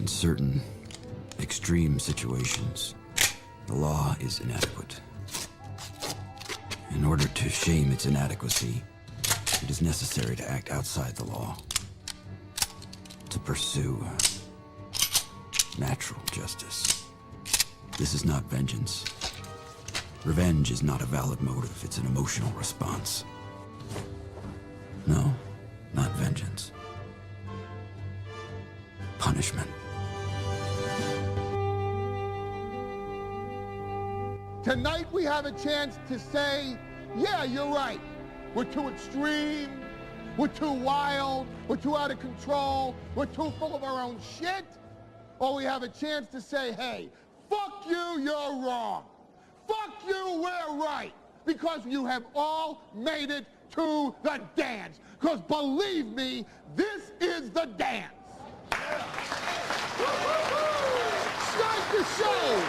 In certain extreme situations, the law is inadequate. In order to shame its inadequacy, it is necessary to act outside the law, to pursue natural justice. This is not vengeance. Revenge is not a valid motive, it's an emotional response. No, not vengeance. Punishment. Tonight we have a chance to say, yeah, you're right. We're too extreme, we're too wild, we're too out of control, we're too full of our own shit. Or we have a chance to say, hey, fuck you, you're wrong. Fuck you, we're right. Because you have all made it to the dance. Because believe me, this is the dance. Start the show.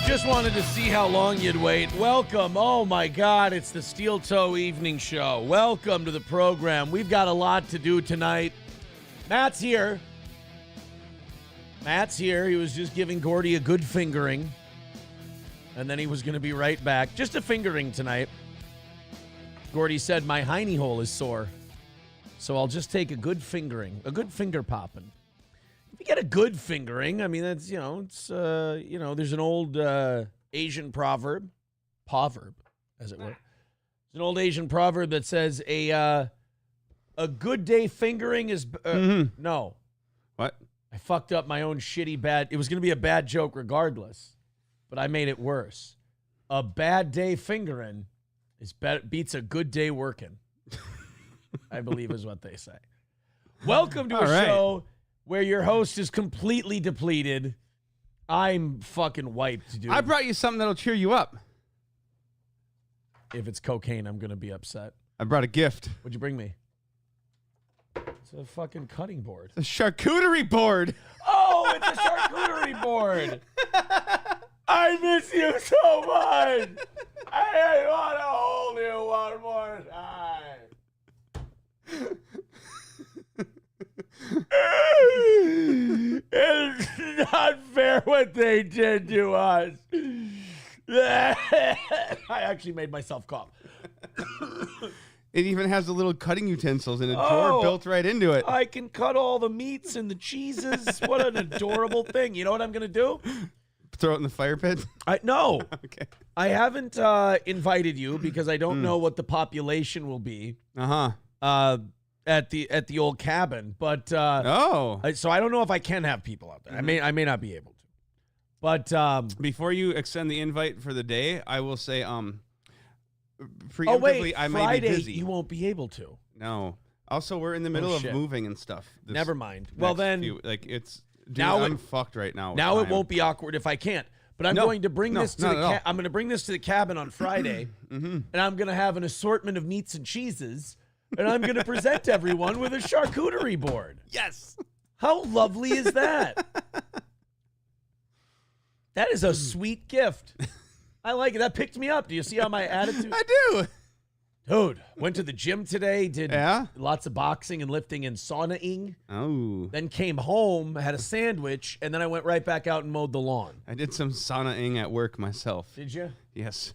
Just wanted to see how long you'd wait. Welcome. Oh my God, it's the Steel Toe Evening Show. Welcome to the program. We've got a lot to do tonight. Matt's here. He was just giving Gordy a good fingering. And then he was going to be right back. Just a fingering tonight. Gordy said, my hiney hole is sore. So I'll just take a good fingering, a good finger popping. If you get a good fingering, I mean, that's, it's, there's an old Asian proverb, as it were. There's an old Asian proverb that says a good day fingering is, no. What? I fucked up my own shitty bad, it was going to be a bad joke regardless, but I made it worse. A bad day fingering beats a good day working, I believe is what they say. Welcome to show where your host is completely depleted. I'm fucking wiped, dude. I brought you something that'll cheer you up. If it's cocaine, I'm going to be upset. I brought a gift. What'd you bring me? It's a fucking cutting board. A charcuterie board. Oh, it's a charcuterie board. I miss you so much. I want to hold you one more time. It's not fair what they did to us. I actually made myself cough. It even has the little cutting utensils and a drawer built right into it. I can cut all the meats and the cheeses. What an adorable thing. You know what I'm going to do? Throw it in the fire pit? No. Okay. I haven't invited you because I don't know what the population will be. At the old cabin, but so I don't know if I can have people out there. I may not be able to. But before you extend the invite for the day, I will say preemptively I Friday, may be busy. You won't be able to. No. Also, we're in the middle of moving and stuff. Never mind. Well then, I'm fucked right now. Now it won't be awkward if I can't. But I'm going to bring this to I'm going to bring this to the cabin on Friday, and I'm going to have an assortment of meats and cheeses. And I'm going to present everyone with a charcuterie board. Yes. How lovely is that? That is a sweet gift. I like it. That picked me up. Do you see how my attitude? I do. Dude, went to the gym today, did Yeah? lots of boxing and lifting and saunaing. Oh. Then came home, had a sandwich, and then I went right back out and mowed the lawn. I did some saunaing at work myself. Did you? Yes.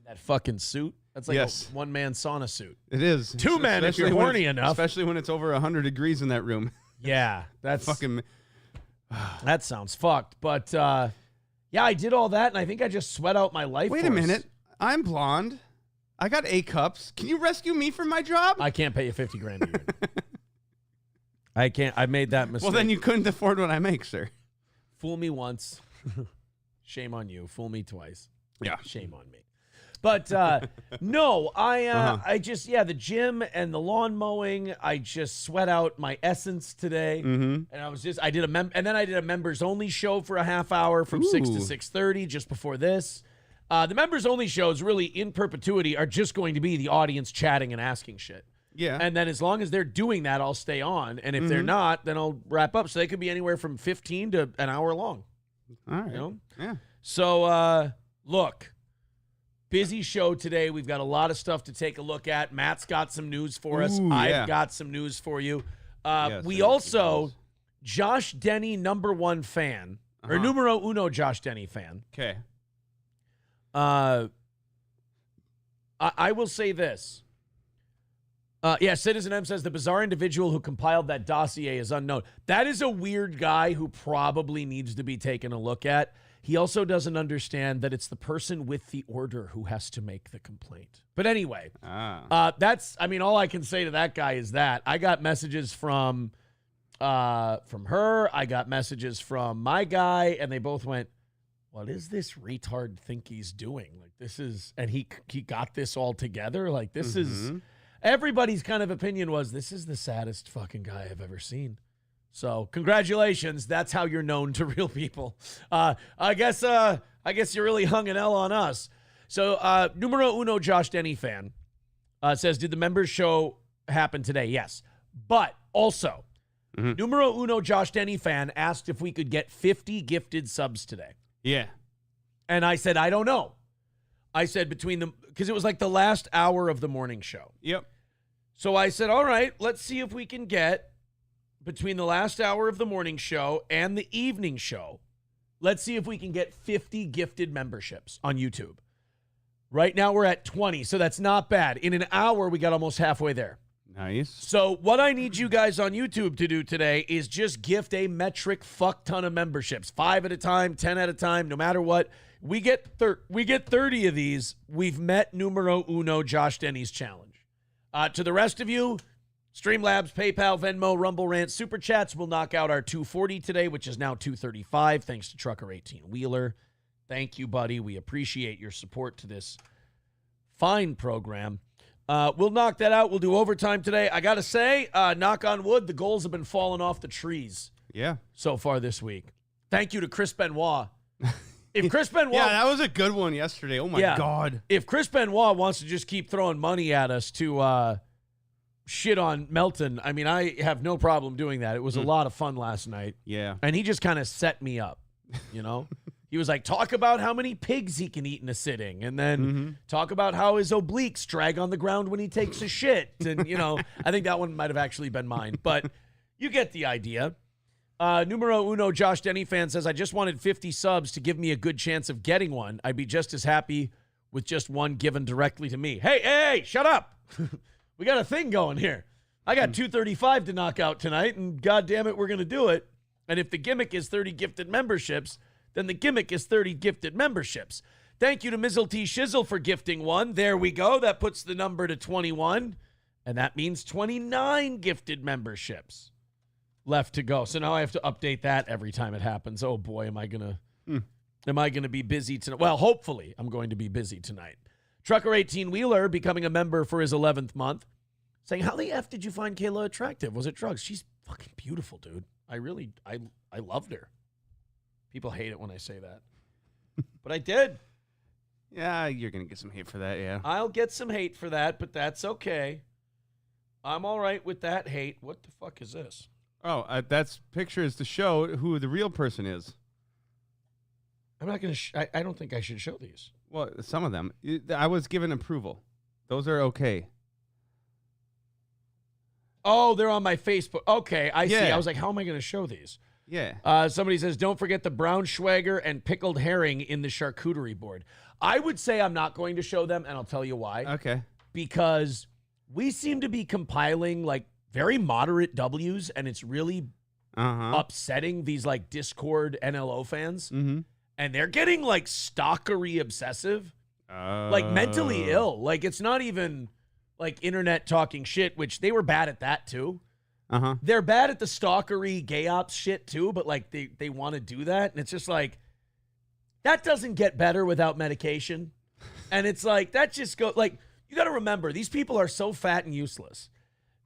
That fucking suit? That's like a one-man sauna suit. It is. Two men if you're horny enough. Especially when it's over 100 degrees in that room. Yeah, that's fucking. That sounds fucked. But yeah, I did all that, and I think I just sweat out my life. Wait a minute. I'm blonde. I got A cups. Can you rescue me from my job? I can't pay you $50,000 a year. I can't. I made that mistake. Well, then you couldn't afford what I make, sir. Fool me once. Shame on you. Fool me twice. Yeah. Shame on me. But no, I just, the gym and the lawn mowing, I just sweat out my essence today. And I did a members only show for a half hour from 6 to 6:30 just before this. The members only shows really in perpetuity are just going to be the audience chatting and asking shit. Yeah. And then as long as they're doing that, I'll stay on. And if they're not, then I'll wrap up. So they could be anywhere from 15 to an hour long. All right. You know? Yeah. So, look, busy show today. We've got a lot of stuff to take a look at. Matt's got some news for us. I've got some news for you. We also, Josh Denny, #1 fan, or numero uno Josh Denny fan. Okay. I will say this. Citizen M says the bizarre individual who compiled that dossier is unknown. That is a weird guy who probably needs to be taken a look at. He also doesn't understand that it's the person with the order who has to make the complaint. But anyway, all I can say to that guy is that I got messages from her. I got messages from my guy, and they both went, what is this retard think he's doing? Like, this is, and he got this all together. Like, this is, everybody's kind of opinion was, this is the saddest fucking guy I've ever seen. So congratulations. That's how you're known to real people. I guess you really hung an L on us. So numero uno Josh Denny fan says, did the members show happen today? Yes. But also, numero uno Josh Denny fan asked if we could get 50 gifted subs today. Yeah. And I said, I don't know. I said because it was like the last hour of the morning show. Yep. So I said, all right, let's see if we can get between the last hour of the morning show and the evening show. Let's see if we can get 50 gifted memberships on YouTube. Right now we're at 20, so that's not bad. In an hour, we got almost halfway there. Nice. So what I need you guys on YouTube to do today is just gift a metric fuck ton of memberships. 5 at a time, 10 at a time, no matter what. We get 30 of these. We've met numero uno Josh Denny's challenge. To the rest of you, Streamlabs, PayPal, Venmo, Rumble Rant, Super Chats will knock out our 240 today, which is now 235, thanks to Trucker 18 Wheeler. Thank you, buddy. We appreciate your support to this fine program. We'll knock that out. We'll do overtime today. I got to say, knock on wood, the goals have been falling off the trees so far this week. Thank you to Chris Benoit. If Chris Benoit... Yeah, that was a good one yesterday. Oh, my God. If Chris Benoit wants to just keep throwing money at us to shit on Melton, I mean, I have no problem doing that. It was a lot of fun last night. Yeah. And he just kind of set me up, you know? He was like, talk about how many pigs he can eat in a sitting, and then talk about how his obliques drag on the ground when he takes a shit. And, you know, I think that one might have actually been mine. But you get the idea. Numero uno Josh Denny fan says, I just wanted 50 subs to give me a good chance of getting one. I'd be just as happy with just one given directly to me. Hey, shut up. We got a thing going here. I got 235 to knock out tonight, and God damn it, we're going to do it. And if the gimmick is 30 gifted memberships, then the gimmick is 30 gifted memberships. Thank you to Mizzle T. Shizzle for gifting one. There we go. That puts the number to 21, and that means 29 gifted memberships left to go. So now I have to update that every time it happens. Oh boy, am I gonna be busy tonight? Well, hopefully I'm going to be busy tonight. Trucker 18 Wheeler becoming a member for his 11th month, saying, how the F did you find Kayla attractive? Was it drugs? She's fucking beautiful, dude. I loved her. People hate it when I say that. But I did. Yeah, you're going to get some hate for that, yeah. I'll get some hate for that, but that's okay. I'm all right with that hate. What the fuck is this? Oh, that's pictures to show who the real person is. I'm not going to... I don't think I should show these. Well, some of them. I was given approval. Those are okay. Oh, they're on my Facebook. Okay, I see. I was like, how am I going to show these? Yeah. Somebody says, don't forget the brown schwager and pickled herring in the charcuterie board. I would say I'm not going to show them, and I'll tell you why. Okay. Because we seem to be compiling, like, very moderate W's, and it's really upsetting these, like, Discord NLO fans. Mm-hmm. And they're getting, like, stalkery obsessive. Like, mentally ill. Like, it's not even, like, internet talking shit, which they were bad at that, too. They're bad at the stalkery gay ops shit, too, but, like, they want to do that. And it's just like, that doesn't get better without medication. And it's like, that just go like, you got to remember, these people are so fat and useless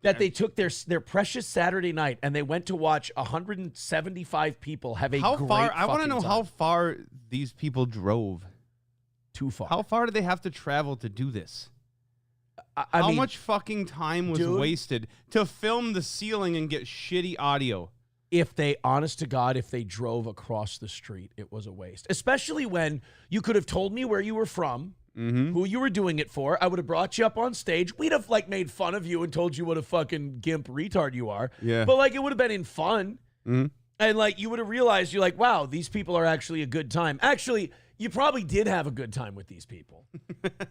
that they took their precious Saturday night and they went to watch 175 people have a great far? I want to know time. how far these people drove. Too far. How far did they have to travel to do this? I how mean, much fucking time was wasted to film the ceiling and get shitty audio? If they, honest to God, if they drove across the street, it was a waste. Especially when you could have told me where you were from, who you were doing it for. I would have brought you up on stage. We'd have like made fun of you and told you what a fucking gimp retard you are. Yeah. But like it would have been in fun. And like you would have realized, you're like, wow, these people are actually a good time. Actually, you probably did have a good time with these people.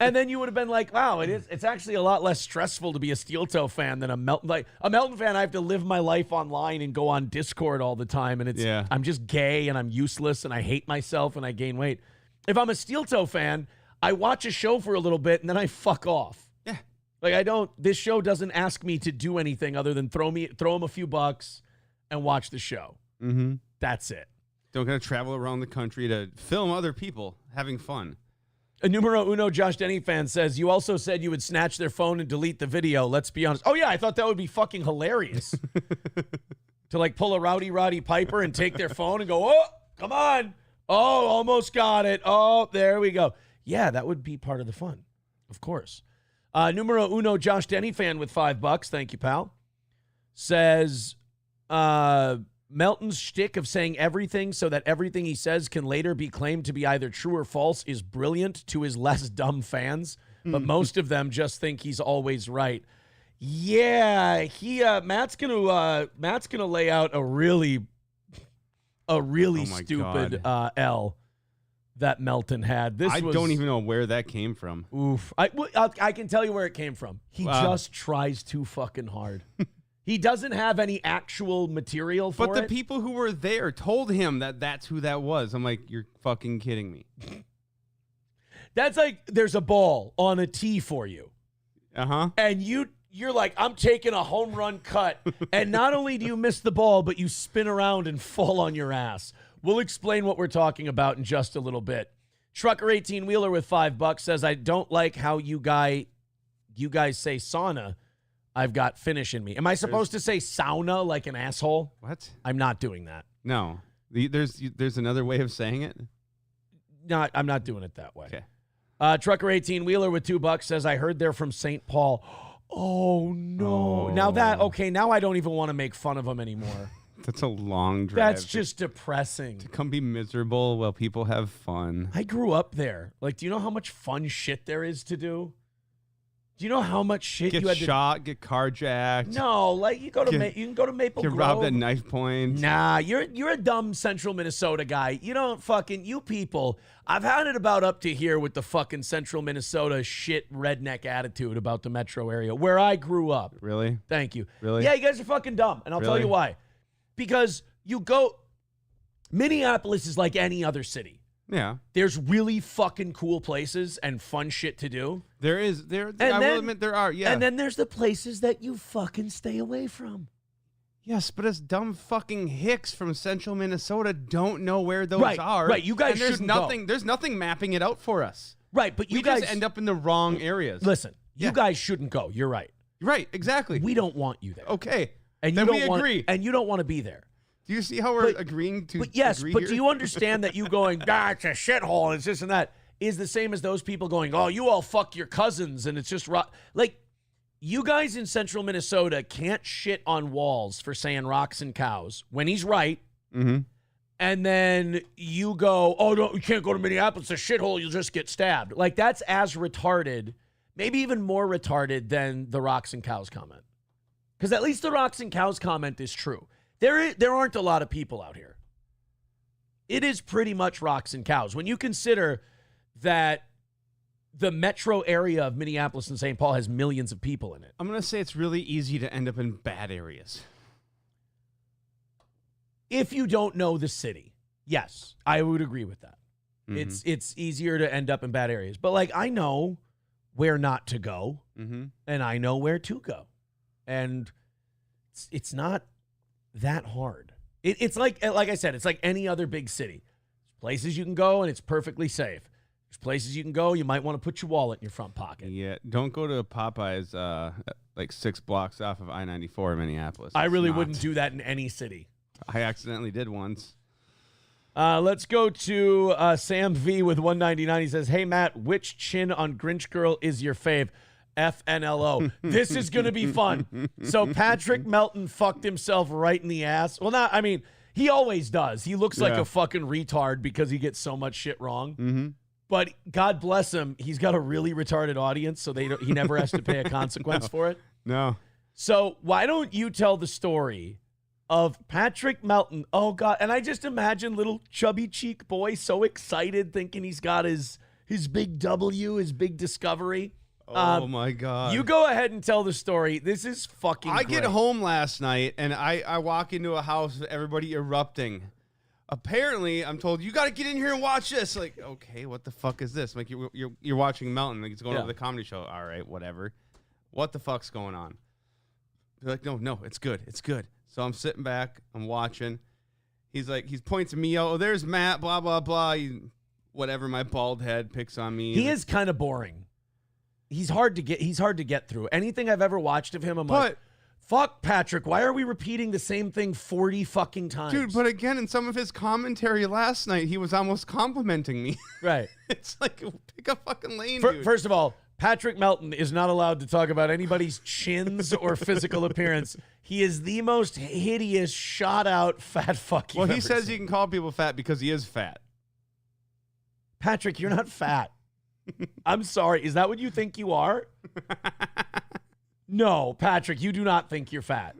And then you would have been like, wow, it's actually a lot less stressful to be a Steel Toe fan than a Melton. Like a Melton fan, I have to live my life online and go on Discord all the time. And I'm just gay and I'm useless and I hate myself and I gain weight. If I'm a Steel Toe fan, I watch a show for a little bit and then I fuck off. Yeah. Like this show doesn't ask me to do anything other than throw them a few bucks and watch the show. That's it. Don't gotta travel around the country to film other people having fun. A numero uno Josh Denny fan says, you also said you would snatch their phone and delete the video. Let's be honest. Oh, yeah, I thought that would be fucking hilarious. To, like, pull a Roddy Piper and take their phone and go, oh, come on. Oh, almost got it. Oh, there we go. Yeah, that would be part of the fun, of course. Numero uno Josh Denny fan with $5. Thank you, pal. Says, Melton's shtick of saying everything so that everything he says can later be claimed to be either true or false is brilliant to his less dumb fans, but most of them just think he's always right. Yeah, Matt's gonna lay out a really stupid L that Melton had. I don't even know where that came from. Oof. I can tell you where it came from. He just tries too fucking hard. He doesn't have any actual material for it. But the people who were there told him that that's who that was. I'm like, you're fucking kidding me. That's like there's a ball on a tee for you. And you're like, I'm taking a home run cut. And not only do you miss the ball, but you spin around and fall on your ass. We'll explain what we're talking about in just a little bit. Trucker 18-wheeler with $5 says, I don't like how you guys say sauna. I've got finish in me. Am I supposed to say sauna like an asshole? What? I'm not doing that. No. There's another way of saying it? I'm not doing it that way. Okay. Trucker 18-wheeler with $2 says, I heard they're from St. Paul. Oh, no. Oh. Now I don't even want to make fun of them anymore. That's a long drive. That's just depressing. To come be miserable while people have fun. I grew up there. Like, do you know how much fun shit there is to do? Do you know how much shit you had to... Get shot, get carjacked. No, like you can go to Maple Grove. Get robbed at knife point. Nah, you're a dumb Central Minnesota guy. You don't fucking... You people... I've had it about up to here with the fucking Central Minnesota shit redneck attitude about the metro area where I grew up. Really? Thank you. Really? Yeah, you guys are fucking dumb, and I'll tell you why. Because you go... Minneapolis is like any other city. Yeah. There's really fucking cool places and fun shit to do. There is. I will admit there are, yeah. And then there's the places that you fucking stay away from. Yes, but us dumb fucking hicks from Central Minnesota don't know where those are. Right, you guys there's shouldn't nothing. go. There's nothing mapping it out for us. Right, but we just end up in the wrong areas. Listen, you guys shouldn't go. You're right. Right, exactly. We don't want you there. Okay, and then we agree. And you don't want to be there. Do you see how we're agreeing to But yes, agree but here? do you understand that you going, it's a shithole, and it's this and that, is the same as those people going, oh, you all fuck your cousins, and it's just like, you guys in Central Minnesota can't shit on Walz for saying rocks and cows when he's right. Mm-hmm. And then you go, oh, no, you can't go to Minneapolis, it's a shithole, you'll just get stabbed. Like, that's as retarded, maybe even more retarded than the rocks and cows comment. Because at least the rocks and cows comment is true. There aren't a lot of people out here. It is pretty much rocks and cows. When you consider that the metro area of Minneapolis and St. Paul has millions of people in it. I'm going to say it's really easy to end up in bad areas. If you don't know the city, yes, I would agree with that. Mm-hmm. It's easier to end up in bad areas. But, like, I know where not to go, and I know where to go. And it's not that hard. It's like I said, it's like any other big city. Places you can go, and it's perfectly safe. There's places you can go. You might want to put your wallet in your front pocket. Yeah, don't go to Popeyes like 6 blocks off of I-94 in Minneapolis. I really wouldn't do that in any city. I accidentally did once. Let's go to Sam V with 199. He says, hey, Matt, which chin on Grinch Girl is your fave? FNLO. This is going to be fun. So Patrick Melton fucked himself right in the ass. Well, I mean, he always does. He looks like a fucking retard because he gets so much shit wrong. Mm-hmm. But God bless him. He's got a really retarded audience, so he never has to pay a consequence for it. No. So why don't you tell the story of Patrick Melton? Oh, God. And I just imagine little chubby cheek boy so excited thinking he's got his big W, his big discovery. Oh, my God. You go ahead and tell the story. This is fucking I great. get home last night, and I walk into a house with everybody erupting. Apparently, I'm told, you got to get in here and watch this. Like, okay, what the fuck is this? Like, you're watching Melton. Like, he's going over the comedy show. All right, whatever. What the fuck's going on? They're like, no, it's good. It's good. So I'm sitting back. I'm watching. He's like, he points at me. Oh, there's Matt, blah, blah, blah. Whatever, my bald head picks on me. He is kind of boring. He's hard to get through. Anything I've ever watched of him, I'm like, fuck, Patrick, why are we repeating the same thing 40 fucking times? Dude, but again, in some of his commentary last night, he was almost complimenting me. Right. It's like, pick a fucking lane, dude. First of all, Patrick Melton is not allowed to talk about anybody's chins or physical appearance. He is the most hideous, shot-out fat fuck you've Well, he ever says seen. you can call people fat because he is fat. Patrick, you're not fat. I'm sorry. Is that what you think you are? No, Patrick, you do not think you're fat.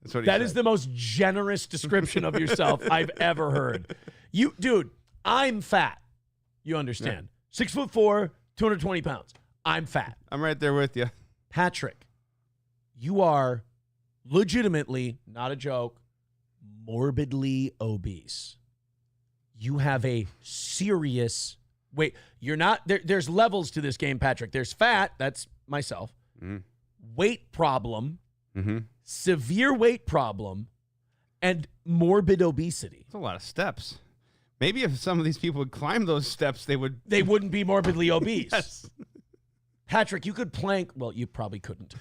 That's what he That said. is the most generous description of yourself I've ever heard. Dude, I'm fat. You understand. 6'4", 220 pounds. I'm fat. I'm right there with you. Patrick, you are legitimately, not a joke, morbidly obese. You have a serious... Wait, you're not... There's levels to this game, Patrick. There's fat. That's myself. Mm-hmm. Weight problem. Mm-hmm. Severe weight problem. And morbid obesity. That's a lot of steps. Maybe if some of these people would climb those steps, they wouldn't be morbidly obese. Yes. Patrick, you could plank. Well, you probably couldn't.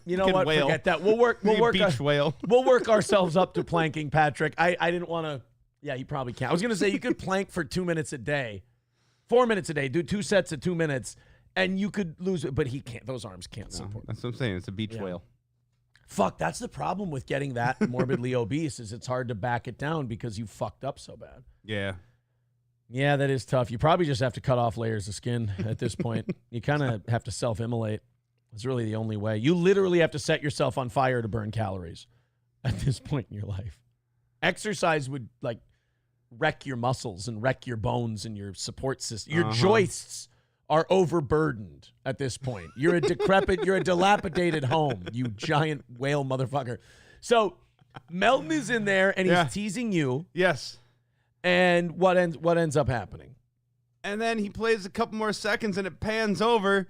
You know what? Whale. Forget that. We'll work beach whale. We'll work ourselves up to planking, Patrick. I didn't want to. Yeah, you probably can't. I was going to say you could plank for 2 minutes a day. 4 minutes a day. Do 2 sets of 2 minutes, and you could lose it. But he can't. Those arms can't support. That's what I'm saying. It's a beach whale. Fuck, that's the problem with getting that morbidly obese is it's hard to back it down because you fucked up so bad. Yeah. Yeah, that is tough. You probably just have to cut off layers of skin at this point. You kind of have to self-immolate. It's really the only way. You literally have to set yourself on fire to burn calories at this point in your life. Exercise would, like, wreck your muscles and wreck your bones and your support system. Your joists are overburdened at this point. You're a dilapidated home, you giant whale motherfucker. So Melton is in there and he's teasing you. Yes. And what ends up happening? And then he plays a couple more seconds and it pans over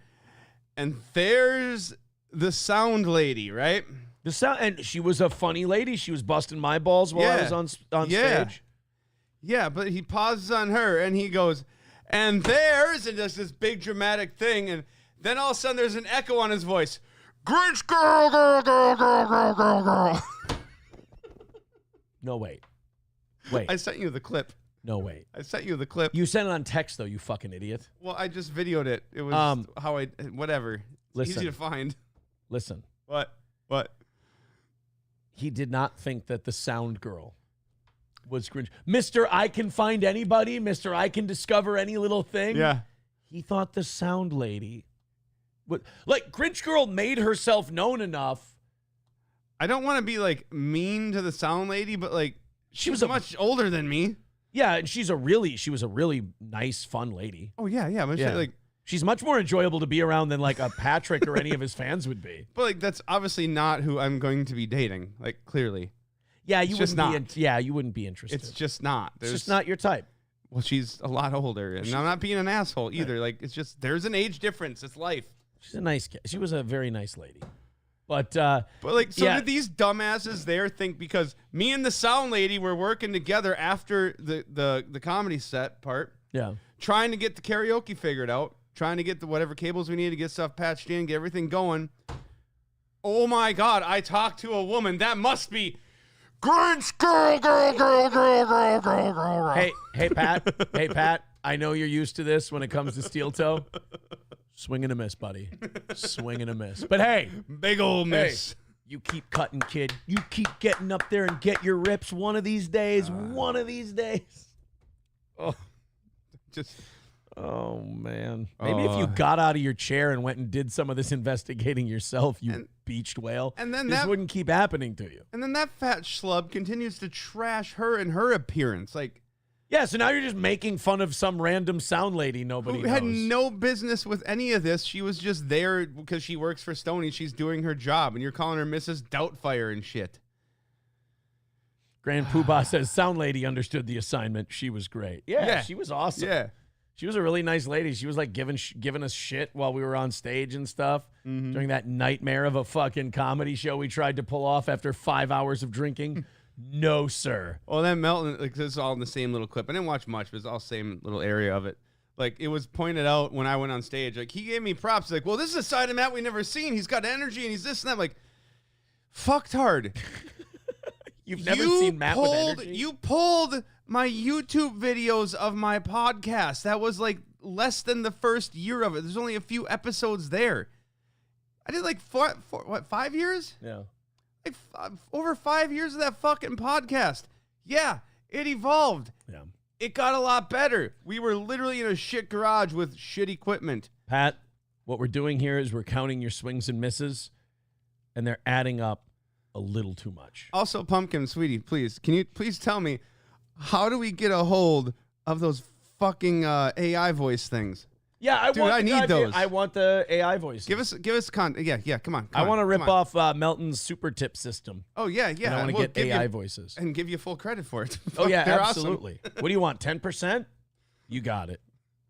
and there's the sound lady, right? And she was a funny lady. She was busting my balls while I was on stage. Yeah, but he pauses on her and he goes, and there's, and does this big dramatic thing, and then all of a sudden there's an echo on his voice. Grinch girl, girl, girl, girl, girl, girl, girl. No, wait. I sent you the clip. No, wait. I sent you the clip. You sent it on text, though, you fucking idiot. Well, I just videoed it. It was whatever. It's easy to find. Listen. What? He did not think that the sound girl was Grinch. Mr. I can find anybody. Mr. I can discover any little thing. Yeah. He thought the sound lady would, like, Grinch girl made herself known enough. I don't want to be, like, mean to the sound lady, but, like, she was much older than me. Yeah, and she was a really nice, fun lady. Oh, yeah. But like, she's much more enjoyable to be around than, like, a Patrick or any of his fans would be. But, like, that's obviously not who I'm going to be dating, like, clearly. Yeah, you wouldn't be interested. It's just not. It's just not your type. Well, she's a lot older, and I'm not being an asshole either. Right. Like, it's just, there's an age difference. It's life. She's a nice kid. She was a very nice lady. But like, so did these dumbasses there think because me and the sound lady were working together after the comedy set part? Yeah. trying to get the karaoke figured out, trying to get the whatever cables we need to get stuff patched in, get everything going. Oh my God, I talked to a woman. That must be Grinch girl. Hey, Pat. Hey, Pat. I know you're used to this when it comes to steel toe. Swing and a miss, buddy. Swing and a miss. But hey. Big old miss. Hey, you keep cutting, kid. You keep getting up there and get your rips one of these days. One of these days. Oh, just... Oh, man. Maybe if you got out of your chair and went and did some of this investigating yourself, you beached whale, and then this wouldn't keep happening to you. And then that fat schlub continues to trash her and her appearance. Like, yeah, so now you're just making fun of some random sound lady nobody knows. Who had no business with any of this. She was just there because she works for Stoney. She's doing her job, and you're calling her Mrs. Doubtfire and shit. Grand Poobah says, sound lady understood the assignment. She was great. Yeah, she was awesome. Yeah. She was a really nice lady. She was like giving us shit while we were on stage and stuff during that nightmare of a fucking comedy show we tried to pull off after 5 hours of drinking. No, sir. Well, then Melton, like, this is all in the same little clip. I didn't watch much, but it's all same little area of it. Like, it was pointed out when I went on stage. Like, he gave me props. Like, well, this is a side of Matt we never seen. He's got energy and he's this and that. I'm like, fucked hard. You've never seen Matt with energy? You pulled my YouTube videos of my podcast. That was like less than the first year of it. There's only a few episodes there. I did like 5 years? Yeah. Like over 5 years of that fucking podcast. Yeah, it evolved. Yeah. It got a lot better. We were literally in a shit garage with shit equipment. Pat, what we're doing here is we're counting your swings and misses, and they're adding up a little too much. Also, Pumpkin, sweetie, please, can you please tell me, how do we get a hold of those fucking AI voice things? Yeah, I need those. I want the AI voices. Give us Yeah, come on. I want to rip off Melton's super tip system. Oh yeah. And I want to get AI voices and give you full credit for it. Oh yeah, they're absolutely. Awesome. What do you want? 10%? You got it.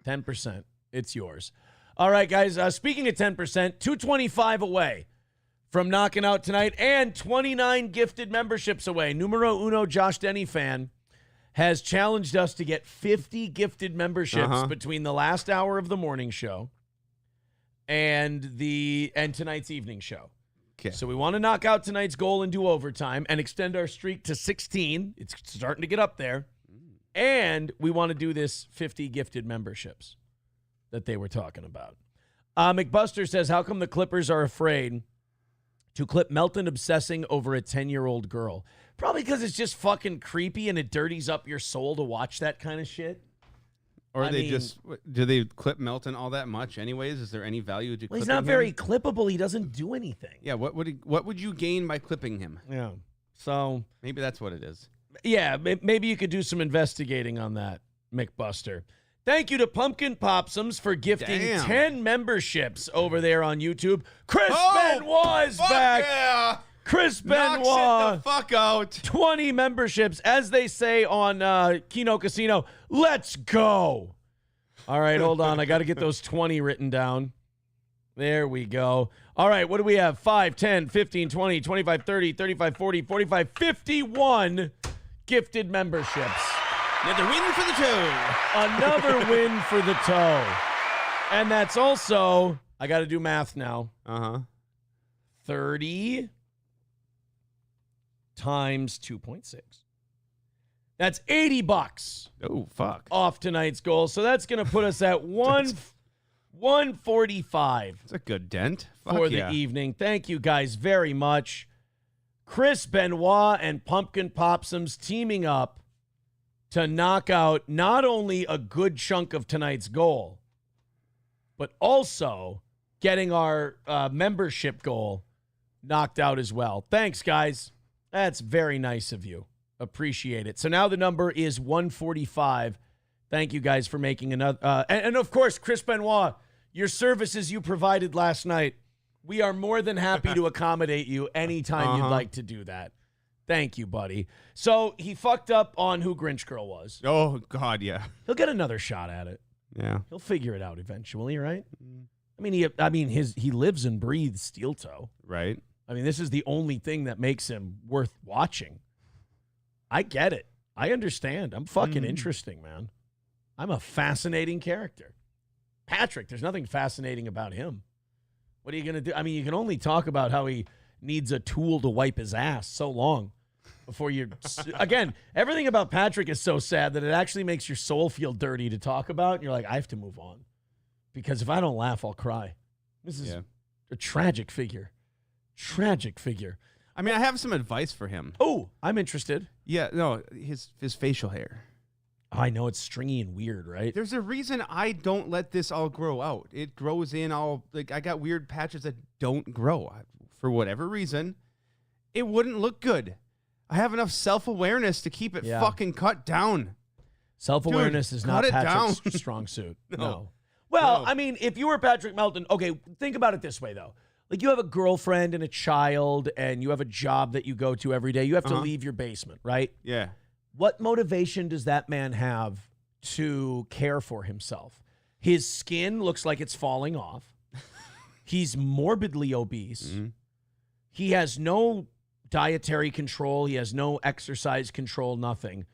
10%. It's yours. All right, guys. Speaking of 10%, 225 away from knocking out tonight, and 29 gifted memberships away. Numero uno Josh Denny fan has challenged us to get 50 gifted memberships between the last hour of the morning show and tonight's evening show. Okay. So we want to knock out tonight's goal and do overtime and extend our streak to 16. It's starting to get up there. And we want to do this 50 gifted memberships that they were talking about. McBuster says, how come the Clippers are afraid to clip Melton obsessing over a 10-year-old girl? Probably because it's just fucking creepy and it dirties up your soul to watch that kind of shit. Or do they clip Melton all that much anyways? Is there any value to clipping he's not him? very clippable. He doesn't do anything. Yeah, what would you gain by clipping him? Yeah. So maybe that's what it is. Yeah, maybe you could do some investigating on that, McBuster. Thank you to Pumpkin Popsums for gifting 10 memberships over there on YouTube. Chris Benoit is back. Yeah. Chris Benoit. Knocks it the fuck out. 20 memberships. As they say on Keno Casino, let's go. All right, hold on. I got to get those 20 written down. There we go. All right, what do we have? 5, 10, 15, 20, 25, 30, 35, 40, 45, 51 gifted memberships. Another win for the toe. Another win for the toe. And that's also, I got to do math now. 30 times 2.6. That's $80. Oh, fuck. Off tonight's goal. So that's going to put us at 145. That's a good dent. For the evening. Thank you guys very much. Chris Benoit and Pumpkin Popsums teaming up to knock out not only a good chunk of tonight's goal, but also getting our membership goal knocked out as well. Thanks, guys. That's very nice of you. Appreciate it. So now the number is 145. Thank you guys for making another. And of course, Chris Benoit, your services you provided last night, we are more than happy to accommodate you anytime you'd like to do that. Thank you, buddy. So he fucked up on who Grinch Girl was. Oh, God, yeah. He'll get another shot at it. Yeah. He'll figure it out eventually, right? I mean, he lives and breathes Steel Toe. Right. I mean, this is the only thing that makes him worth watching. I get it. I understand. I'm fucking interesting, man. I'm a fascinating character. Patrick, there's nothing fascinating about him. What are you going to do? I mean, you can only talk about how he needs a tool to wipe his ass so long before you... Again, everything about Patrick is so sad that it actually makes your soul feel dirty to talk about. And you're like, I have to move on. Because if I don't laugh, I'll cry. This is a tragic figure. Tragic figure. I mean, I have some advice for him. Oh, I'm interested. Yeah, no, his facial hair. I know it's stringy and weird, right? There's a reason I don't let this all grow out. It grows in all, like, I got weird patches that don't grow. For whatever reason, it wouldn't look good. I have enough self-awareness to keep it fucking cut down. Self-awareness is not Patrick's strong suit. No. Well, I mean, if you were Patrick Melton, okay, think about it this way, though. Like, you have a girlfriend and a child, and you have a job that you go to every day. You have to leave your basement, right? Yeah. What motivation does that man have to care for himself? His skin looks like it's falling off. He's morbidly obese. Mm-hmm. He has no dietary control. He has no exercise control, nothing.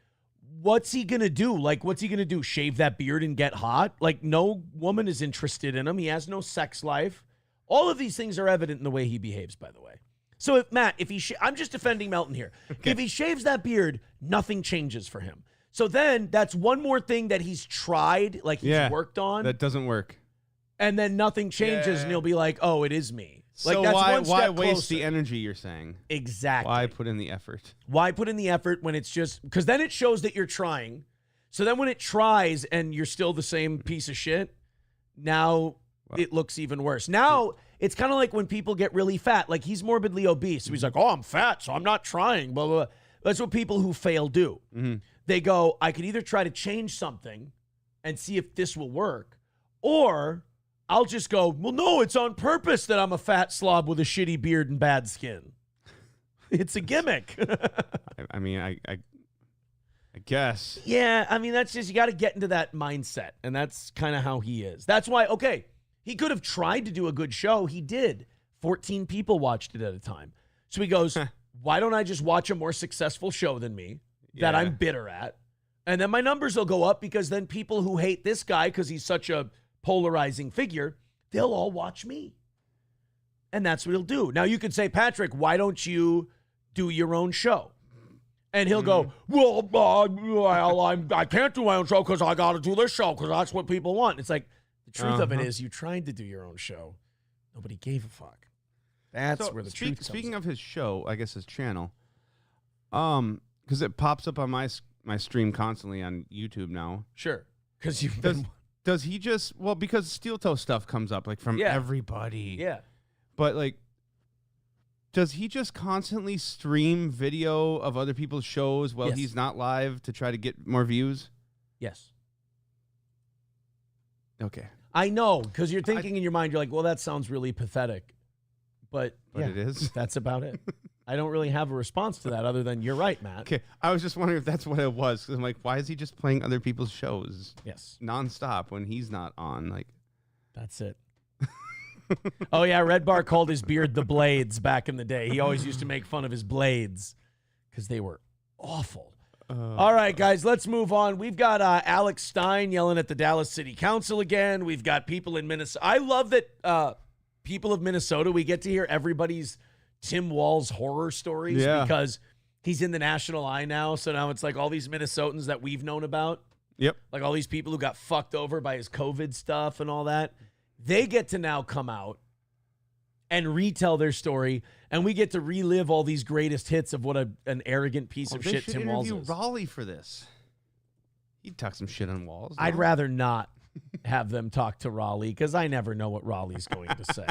What's he going to do? Like, what's he going to do? Shave that beard and get hot? Like, no woman is interested in him. He has no sex life. All of these things are evident in the way he behaves, by the way. So, if he I'm just defending Melton here. Okay. If he shaves that beard, nothing changes for him. So then that's one more thing that he's tried, like he's worked on. That doesn't work. And then nothing changes, and he'll be like, oh, it is me. Like, so that's why waste the energy, you're saying? Exactly. Why put in the effort? Why put in the effort when it's just... Because then it shows that you're trying. So then when it tries and you're still the same piece of shit, now it looks even worse. Now... It's kind of like when people get really fat. Like, he's morbidly obese. So he's like, oh, I'm fat, so I'm not trying, blah, blah, blah. That's what people who fail do. Mm-hmm. They go, I could either try to change something and see if this will work, or I'll just go, well, no, it's on purpose that I'm a fat slob with a shitty beard and bad skin. It's a gimmick. I mean, I guess. Yeah, I mean, that's just, you got to get into that mindset, and that's kind of how he is. That's why, okay, he could have tried to do a good show. He did. 14 people watched it at a time. So he goes, why don't I just watch a more successful show than me that I'm bitter at? And then my numbers will go up, because then people who hate this guy because he's such a polarizing figure, they'll all watch me. And that's what he'll do. Now, you could say, Patrick, why don't you do your own show? And he'll go, well, I can't do my own show because I got to do this show because that's what people want. It's like, the truth of it is, you tried to do your own show. Nobody gave a fuck. That's where the truth comes. Speaking of his show, I guess his channel, because it pops up on my stream constantly on YouTube now. Sure, because does he just because Steel Toe stuff comes up like from everybody. Yeah, but like, does he just constantly stream video of other people's shows while he's not live to try to get more views? Yes. Okay. I know, because you're thinking in your mind, you're like, well, that sounds really pathetic. But it is. That's about it. I don't really have a response to that other than you're right, Matt. Okay. I was just wondering if that's what it was. Because I'm like, why is he just playing other people's shows? Yes. Nonstop when he's not on? Like, that's it. Oh, yeah. Red Bar called his beard the Blades back in the day. He always used to make fun of his blades because they were awful. All right, guys, let's move on. We've got Alex Stein yelling at the Dallas City Council again. We've got people in Minnesota. I love that people of Minnesota, we get to hear everybody's Tim Walz horror stories because he's in the national eye now. So now it's like all these Minnesotans that we've known about. Yep. Like all these people who got fucked over by his COVID stuff and all that. They get to now come out and retell their story, and we get to relive all these greatest hits of what an arrogant piece of shit Tim Walz is. They should interview Raleigh for this. He'd talk some shit on Walz. I'd rather not have them talk to Raleigh because I never know what Raleigh's going to say.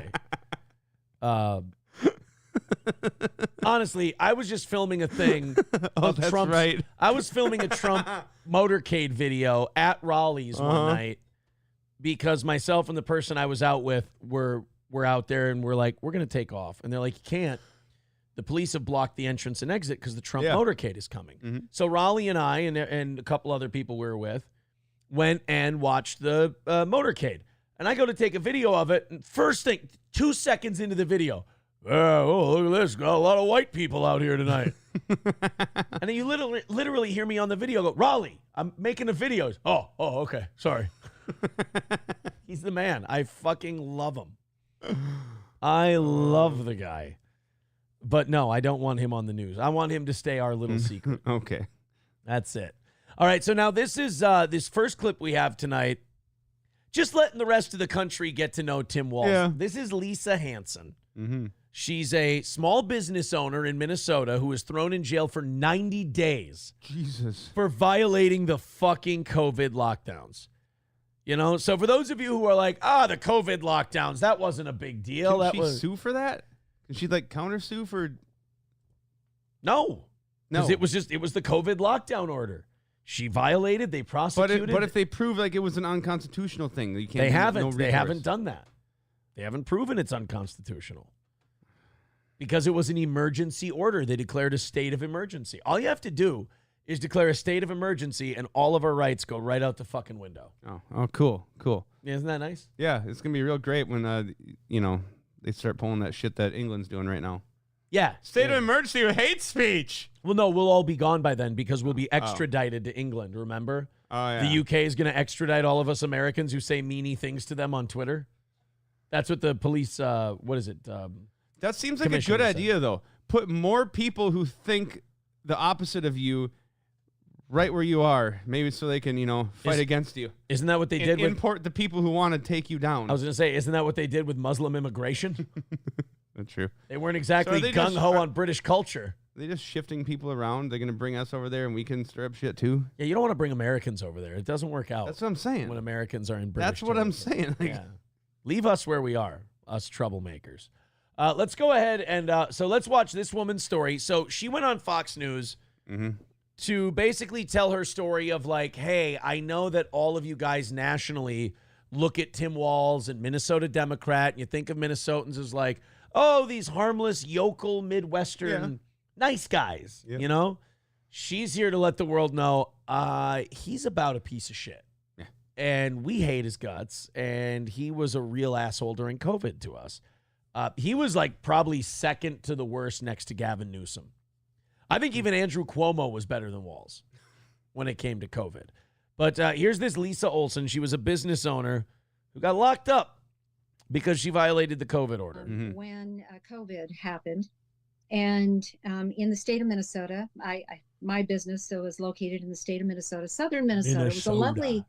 Honestly, I was just filming a thing. That's right. I was filming a Trump motorcade video at Raleigh's one night because myself and the person I was out with were out there, and we're like, we're going to take off. And they're like, you can't. The police have blocked the entrance and exit because the Trump motorcade is coming. Mm-hmm. So Raleigh and I and a couple other people we were with went and watched the motorcade. And I go to take a video of it, and first thing, 2 seconds into the video, oh, look at this. Got a lot of white people out here tonight. And then you literally hear me on the video go, Raleigh, I'm making a video. Oh, okay. Sorry. He's the man. I fucking love him. I love the guy. But no, I don't want him on the news. I want him to stay our little secret. Okay. That's it. All right, so now this is this first clip we have tonight. Just letting the rest of the country get to know Tim Walz. Yeah. This is Lisa Hansen. Mm-hmm. She's a small business owner in Minnesota who was thrown in jail for 90 days. Jesus. For violating the fucking COVID lockdowns. You know, so for those of you who are like, the COVID lockdowns, that wasn't a big deal. Can she sue for that? Can she like countersue for? No. No. It was the COVID lockdown order. She violated, they prosecuted. But if they prove like it was an unconstitutional thing, you can't. They haven't. No They haven't done that. They haven't proven it's unconstitutional. Because it was an emergency order. They declared a state of emergency. All you have to do is declare a state of emergency and all of our rights go right out the fucking window. Oh, cool. Isn't that nice? Yeah, it's going to be real great when, they start pulling that shit that England's doing right now. Yeah. State of emergency with hate speech. Well, no, we'll all be gone by then because we'll be extradited to England, remember? Oh, yeah. The UK is going to extradite all of us Americans who say meanie things to them on Twitter. That's what the police, That seems like a good idea, though. Put more people who think the opposite of you right where you are, maybe so they can, fight against you. Isn't that what they did? Import the people who want to take you down. I was going to say, isn't that what they did with Muslim immigration? That's true. They weren't exactly gung-ho on British culture. Are they just shifting people around? They're going to bring us over there and we can stir up shit too? Yeah, you don't want to bring Americans over there. It doesn't work out. That's what I'm saying. When Americans are in British That's what I'm saying. Yeah. Leave us where we are, us troublemakers. Let's go ahead and so let's watch this woman's story. So she went on Fox News to basically tell her story of like, hey, I know that all of you guys nationally look at Tim Walz and Minnesota Democrat, and you think of Minnesotans as like, oh, these harmless, yokel, Midwestern, nice guys, you know? She's here to let the world know he's about a piece of shit. Yeah. And we hate his guts, and he was a real asshole during COVID to us. He was like probably second to the worst next to Gavin Newsom. I think even Andrew Cuomo was better than Walz when it came to COVID. But here's this Lisa Olson. She was a business owner who got locked up because she violated the COVID order. When COVID happened, and in the state of Minnesota, my business is located in the state of Minnesota, southern Minnesota. It was a lovely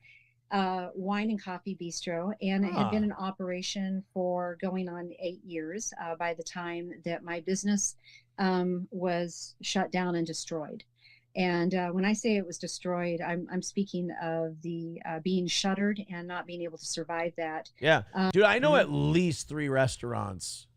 wine and coffee bistro, and it had been in operation for going on 8 years by the time that my business was shut down and destroyed. And when I say it was destroyed, I'm speaking of the being shuttered and not being able to survive that. Yeah. Dude, I know at least 3 restaurants.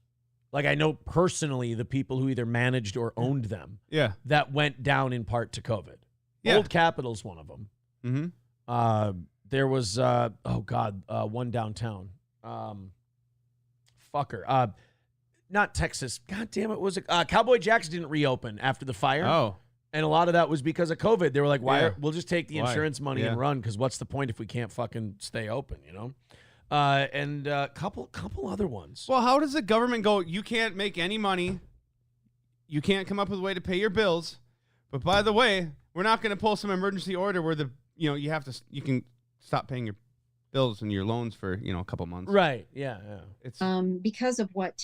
Like, I know personally the people who either managed or owned them. Yeah. That went down in part to COVID. Yeah. Old Capital's one of them. Mm-hmm. There was, one downtown. Not Texas. God damn it. Was it? Cowboy Jack's didn't reopen after the fire. Oh. And a lot of that was because of COVID. They were like, we'll just take the insurance money and run, because what's the point if we can't fucking stay open, you know? And a couple other ones. Well, how does the government go, you can't make any money, you can't come up with a way to pay your bills, but by the way, we're not going to pull some emergency order where you can stop paying your bills and your loans for, a couple months. Right. Yeah. It's because of what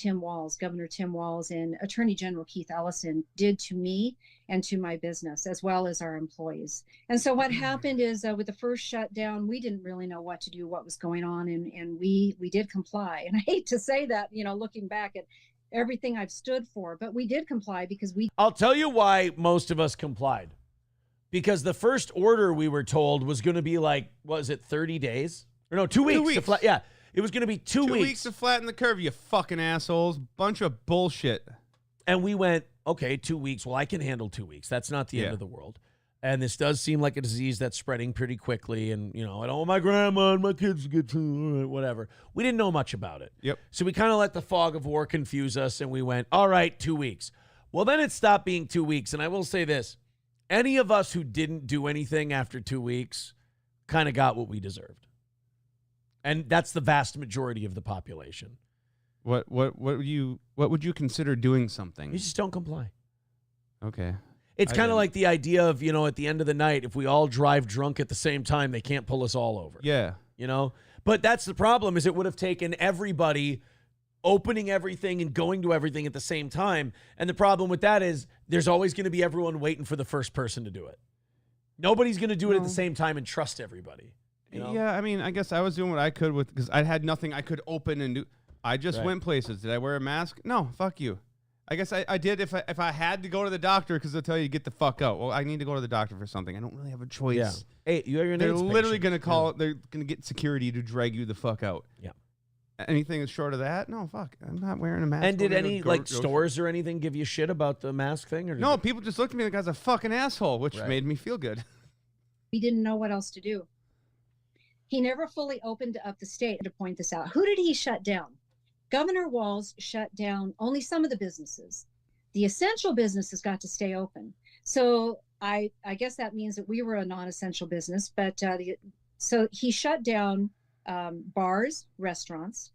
Governor Tim Walz and Attorney General Keith Ellison did to me and to my business, as well as our employees. And so what happened is with the first shutdown, we didn't really know what to do, what was going on. And we did comply. And I hate to say that, looking back at everything I've stood for, but we did comply because I'll tell you why most of us complied. Because the first order we were told was going to be like, was it 30 days? Or no, 2 weeks. 2 weeks. It was going to be 2 weeks. 2 weeks to flatten the curve, you fucking assholes. Bunch of bullshit. And we went, okay, 2 weeks. Well, I can handle 2 weeks. That's not the end of the world. And this does seem like a disease that's spreading pretty quickly. And, I don't want my grandma and my kids to get to whatever. We didn't know much about it. Yep. So we kind of let the fog of war confuse us, and we went, all right, 2 weeks. Well, then it stopped being 2 weeks. And I will say this. Any of us who didn't do anything after 2 weeks kind of got what we deserved. And that's the vast majority of the population. What would you consider doing something? You just don't comply. Okay. It's I kind of didn't. like the idea of, at the end of the night, if we all drive drunk at the same time, they can't pull us all over. Yeah. But that's the problem, is it would have taken everybody opening everything and going to everything at the same time. And the problem with that is there's always going to be everyone waiting for the first person to do it. Nobody's going to do it at the same time and trust everybody. Yeah, I mean, I guess I was doing what I could because I had nothing I could open and do. I just went places. Did I wear a mask? No, fuck you. I guess I did if I had to go to the doctor, because they'll tell you to get the fuck out. Well, I need to go to the doctor for something. I don't really have a choice. Yeah. Hey, you have your They're AIDS literally patient. going to call it. They're going to get security to drag you the fuck out. Yeah. Anything that's short of that? No, fuck. I'm not wearing a mask. And did going to any the stores or anything give you shit about the mask thing? Or No, people just looked at me like I was a fucking asshole, which made me feel good. We didn't know what else to do. He never fully opened up the state, to point this out. Who did he shut down? Governor Walz shut down only some of the businesses. The essential businesses got to stay open. So I guess that means that we were a non-essential business, but so he shut down bars, restaurants,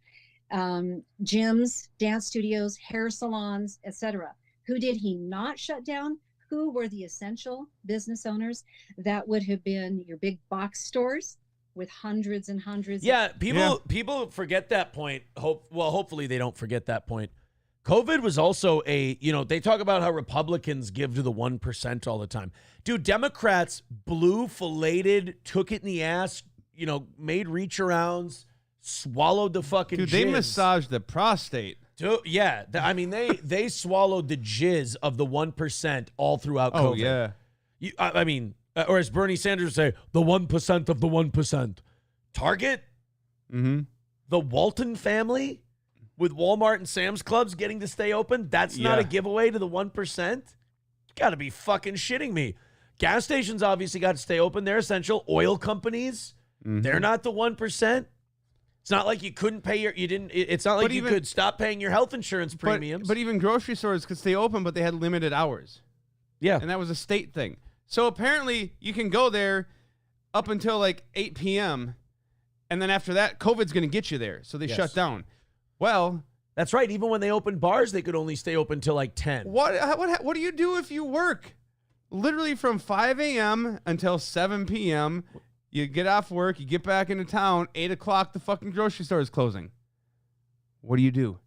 gyms, dance studios, hair salons, etc. Who did he not shut down? Who were the essential business owners? That would have been your big box stores with hundreds and hundreds. Yeah, people forget that point. Hopefully they don't forget that point. COVID was also they talk about how Republicans give to the 1% all the time. Dude, Democrats blew, filleted, took it in the ass, made reach arounds, swallowed the fucking Dude, jizz. they massaged the prostate. Dude, yeah. They swallowed the jizz of the 1% all throughout COVID. Oh, yeah. Or as Bernie Sanders would say, the 1% of the 1%. Target? Mm-hmm. The Walton family? With Walmart and Sam's Clubs getting to stay open, that's not a giveaway to the 1%? You got to be fucking shitting me. Gas stations obviously got to stay open. They're essential. Oil companies, they're not the 1%. It's not like you couldn't pay it's not like you could stop paying your health insurance premiums. But even grocery stores could stay open, but they had limited hours. Yeah. And that was a state thing. So apparently you can go there up until like 8 p.m. And then after that, COVID's going to get you there. So they shut down. Well, that's right. Even when they opened bars, they could only stay open till like 10. What do you do if you work? Literally from 5 a.m. until 7 p.m., you get off work, you get back into town, 8 o'clock, the fucking grocery store is closing. What do you do?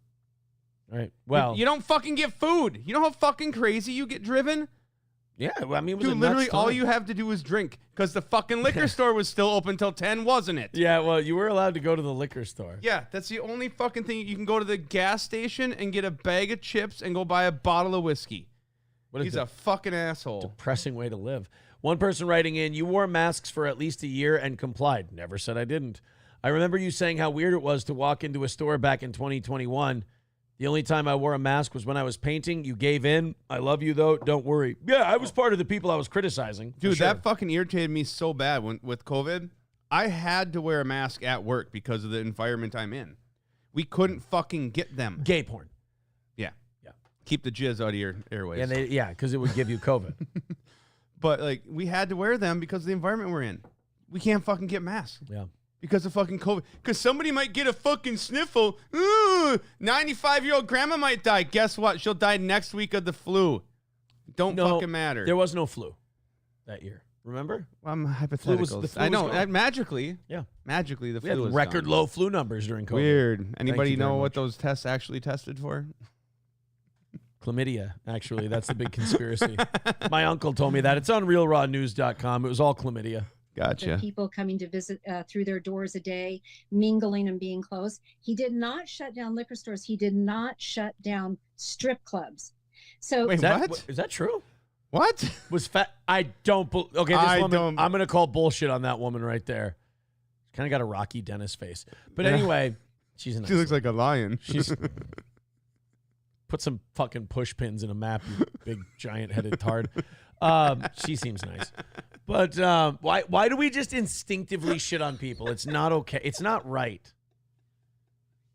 All right. Well, you don't fucking get food. You know how fucking crazy you get driven? Yeah, well, I mean, it was Dude, literally all you have to do is drink, because the fucking liquor store was still open till 10, wasn't it? Yeah, well, you were allowed to go to the liquor store. Yeah, that's the only fucking thing. You can go to the gas station and get a bag of chips and go buy a bottle of whiskey. He's a fucking asshole. Depressing way to live. One person writing in, you wore masks for at least a year and complied. Never said I didn't. I remember you saying how weird it was to walk into a store back in 2021. The only time I wore a mask was when I was painting. You gave in. I love you, though. Don't worry. Yeah, I was part of the people I was criticizing. Dude, that fucking irritated me so bad with COVID. I had to wear a mask at work because of the environment I'm in. We couldn't fucking get them. Gay porn. Yeah. Keep the jizz out of your airways. Because it would give you COVID. But, like, we had to wear them because of the environment we're in. We can't fucking get masks. Yeah. Because of fucking COVID. Because somebody might get a fucking sniffle. Ooh, 95-year-old grandma might die. Guess what? She'll die next week of the flu. Don't fucking matter. There was no flu that year. Remember? Hypotheticals. I know. Magically. Yeah. Magically, the We flu had was record gone. low flu numbers during COVID. Weird. Anybody you very know what much. those tests actually tested for? Chlamydia, actually. That's the big conspiracy. My uncle told me that. It's on realrawnews.com. It was all chlamydia. Gotcha. People coming to visit through their doors a day, mingling and being close. He did not shut down liquor stores. He did not shut down strip clubs. So Wait, What? Is that true? What? Was fat? I don't. Okay, this woman. I'm gonna call bullshit on that woman right there. Kind of got a Rocky Dennis face, but anyway, she's a nice She looks like a lion. She's put some fucking push pins in a map, you big giant headed tard. She seems nice, but why do we just instinctively shit on people? It's not okay. It's not right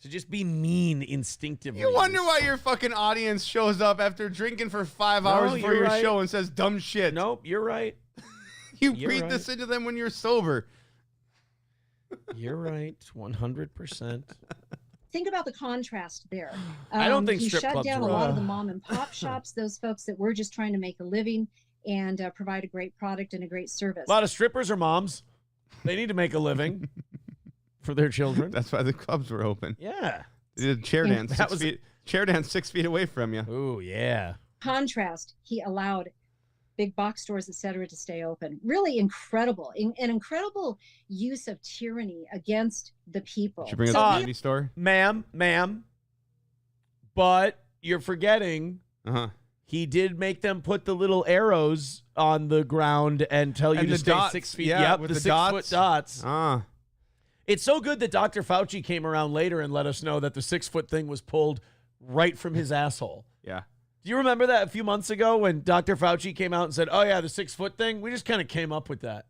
to just be mean instinctively. You wonder why your fucking audience shows up after drinking for 5 hours before you're your right. show and says dumb shit. Nope, you're right. You You're breathe right. this into them when you're sober. You're right. 100%. think about the contrast there. I don't think he strip shut clubs down a were lot of open. the mom and pop shops, those folks that were just trying to make a living and provide a great product and a great service. A lot of strippers are moms. They need to make a living for their children. That's why the clubs were open. Yeah. They did chair dance. That was chair dance 6 feet away from you. Oh, yeah. Contrast, he allowed big box stores, et cetera, to stay open. Really incredible. An incredible use of tyranny against the people. Did you bring up So the we- candy store? Ma'am. But you're forgetting Uh-huh. he did make them put the little arrows on the ground and tell you And to the stay dots, 6 feet. yeah, Yep, with the the 6 foot dots. dots. Ah. It's so good that Dr. Fauci came around later and let us know that the 6 foot thing was pulled right from his asshole. Yeah. Do you remember that a few months ago when Dr. Fauci came out and said, oh, yeah, the 6 foot thing? We just kind of came up with that.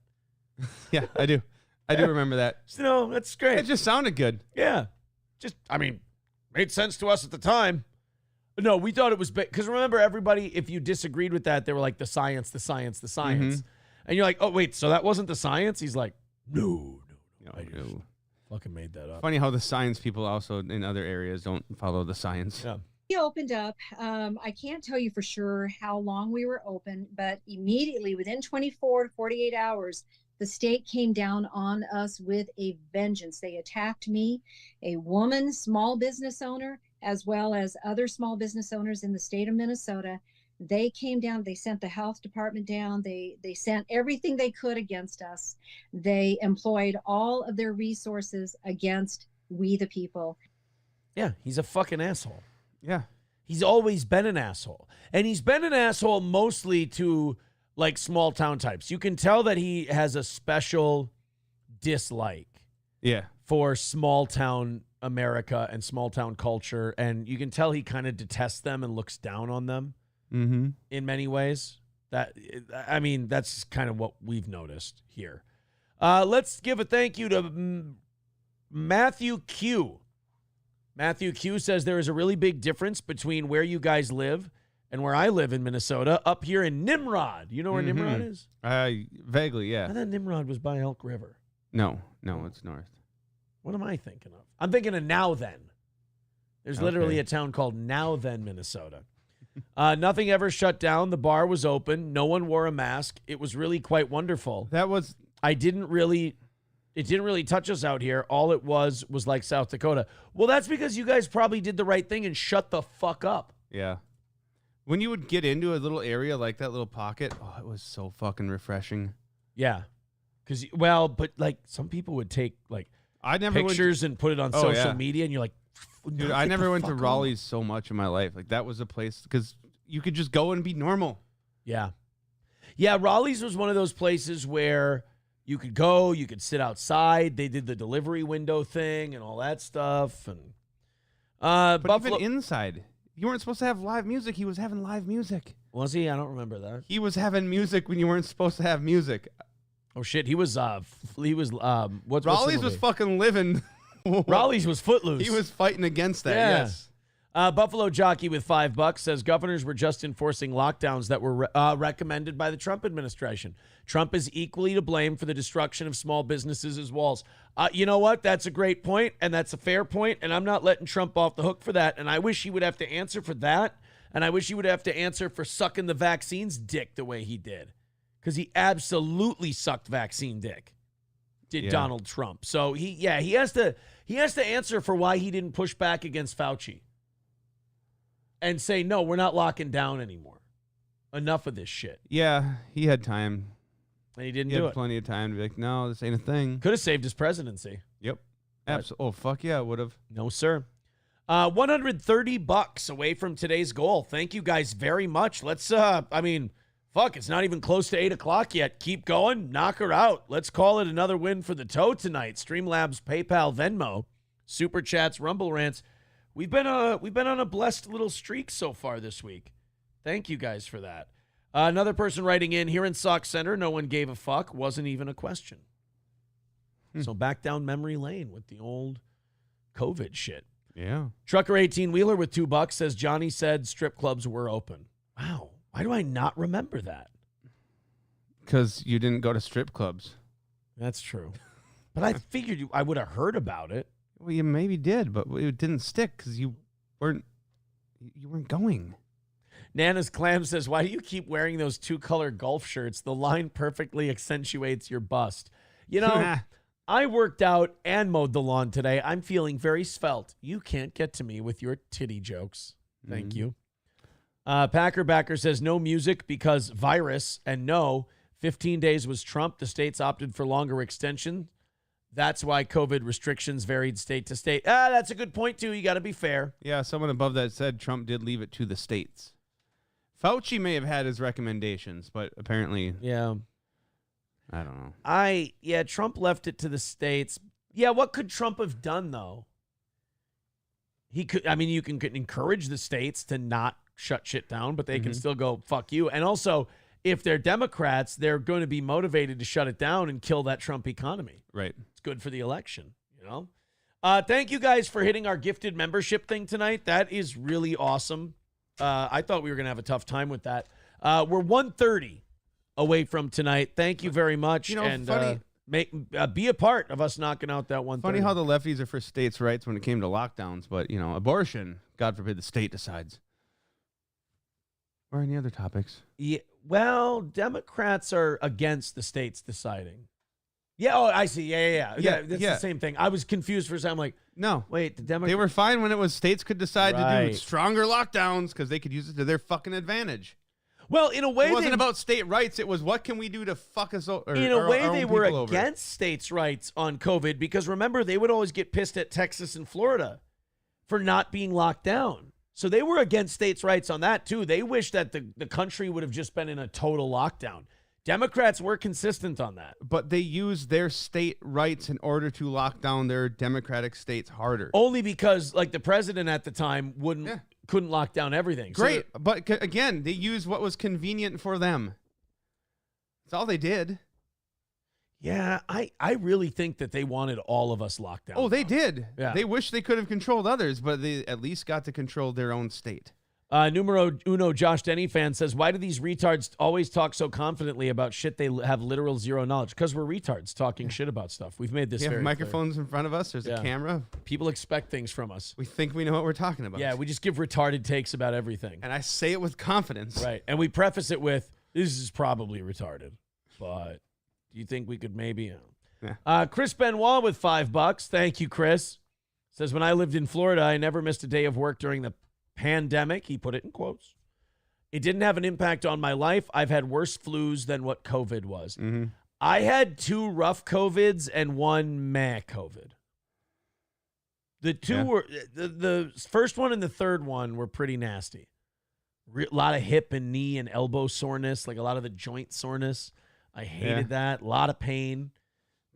Yeah, I do. I do remember that. So, no, that's great. It just sounded good. Yeah. Made sense to us at the time. No, we thought it was because remember, everybody, if you disagreed with that, they were like, the science. Mhm. And you're like, oh, wait, so that wasn't the science? He's like, no. I just No. fucking made that up. Funny how the science people also in other areas don't follow the science. Yeah. We opened up. I can't tell you for sure how long we were open, but immediately within 24 to 48 hours, the state came down on us with a vengeance. They attacked me, a woman, small business owner, as well as other small business owners in the state of Minnesota. They came down. They sent the health department down. They sent everything they could against us. They employed all of their resources against we the people. Yeah, he's a fucking asshole. Yeah. He's always been an asshole. And he's been an asshole mostly to like small town types. You can tell that he has a special dislike Yeah. for small town America and small town culture. And you can tell he kind of detests them and looks down on them Mm-hmm. in many ways. That's kind of what we've noticed here. Let's give a thank you to Matthew Q. Matthew Q says there is a really big difference between where you guys live and where I live in Minnesota, up here in Nimrod. You know where Nimrod is? Vaguely, I yeah. thought Nimrod was by Elk River. No, it's north. What am I thinking of? I'm thinking of Now Then. There's literally a town called Now Then, Minnesota. Nothing ever shut down. The bar was open. No one wore a mask. It was really quite wonderful. It didn't really touch us out here. All it was like South Dakota. Well, that's because you guys probably did the right thing and shut the fuck up. Yeah. When you would get into a little area like that little pocket, it was so fucking refreshing. Yeah. But like some people would take like I never pictures and put it on social media and you're like, dude, I never went to Raleigh's so much in my life. Like that was a place because you could just go and be normal. Yeah. Yeah, Raleigh's was one of those places where you could go, you could sit outside. They did the delivery window thing and all that stuff. And But Buffalo, even inside, you weren't supposed to have live music. He was having live music. was he? I don't remember that. He was having music when you weren't supposed to have music. Oh shit, he was what's Raleigh's was fucking living. Raleigh's was Footloose. He was fighting against that. Yeah. Yes. Buffalo Jockey with $5 says governors were just enforcing lockdowns that were recommended by the Trump administration. Trump is equally to blame for the destruction of small businesses as walls. You know what? That's a great point, and that's a fair point, and I'm not letting Trump off the hook for that. And I wish he would have to answer for that, and I wish he would have to answer for sucking the vaccine's dick the way he did, because he absolutely sucked vaccine dick. Did Donald Trump? So he has to answer for why he didn't push back against Fauci and say, no, we're not locking down anymore. Enough of this shit. Yeah, he had time. And he didn't He do had it. plenty of time to be like, no, this ain't a thing. Could have saved his presidency. Yep. Absolutely. Oh, fuck yeah, it would have. No, sir. $130 away from today's goal. Thank you guys very much. Let's, fuck, it's not even close to 8 o'clock yet. Keep going. Knock her out. Let's call it another win for the toe tonight. Streamlabs, PayPal, Venmo, Super Chats, Rumble Rants. We've been on a blessed little streak so far this week. Thank you guys for that. Another person writing in here in Sauk Center, no one gave a fuck, wasn't even a question. So back down memory lane with the old COVID shit. Yeah. Trucker 18-wheeler with $2 says Johnny said strip clubs were open. Wow. Why do I not remember that? Because you didn't go to strip clubs. That's true. But I figured I would have heard about it. Well, you maybe did, but it didn't stick because you weren't going. Nana's Clam says, why do you keep wearing those 2-color golf shirts? The line perfectly accentuates your bust. You know, I worked out and mowed the lawn today. I'm feeling very svelte. You can't get to me with your titty jokes. Thank you. Packerbacker says, no music because virus. And no, 15 days was Trump. The states opted for longer extension. That's why COVID restrictions varied state to state. That's a good point, too. You got to be fair. Yeah, someone above that said Trump did leave it to the states. Fauci may have had his recommendations, but apparently, yeah, I don't know. Trump left it to the states. Yeah, what could Trump have done, though? He could, I mean, you can encourage the states to not shut shit down, but they can still go, fuck you. And also, if they're Democrats, they're going to be motivated to shut it down and kill that Trump economy. Right. It's good for the election, you know? Thank you guys for hitting our gifted membership thing tonight. That is really awesome. I thought we were going to have a tough time with that. We're 1:30 away from tonight. Thank you very much. You know, and funny, be a part of us knocking out that 1:30. Funny how the lefties are for states' rights when it came to lockdowns, but, you know, abortion, God forbid the state decides. Or any other topics. Yeah, well, Democrats are against the states deciding. Yeah, oh, I see. Yeah. That's the same thing. I was confused for a second. I'm like, no. Wait, the Democrats... They were fine when it was states could decide to do stronger lockdowns because they could use it to their fucking advantage. Well, in a way... It wasn't about state rights. It was what can we do to fuck us over. In a way, they were against states' rights on COVID because, remember, they would always get pissed at Texas and Florida for not being locked down. So they were against states' rights on that, too. They wish that the country would have just been in a total lockdown. Democrats were consistent on that. But they used their state rights in order to lock down their Democratic states harder. Only because, like, the president at the time couldn't lock down everything. Great. So but, again, they used what was convenient for them. That's all they did. Yeah, I really think that they wanted all of us locked down. Oh, they did. Yeah. They wish they could have controlled others, but they at least got to control their own state. Numero uno Josh Denny fan says, why do these retards always talk so confidently about shit they have literal zero knowledge? Because we're retards talking shit about stuff. We've made this very clear. Microphones in front of us. There's a camera. People expect things from us. We think we know what we're talking about. Yeah, we just give retarded takes about everything. And I say it with confidence. Right. And we preface it with, this is probably retarded. But do you think we could maybe... Yeah. Chris Benoit with $5. Thank you, Chris. Says, when I lived in Florida, I never missed a day of work during the pandemic. He put it in quotes. It didn't have an impact on my life. I've had worse flus than what COVID was. Mm-hmm. I had 2 rough COVIDs and 1 meh COVID. The two were, the first one and the third one were pretty nasty. A lot of hip and knee and elbow soreness, like a lot of the joint soreness. I hated that. A lot of pain.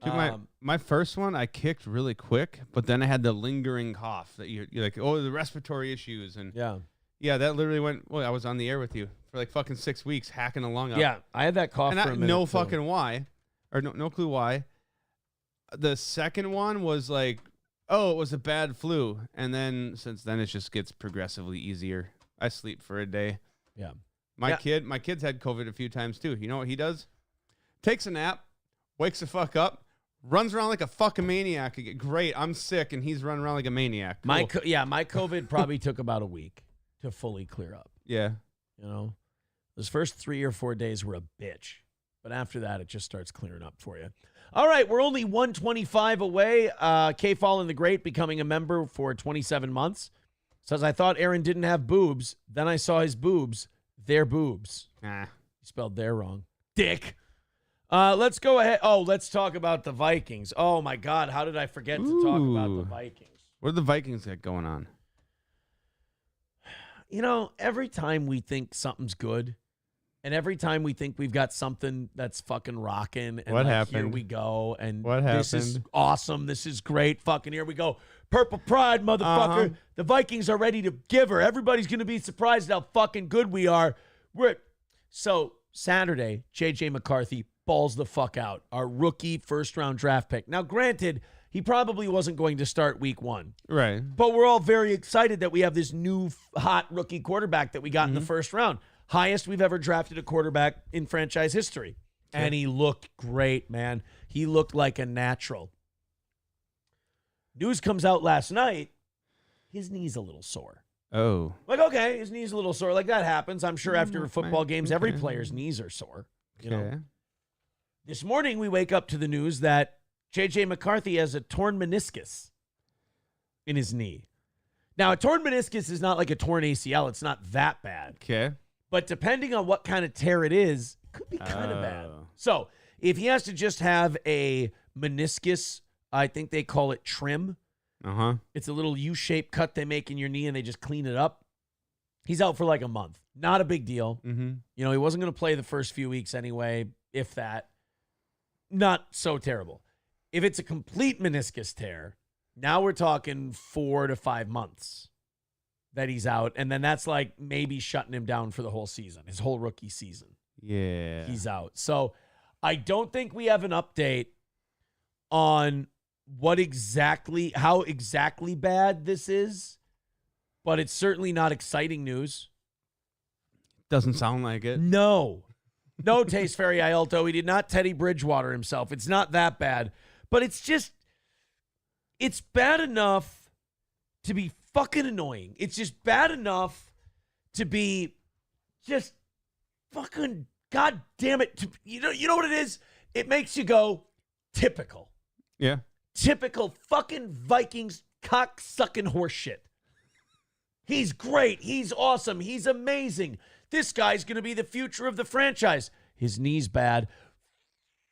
Dude, my first one, I kicked really quick, but then I had the lingering cough that you're like, oh, the respiratory issues. And yeah, that literally went, well, I was on the air with you for like fucking 6 weeks, hacking a lung up. Yeah, I had that cough and for a minute. No fucking why, or no clue why. The second one was like, oh, it was a bad flu. And then since then, it just gets progressively easier. I sleep for a day. Yeah. My kid's had COVID a few times too. You know what he does? Takes a nap, wakes the fuck up, runs around like a fucking maniac. Great, I'm sick, and he's running around like a maniac. Cool. My COVID probably took about a week to fully clear up. Yeah. You know, those first 3 or 4 days were a bitch. But after that, it just starts clearing up for you. All right, we're only 125 away. K. Fallon the Great becoming a member for 27 months. Says, I thought Aaron didn't have boobs. Then I saw his boobs. They're boobs. Nah. You spelled "they're" wrong. Dick. Let's go ahead. Oh, let's talk about the Vikings. Oh, my God. How did I forget to talk about the Vikings? What do the Vikings got going on? You know, every time we think something's good, and every time we think we've got something that's fucking rocking, and what like, happened? Here we go, and what this is awesome. This is great. Fucking here we go. Purple Pride, motherfucker. The Vikings are ready to give her. Everybody's going to be surprised how fucking good we are. So Saturday, J.J. McCarthy balls the fuck out. Our rookie first-round draft pick. Now, granted, he probably wasn't going to start week 1. Right. But we're all very excited that we have this new hot rookie quarterback that we got in the first round. Highest we've ever drafted a quarterback in franchise history. And he looked great, man. He looked like a natural. News comes out last night, his knee's a little sore. Oh. Like, okay, his knee's a little sore. Like, that happens. I'm sure after football games, every player's knees are sore. You know? This morning, we wake up to the news that J.J. McCarthy has a torn meniscus in his knee. Now, a torn meniscus is not like a torn ACL. It's not that bad. Okay. But depending on what kind of tear it is, it could be kind of bad. So if he has to just have a meniscus, I think they call it trim. It's a little U-shaped cut they make in your knee, and they just clean it up. He's out for like a month. Not a big deal. You know, he wasn't going to play the first few weeks anyway, if that. Not so terrible. If it's a complete meniscus tear, now we're talking 4 to 5 months that he's out. And then that's like maybe shutting him down for the whole season, his whole rookie season. Yeah. He's out. So I don't think we have an update on how exactly bad this is, but it's certainly not exciting news. Doesn't sound like it. No, Taste Fairy Ialto. He did not Teddy Bridgewater himself. It's not that bad, but it's bad enough to be fucking annoying. It's just bad enough to be just fucking goddamn it. You know what it is? It makes you go, typical. Yeah. Typical fucking Vikings cock-sucking horse shit. He's great. He's awesome. He's amazing. This guy's going to be the future of the franchise. His knee's bad.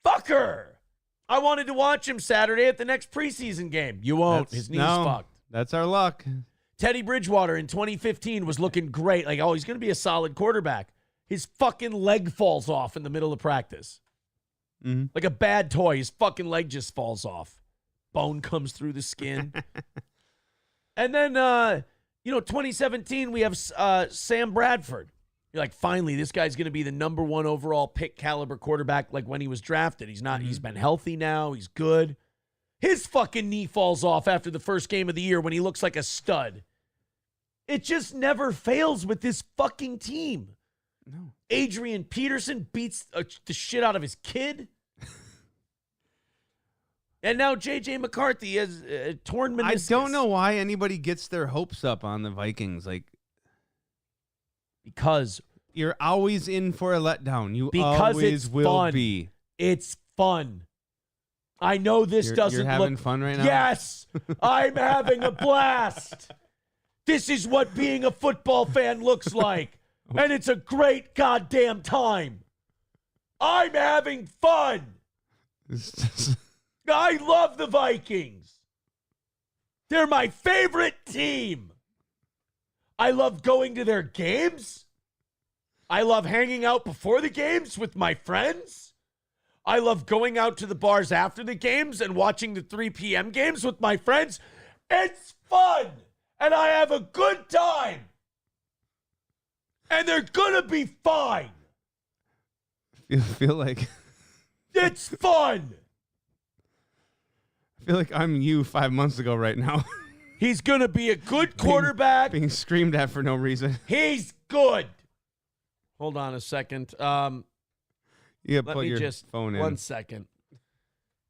Fucker. I wanted to watch him Saturday at the next preseason game. You won't. His knee's fucked. That's our luck. Teddy Bridgewater in 2015 was looking great. Like, oh, he's going to be a solid quarterback. His fucking leg falls off in the middle of practice. Like a bad toy. His fucking leg just falls off. Bone comes through the skin. And then, 2017, we have Sam Bradford. You're like, finally, this guy's going to be the number 1 overall pick caliber quarterback like when he was drafted. He's not. He's been healthy now. He's good. His fucking knee falls off after the first game of the year when he looks like a stud. It just never fails with this fucking team. No. Adrian Peterson beats the shit out of his kid. And now J.J. McCarthy has torn meniscus. I don't know why anybody gets their hopes up on the Vikings. Like, because you're always in for a letdown. You because always it's will fun. be. It's fun. I know this doesn't You're having look fun right now? Yes, I'm having a blast. This is what being a football fan looks like. And it's a great goddamn time. I'm having fun. I love the Vikings. They're my favorite team. I love going to their games. I love hanging out before the games with my friends. I love going out to the bars after the games and watching the 3 p.m. games with my friends. It's fun. And I have a good time. And they're going to be fine. I feel like... It's fun. I feel like I'm you 5 months ago right now. He's going to be a good quarterback. Being screamed at for no reason. He's good. Hold on a second. Yeah, Let plug me your just, phone in. 1 second.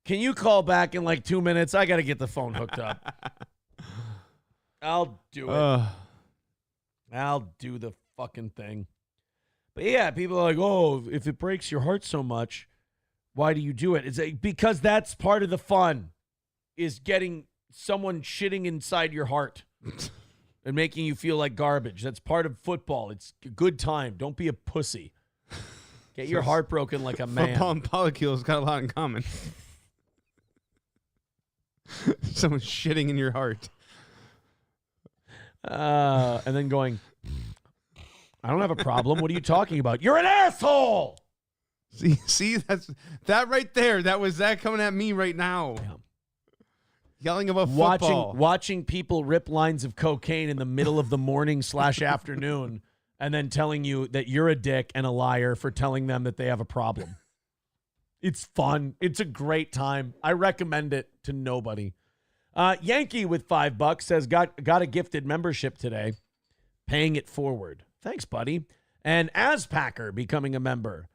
Can you call back in like 2 minutes? I got to get the phone hooked up. I'll do it. I'll do the fucking thing. But yeah, people are like, oh, if it breaks your heart so much, why do you do it? It's like, because that's part of the fun, is getting someone shitting inside your heart and making you feel like garbage. That's part of football. It's a good time. Don't be a pussy. Get your heart broken like a man. Football and polycules got a lot in common. Someone shitting in your heart. And then going, I don't have a problem. What are you talking about? You're an asshole. See, that right there. That was that coming at me right now. Yeah. Yelling about football. Watching people rip lines of cocaine in the middle of the morning / afternoon, and then telling you that you're a dick and a liar for telling them that they have a problem. It's fun. It's a great time. I recommend it to nobody. Yankee with $5 says got a gifted membership today, paying it forward. Thanks, buddy. And Aspacker becoming a member.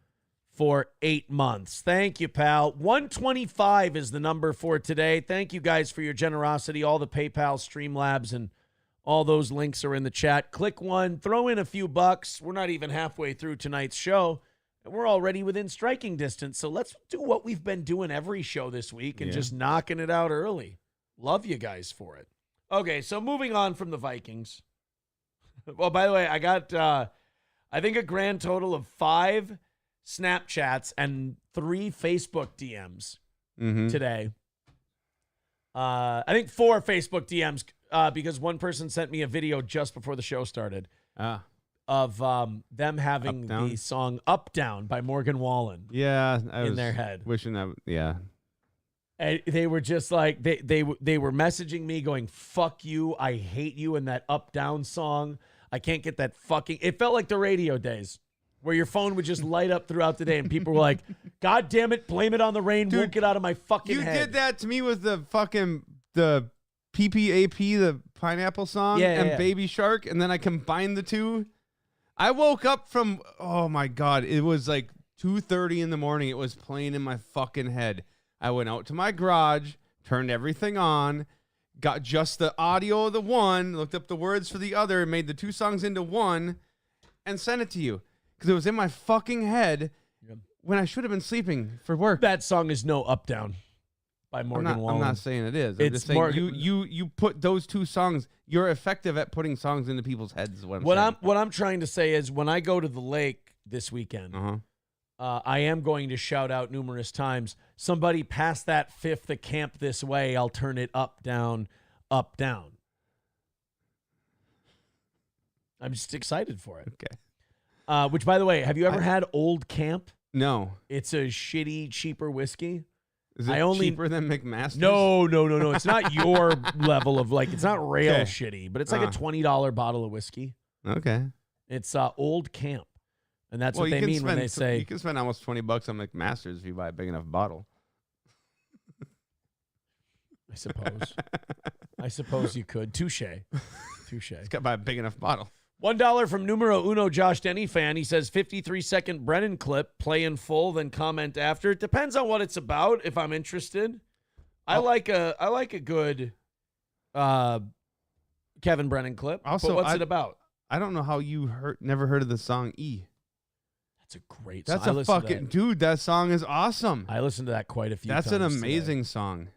for 8 months. Thank you, pal. 125 is the number for today. Thank you guys for your generosity. All the PayPal, Streamlabs, and all those links are in the chat. Click one, throw in a few bucks. We're not even halfway through tonight's show, and we're already within striking distance. So let's do what we've been doing every show this week and just knocking it out early. Love you guys for it. Okay, so moving on from the Vikings. Well, by the way, I got, I think, a grand total of 5 Snapchats and 3 Facebook DMs today. I think 4 Facebook DMs because one person sent me a video just before the show started of them having the song Up Down by Morgan Wallen in their head. Wishing that, And they were just like, they were messaging me going, fuck you, I hate you, and that Up Down song. I can't get that fucking... It felt like the radio days where your phone would just light up throughout the day and people were like, God damn it, blame it on the rain, Dude, won't get out of my fucking head. You did that to me with the PPAP, the Pineapple song, and Baby Shark, and then I combined the two. I woke up from, oh my God, it was like 2:30 in the morning. It was playing in my fucking head. I went out to my garage, turned everything on, got just the audio of the one, looked up the words for the other, made the 2 songs into one, and sent it to you. Because it was in my fucking head when I should have been sleeping for work. That song is no Up Down by Morgan Wallen. I'm not saying it is. I'm just saying you put those 2 songs, you're effective at putting songs into people's heads. Is what I'm trying to say is when I go to the lake this weekend, I am going to shout out numerous times, somebody pass that fifth a camp this way, I'll turn it up, down, up, down. I'm just excited for it. Okay. Which, by the way, have you ever had Old Camp? No. It's a shitty, cheaper whiskey. Is it cheaper than McMaster's? No. It's not your level of, like, it's not rail shitty, but it's like a $20 bottle of whiskey. Okay. It's Old Camp. And that's what they mean when they say... You can spend almost $20 on McMaster's if you buy a big enough bottle. I suppose you could. Touche. It's got to buy a big enough bottle. $1 from numero uno Josh Denny fan. He says 53-second Brennan clip, play in full, then comment after. It depends on what it's about. If I'm interested, I like a good Kevin Brennan clip. Also, but what's it about? I don't know how you never heard of the song E. That's a great song. That's a fucking dude. That song is awesome. I listened to that quite a few times. That's an amazing song.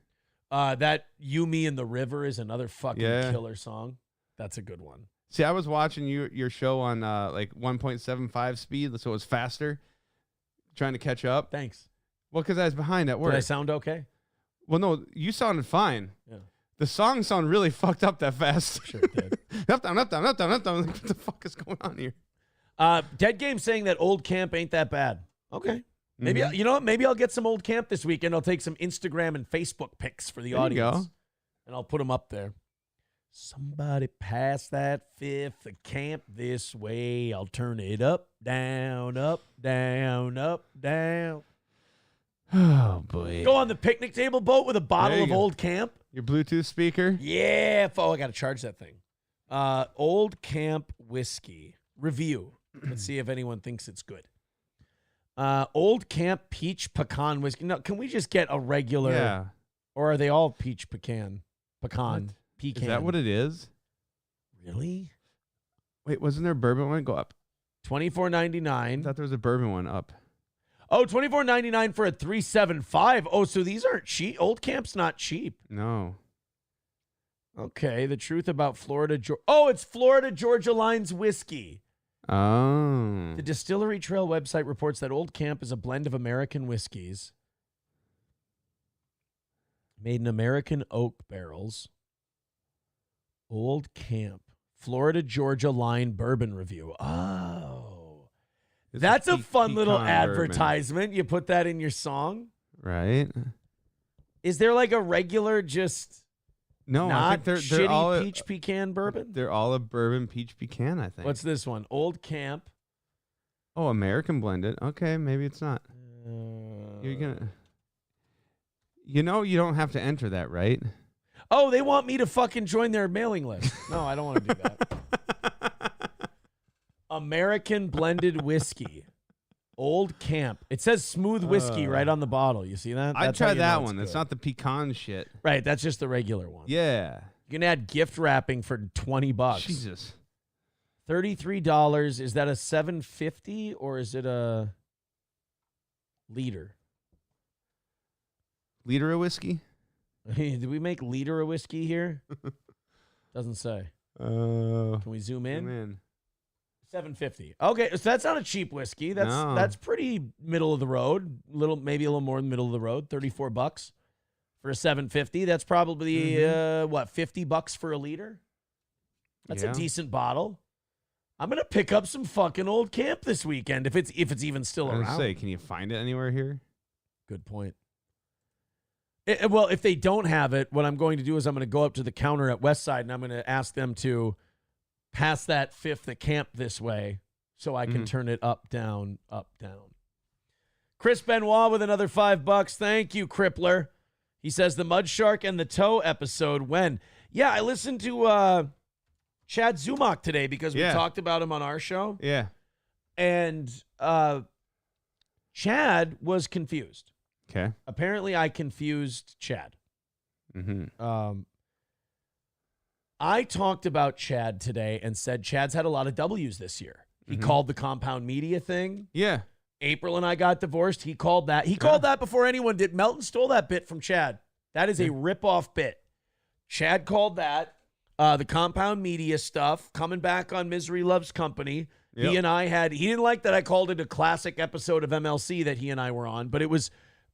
That You, Me, and the River is another fucking killer song. That's a good one. See, I was watching your show on like 1.75 speed, so it was faster, trying to catch up. Thanks. Well, because I was behind at work. Did I sound okay? Well, no, you sounded fine. Yeah. The song sounded really fucked up that fast. Sure it did. Up, down, up, down, up, down, up, down. What the fuck is going on here? Dead Game saying that Old Camp ain't that bad. Okay. Maybe you know what? Maybe I'll get some Old Camp this weekend. I'll take some Instagram and Facebook pics for the audience. You go. And I'll put them up there. Somebody pass that fifth of camp this way. I'll turn it up, down, up, down, up, down. Oh, boy. Go on the picnic table boat with a bottle of Old Camp. Your Bluetooth speaker? Yeah. Oh, I got to charge that thing. Old Camp whiskey review. Let's see if anyone thinks it's good. Old Camp peach pecan whiskey. No, can we just get a regular? Yeah. Or are they all peach pecan? Pecan. What? Pecan. Is that what it is? Really? Wait, wasn't there a bourbon one? Go up. $24.99. I thought there was a bourbon one up. Oh, $24.99 for a 375. Oh, so these aren't cheap. Old Camp's not cheap. No. Okay, the truth about Florida. Oh, it's Florida Georgia Line's whiskey. Oh. The Distillery Trail website reports that Old Camp is a blend of American whiskeys made in American oak barrels. Old Camp, Florida Georgia Line Bourbon Review. Oh. That's a fun little advertisement. Bourbon. You put that in your song? Right. Is there like a regular just no, not I think they're shitty all peach pecan bourbon? They're all a bourbon peach pecan, I think. What's this one? Old Camp. Oh, American blended. Okay, maybe it's not. You're gonna. You know, you don't have to enter that, right? Oh, they want me to fucking join their mailing list. No, I don't want to do that. American blended whiskey. Old Camp. It says smooth whiskey right on the bottle. You see that? I'd That's how try you know that it's one. That's good. not the pecan shit. Right, that's just the regular one. Yeah. You can add gift wrapping for $20. Jesus. $33. Is that a 750 or is it a liter? Liter of whiskey? Did we make liter of whiskey here? Doesn't say. Can we zoom in? 750. Okay, so that's not a cheap whiskey. That's pretty middle of the road. Maybe a little more in the middle of the road. $34 for a 750. That's probably $50 for a liter. That's a decent bottle. I'm gonna pick up some fucking Old Camp this weekend if it's even still around. Say, can you find it anywhere here? Good point. Well, if they don't have it, what I'm going to do is I'm going to go up to the counter at Westside and I'm going to ask them to pass that fifth of Camp this way so I can turn it up, down, up, down. Chris Benoit with another $5. Thank you, Crippler. He says the Mud Shark and the Toe episode when? Yeah, I listened to Chad Zumach today because we talked about him on our show. Yeah. And Chad was confused. Okay. Apparently, I confused Chad. Mm-hmm. I talked about Chad today and said Chad's had a lot of W's this year. He called the compound media thing. Yeah. April and I got divorced. He called that. He called that before anyone did. Melton stole that bit from Chad. That is a rip-off bit. Chad called that. The compound media stuff, coming back on Misery Loves Company. Yep. He and I he didn't like that I called it a classic episode of MLC that he and I were on, but it was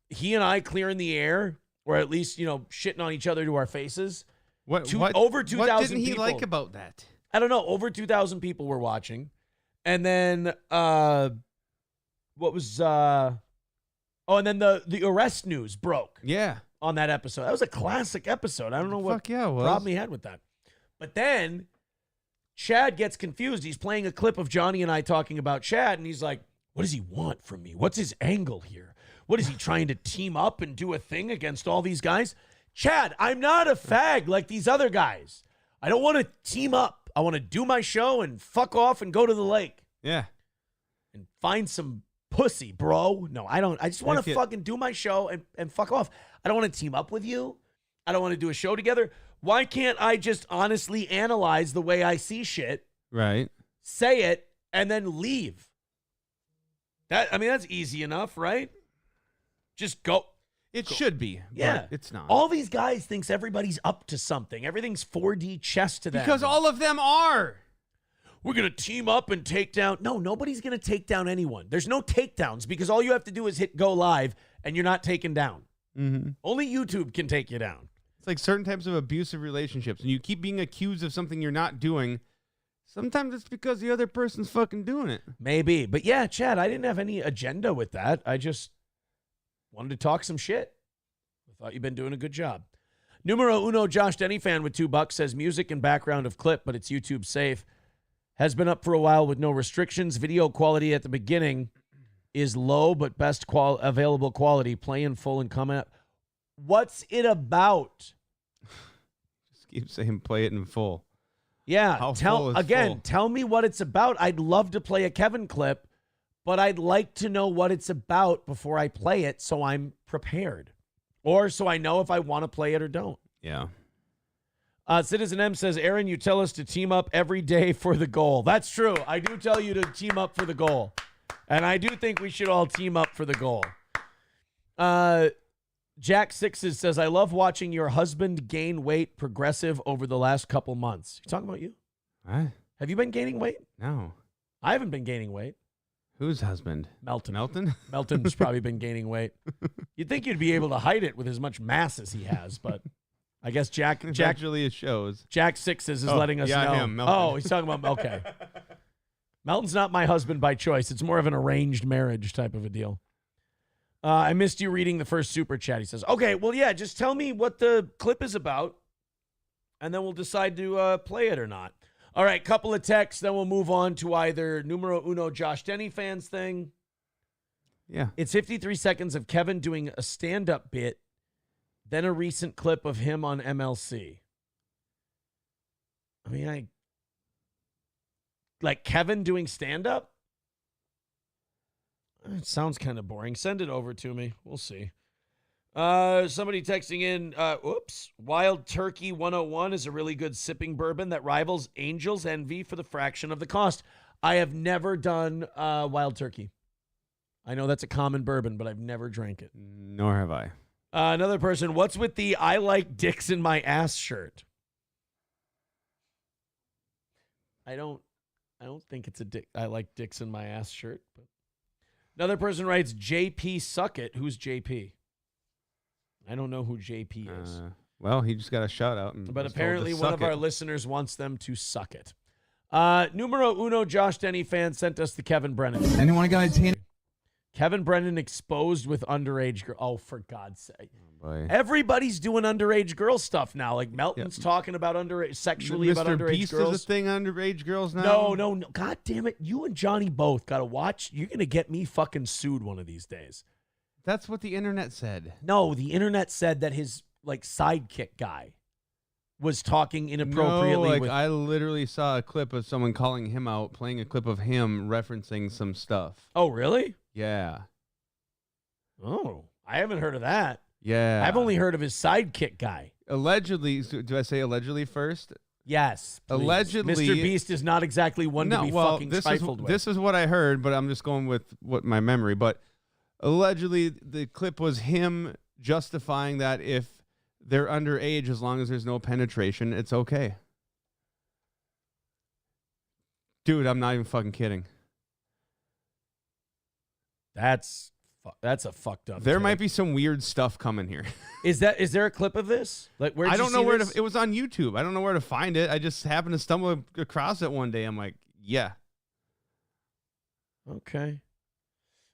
he and I clearing the air, or at least, shitting on each other to our faces. Over 2,000 What didn't he people. like about that? I don't know. Over 2,000 people were watching. And then, and then the arrest news broke. Yeah. On that episode. That was a classic episode. I don't know what problem he had with that. But then Chad gets confused. He's playing a clip of Johnny and I talking about Chad, and he's like, what does he want from me? What's his angle here? What is he trying to team up and do a thing against all these guys? Chad, I'm not a fag like these other guys. I don't want to team up. I want to do my show and fuck off and go to the lake. Yeah. And find some pussy, bro. No, I don't. I just want to fucking do my show and fuck off. I don't want to team up with you. I don't want to do a show together. Why can't I just honestly analyze the way I see shit? Right. Say it and then leave. That's easy enough, right? Just go. It should be. Yeah. But it's not. All these guys thinks everybody's up to something. Everything's 4D chess to them. Because all of them are. We're going to team up and take down. No, nobody's going to take down anyone. There's no takedowns because all you have to do is hit go live and you're not taken down. Mm-hmm. Only YouTube can take you down. It's like certain types of abusive relationships, and you keep being accused of something you're not doing. Sometimes it's because the other person's fucking doing it. Maybe. But yeah, Chad, I didn't have any agenda with that. I just wanted to talk some shit. I thought you've been doing a good job. Numero uno, Josh Denny fan with $2 says music and background of clip, but it's YouTube safe. Has been up for a while with no restrictions. Video quality at the beginning is low, but best available quality. Play in full and comment up. What's it about? Just keep saying play it in full. Yeah. Tell me what it's about. I'd love to play a Kevin clip, but I'd like to know what it's about before I play it so I'm prepared. Or so I know if I want to play it or don't. Yeah. Citizen M says, Aaron, you tell us to team up every day for the goal. That's true. I do tell you to team up for the goal. And I do think we should all team up for the goal. Jack Sixes says, I love watching your husband gain weight progressive over the last couple months. You talking about you? What? Have you been gaining weight? No. I haven't been gaining weight. Whose husband? Melton. Melton's probably been gaining weight. You'd think you'd be able to hide it with as much mass as he has, but I guess Jack actually it shows. Jack Sixes is letting us know. Him, Melton. Oh, he's talking about okay. Melton's not my husband by choice. It's more of an arranged marriage type of a deal. I missed you reading the first super chat. He says, okay, well, yeah, just tell me what the clip is about, and then we'll decide to play it or not. All right, couple of texts, then we'll move on to either numero uno Josh Denny fans thing. Yeah. It's 53 seconds of Kevin doing a stand-up bit, then a recent clip of him on MLC. I mean, like Kevin doing stand-up? It sounds kind of boring. Send it over to me. We'll see. Somebody texting in, Wild Turkey 101 is a really good sipping bourbon that rivals Angel's Envy for the fraction of the cost. I have never done Wild Turkey. I know that's a common bourbon, but I've never drank it. Nor have I. Another person, what's with the I like dicks in my ass shirt? I don't think it's a dick. I like dicks in my ass shirt. But another person writes, JP Suckett. Who's JP? I don't know who JP is. Well, he just got a shout out. But apparently one of our listeners wants them to suck it. Numero uno Josh Denny fan sent us the Kevin Brennan. Anyone got a teen? Kevin Brennan exposed with underage girl. Oh, for God's sake. Oh, boy. Everybody's doing underage girl stuff now. Like Melton's talking about sexually about underage Beast girls. Is a thing underage girls now? No. God damn it. You and Johnny both got to watch. You're going to get me fucking sued one of these days. That's what the internet said. No, the internet said that his sidekick guy was talking inappropriately. No, I literally saw a clip of someone calling him out, playing a clip of him referencing some stuff. Oh, really? Yeah. Oh, I haven't heard of that. Yeah. I've only heard of his sidekick guy. Allegedly, do I say allegedly first? Yes. Please. Allegedly. Mr. Beast is not exactly one to be fucking stifled with. This is what I heard, but I'm just going with what my memory. But allegedly, the clip was him justifying that if they're underage, as long as there's no penetration, it's okay. Dude, I'm not even fucking kidding. That's a fucked up. There might be some weird stuff coming here. Is there a clip of this? Like where? I don't know where to. It was on YouTube. I don't know where to find it. I just happened to stumble across it one day. I'm like, yeah. Okay.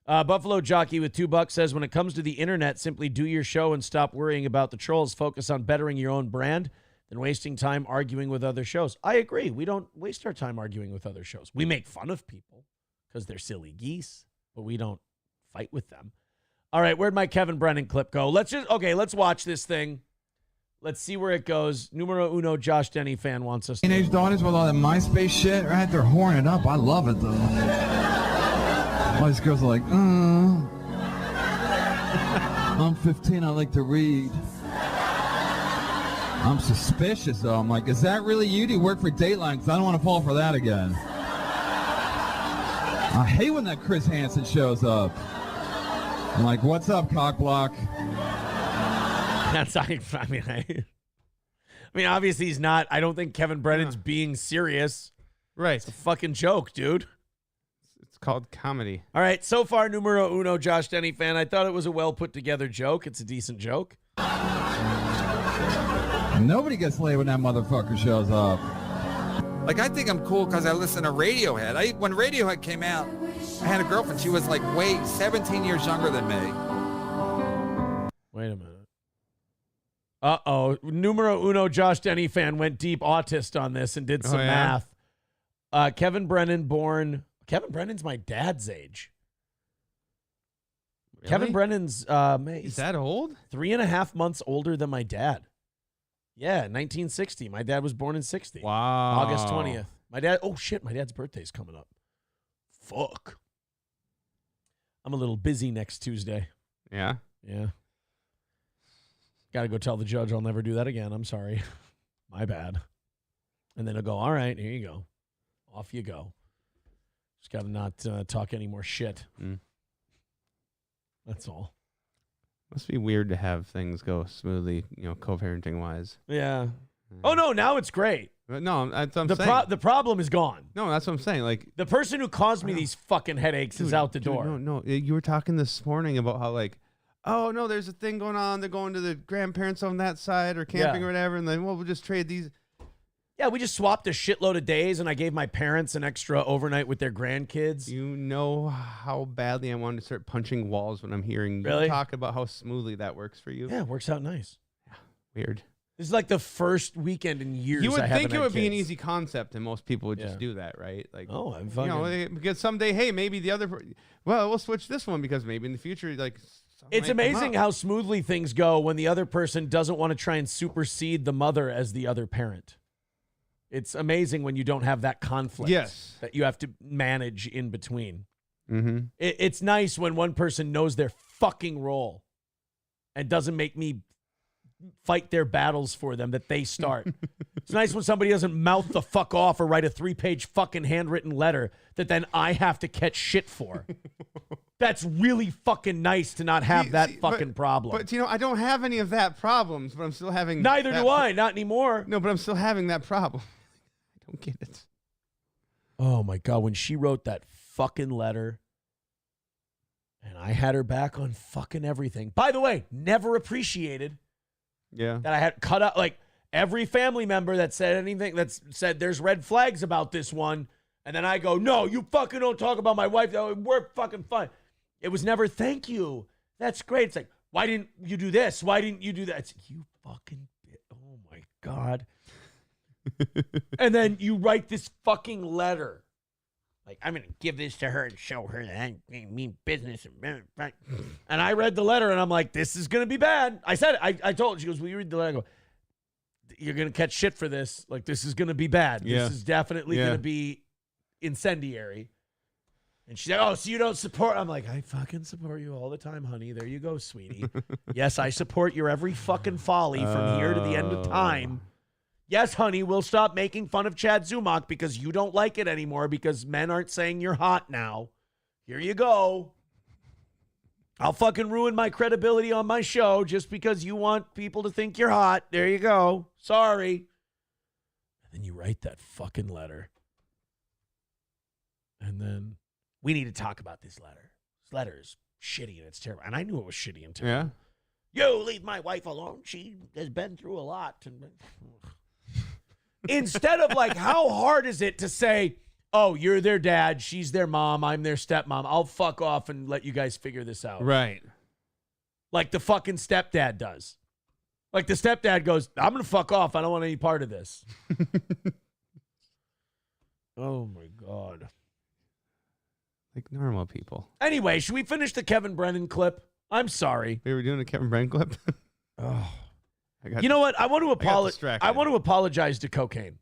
Buffalo Jockey with $2 says, when it comes to the internet, simply do your show and stop worrying about the trolls. Focus on bettering your own brand than wasting time arguing with other shows. I agree. We don't waste our time arguing with other shows. We make fun of people because they're silly geese, but we don't fight with them. All right, where'd my Kevin Brennan clip go? Let's watch this thing. Let's see where it goes. Numero uno Josh Denny fan wants us to. Teenage daughters with all that MySpace shit, right? They're whoring it up. I love it, though. All these girls are like, I'm 15, I like to read. I'm suspicious, though. I'm like, is that really you? Do you work for Dateline? Because I don't want to fall for that again. I hate when that Chris Hansen shows up. I'm like, what's up, cockblock? That's, I mean, obviously he's not. I don't think Kevin Brennan's being serious. Right. It's a fucking joke, dude. It's called comedy. All right, so far, numero uno, Josh Denny fan. I thought it was a well-put-together joke. It's a decent joke. Nobody gets laid when that motherfucker shows up. Like, I think I'm cool because I listen to Radiohead. When Radiohead came out, I had a girlfriend. She was like 17 years younger than me. Wait a minute. Uh-oh. Numero uno, Josh Denny fan went deep autist on this and did some math. Kevin Brennan's my dad's age. Really? Kevin Brennan's is that old? 3.5 months older than my dad. Yeah, 1960. My dad was born in 60. Wow. August 20th. My dad's birthday's coming up. Fuck. I'm a little busy next Tuesday. Yeah? Yeah. Got to go tell the judge I'll never do that again. I'm sorry. My bad. And then he'll go, all right, here you go. Off you go. Just got to not talk any more shit. That's all. Must be weird to have things go smoothly, co-parenting wise. Yeah. Oh, no, now it's great. No, that's what I'm saying. The problem is gone. No, that's what I'm saying. Like, the person who caused me these fucking headaches is out the door. No. You were talking this morning about how, like, oh, no, there's a thing going on. They're going to the grandparents on that side or camping or whatever. And then, we'll just trade these. Yeah, we just swapped a shitload of days, and I gave my parents an extra overnight with their grandkids. You know how badly I wanted to start punching walls when I'm hearing you talk about how smoothly that works for you. Yeah, it works out nice. Yeah, weird. This is like the first weekend in years. You would think it would be an kids. easy concept, and most people would just do that, right? Like, oh, I'm fucking. Because someday, hey, maybe the other. Well, we'll switch this one because maybe in the future, like. It's amazing how smoothly things go when the other person doesn't want to try and supersede the mother as the other parent. It's amazing when you don't have that conflict. Yes. That you have to manage in between. Mm-hmm. It's nice when one person knows their fucking role and doesn't make me fight their battles for them that they start. It's nice when somebody doesn't mouth the fuck off or write a 3-page fucking handwritten letter that then I have to catch shit for. That's really fucking nice to not have that fucking problem. But, I don't have any of that problems, but I'm still having... Neither do I, not anymore. No, but I'm still having that problem. I don't get it. Oh, my God. When she wrote that fucking letter and I had her back on fucking everything. By the way, never appreciated that I had cut out, like, every family member that said anything, that said there's red flags about this one, and then I go, no, you fucking don't talk about my wife. We're fucking fine. It was never, thank you. That's great. It's like, why didn't you do this? Why didn't you do that? It's like, you fucking, oh my God. And then you write this fucking letter. Like, I'm going to give this to her and show her that I mean business. And I read the letter and I'm like, this is going to be bad. I said it. I told her. She goes, will you read the letter? I go, you're going to catch shit for this. Like, this is going to be bad. Yeah. This is definitely going to be incendiary. And she's like, oh, so you don't support? I'm like, I fucking support you all the time, honey. There you go, sweetie. Yes, I support your every fucking folly from here to the end of time. Yes, honey, we'll stop making fun of Chad Zumach because you don't like it anymore because men aren't saying you're hot now. Here you go. I'll fucking ruin my credibility on my show just because you want people to think you're hot. There you go. Sorry. And then you write that fucking letter. And then we need to talk about this letter. This letter is shitty and it's terrible. And I knew it was shitty and terrible. Yeah. You leave my wife alone. She has been through a lot. Instead of like, how hard is it to say, oh, you're their dad, she's their mom, I'm their stepmom. I'll fuck off and let you guys figure this out. Right. Like the fucking stepdad does. Like the stepdad goes, I'm going to fuck off. I don't want any part of this. Oh, my God. Like normal people. Anyway, should we finish the Kevin Brennan clip? I'm sorry. We were doing a Kevin Brennan clip? Oh. You know what? I want to apologize to cocaine.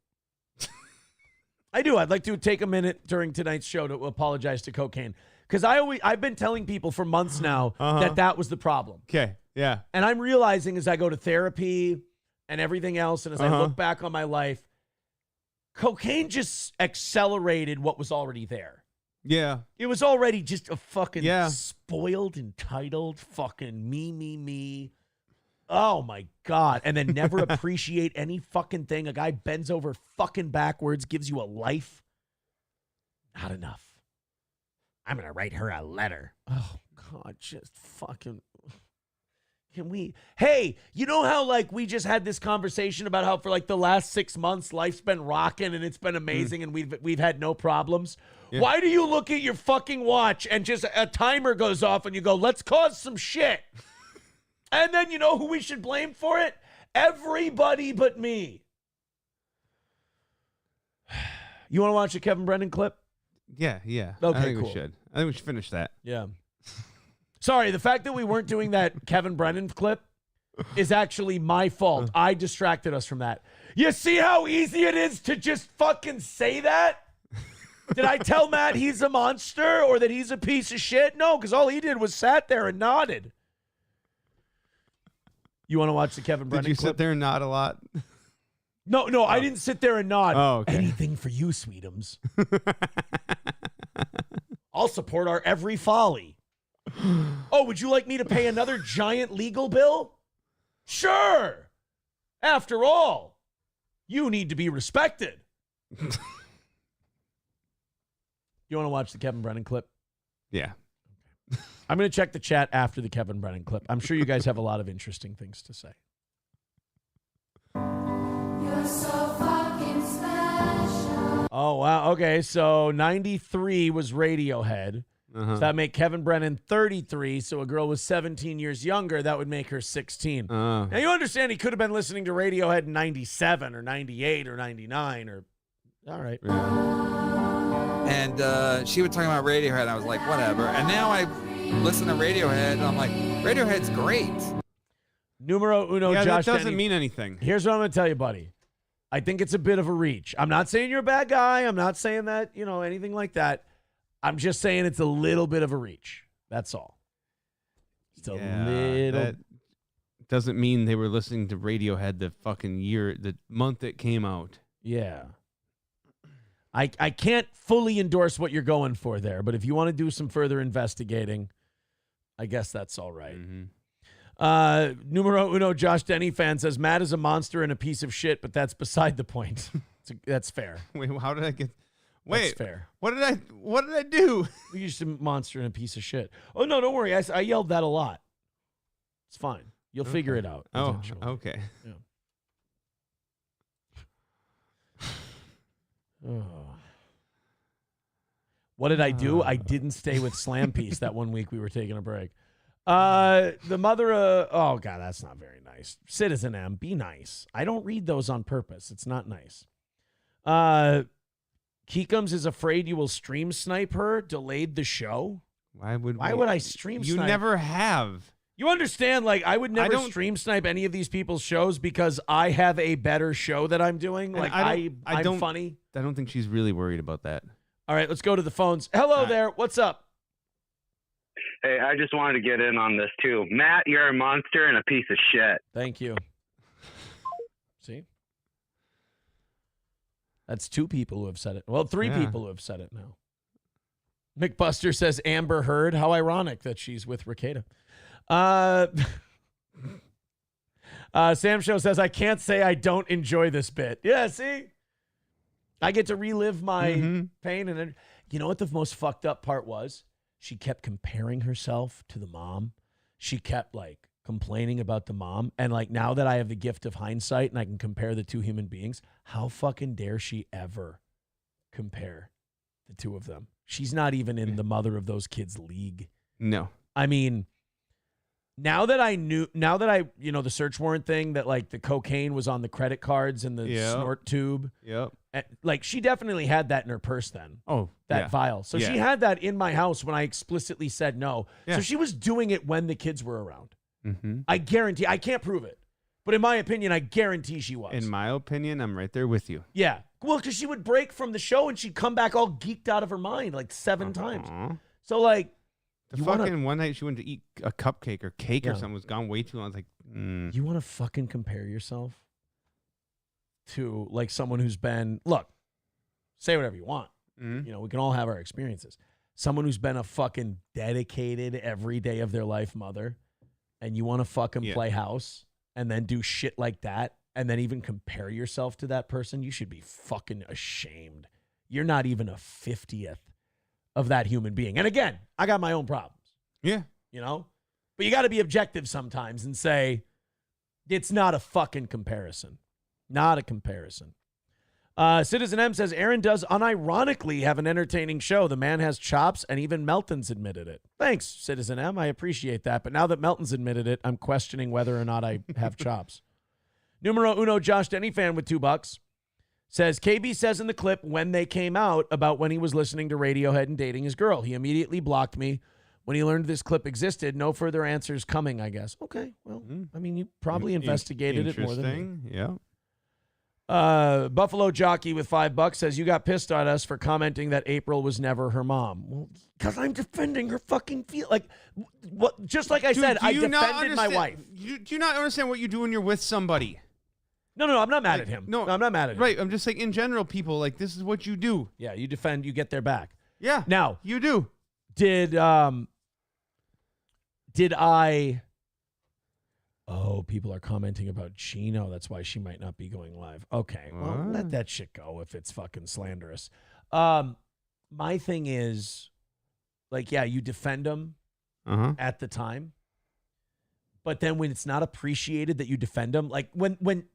I do. I'd like to take a minute during tonight's show to apologize to cocaine. Because I've been telling people for months now that was the problem. Okay. Yeah. And I'm realizing as I go to therapy and everything else, and as I look back on my life, cocaine just accelerated what was already there. Yeah. It was already just a fucking spoiled, entitled, fucking me. Oh, my God. And then never appreciate any fucking thing. A guy bends over fucking backwards, gives you a life. Not enough. I'm going to write her a letter. Oh, God, just fucking... Can we... Hey, you know how, like, we just had this conversation about how for, like, the last 6 months, life's been rocking and it's been amazing and we've had no problems? Yeah. Why do you look at your fucking watch and just a timer goes off and you go, let's cause some shit? And then you know who we should blame for it? Everybody but me. You want to watch a Kevin Brennan clip? Yeah. Okay, I think cool. we should. I think we should finish that. Yeah. Sorry, the fact that we weren't doing that Kevin Brennan clip is actually my fault. I distracted us from that. You see how easy it is to just fucking say that? Did I tell Matt he's a monster or that he's a piece of shit? No, because all he did was sat there and nodded. You want to watch the Kevin Brennan clip? Did you sit there and nod a lot? No, I didn't sit there and nod. Oh, okay. Anything for you, Sweetums. I'll support our every folly. Oh, would you like me to pay another giant legal bill? Sure. After all, you need to be respected. You want to watch the Kevin Brennan clip? Yeah. I'm going to check the chat after the Kevin Brennan clip. I'm sure you guys have a lot of interesting things to say. You're so fucking special. Oh, wow. Okay, so 93 was Radiohead. So that make Kevin Brennan 33, so a girl was 17 years younger. That would make her 16. Now, you understand he could have been listening to Radiohead in 97 or 98 or 99 or... All right. And she was talking about Radiohead, and I was like, whatever. And now I listen to Radiohead, and I'm like, Radiohead's great. Numero uno, yeah, Josh that doesn't Denny. mean anything. Here's what I'm going to tell you, buddy. I think it's a bit of a reach. I'm not saying you're a bad guy. I'm not saying that, anything like that. I'm just saying it's a little bit of a reach. That's all. Just a little. That doesn't mean they were listening to Radiohead the month it came out. Yeah. I can't fully endorse what you're going for there, but if you want to do some further investigating, I guess that's all right. Numero uno, Josh Denny fan says, Matt is a monster and a piece of shit, but that's beside the point. That's fair. Wait, how did I get... That's fair. What did I do? You're just a monster and a piece of shit. Oh, no, don't worry. I yelled that a lot. It's fine. You'll figure it out. Oh, eventually. okay. Yeah. Oh. What did I do? I didn't stay with Slam Piece that one week we were taking a break. The mother oh, God, that's not very nice. Citizen M, be nice. I don't read those on purpose. It's not nice. Keekums is afraid you will stream snipe her. Delayed the show. Why would I stream snipe? You never have. You understand, like, I would never stream snipe any of these people's shows because I have a better show that I'm doing. Like, I'm funny. I don't think she's really worried about that. All right, let's go to the phones. Hello there. What's up? Hey, I just wanted to get in on this, too. Matt, you're a monster and a piece of shit. Thank you. See? That's two people who have said it. Well, three people who have said it now. McBuster says Amber Heard. How ironic that she's with Ricada. Sam Show says, I can't say I don't enjoy this bit. Yeah, see? I get to relive my pain. And you know what the most fucked up part was? She kept comparing herself to the mom. She kept, like, complaining about the mom. And, like, now that I have the gift of hindsight and I can compare the two human beings, how fucking dare she ever compare the two of them? She's not even in the mother of those kids league. No. I mean, now that I, the search warrant thing, that, like, the cocaine was on the credit cards and the snort tube. Yep. Like, she definitely had that in her purse then. Oh, that vial. So she had that in my house when I explicitly said no. Yeah. So she was doing it when the kids were around. Mm-hmm. I guarantee. I can't prove it. But in my opinion, I guarantee she was. In my opinion, I'm right there with you. Yeah. Well, because she would break from the show and she'd come back all geeked out of her mind like 7 times. So, like, one night she went to eat a cupcake or cake or something, was gone way too long. I was like, You want to fucking compare yourself to, like, someone who's been, look, say whatever you want. You know, we can all have our experiences. Someone who's been a fucking dedicated every day of their life mother, and you want to fucking play house and then do shit like that and then even compare yourself to that person, you should be fucking ashamed. You're not even a 50th of that human being. And again, I got my own problems. Yeah. You know? But you got to be objective sometimes and say, it's not a fucking comparison. Not a comparison. Citizen M says, Aaron does unironically have an entertaining show. The man has chops, and even Melton's admitted it. Thanks, Citizen M. I appreciate that. But now that Melton's admitted it, I'm questioning whether or not I have chops. Numero uno, Josh Denny fan with $2 says, KB says in the clip when they came out about when he was listening to Radiohead and dating his girl. He immediately blocked me when he learned this clip existed. No further answers coming, I guess. Okay, well, I mean, you probably investigated it more than me. Yeah. Buffalo Jockey with $5 says, you got pissed at us for commenting that April was never her mom. Well, because I'm defending her fucking like, what? Just like I said, I defended my wife. Do you not understand what you do when you're with somebody? No, I'm not mad at him. No, I'm not mad at him. Right, I'm just saying in general, people, like, this is what you do. Yeah, you defend, you get their back. Yeah. Now, you do. Did I... Oh, people are commenting about Gino. That's why she might not be going live. Okay, well, let that shit go if it's fucking slanderous. My thing is, like, yeah, you defend them at the time, but then when it's not appreciated that you defend them, like when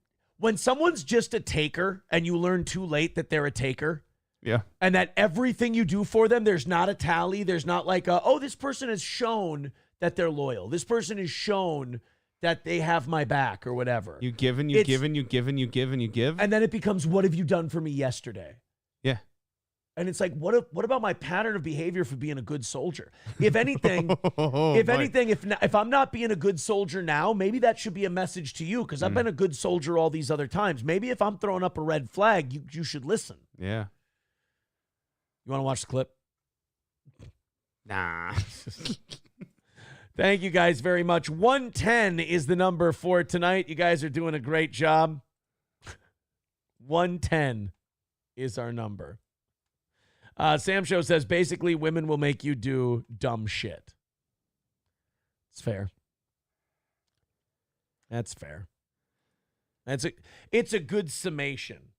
someone's just a taker and you learn too late that they're a taker, and that everything you do for them, there's not a tally, there's not like, this person has shown that they're loyal. This person has shown that they have my back or whatever. You give and you give and you give and you give and you give. And then it becomes, what have you done for me yesterday? Yeah. And it's like, what about my pattern of behavior for being a good soldier? If anything, if I'm not being a good soldier now, maybe that should be a message to you, because I've been a good soldier all these other times. Maybe if I'm throwing up a red flag, you should listen. Yeah. You want to watch the clip? Nah. Thank you guys very much. 110 is the number for tonight. You guys are doing a great job. 110 is our number. Sam Show says, basically, women will make you do dumb shit. It's fair. That's fair. It's a good summation,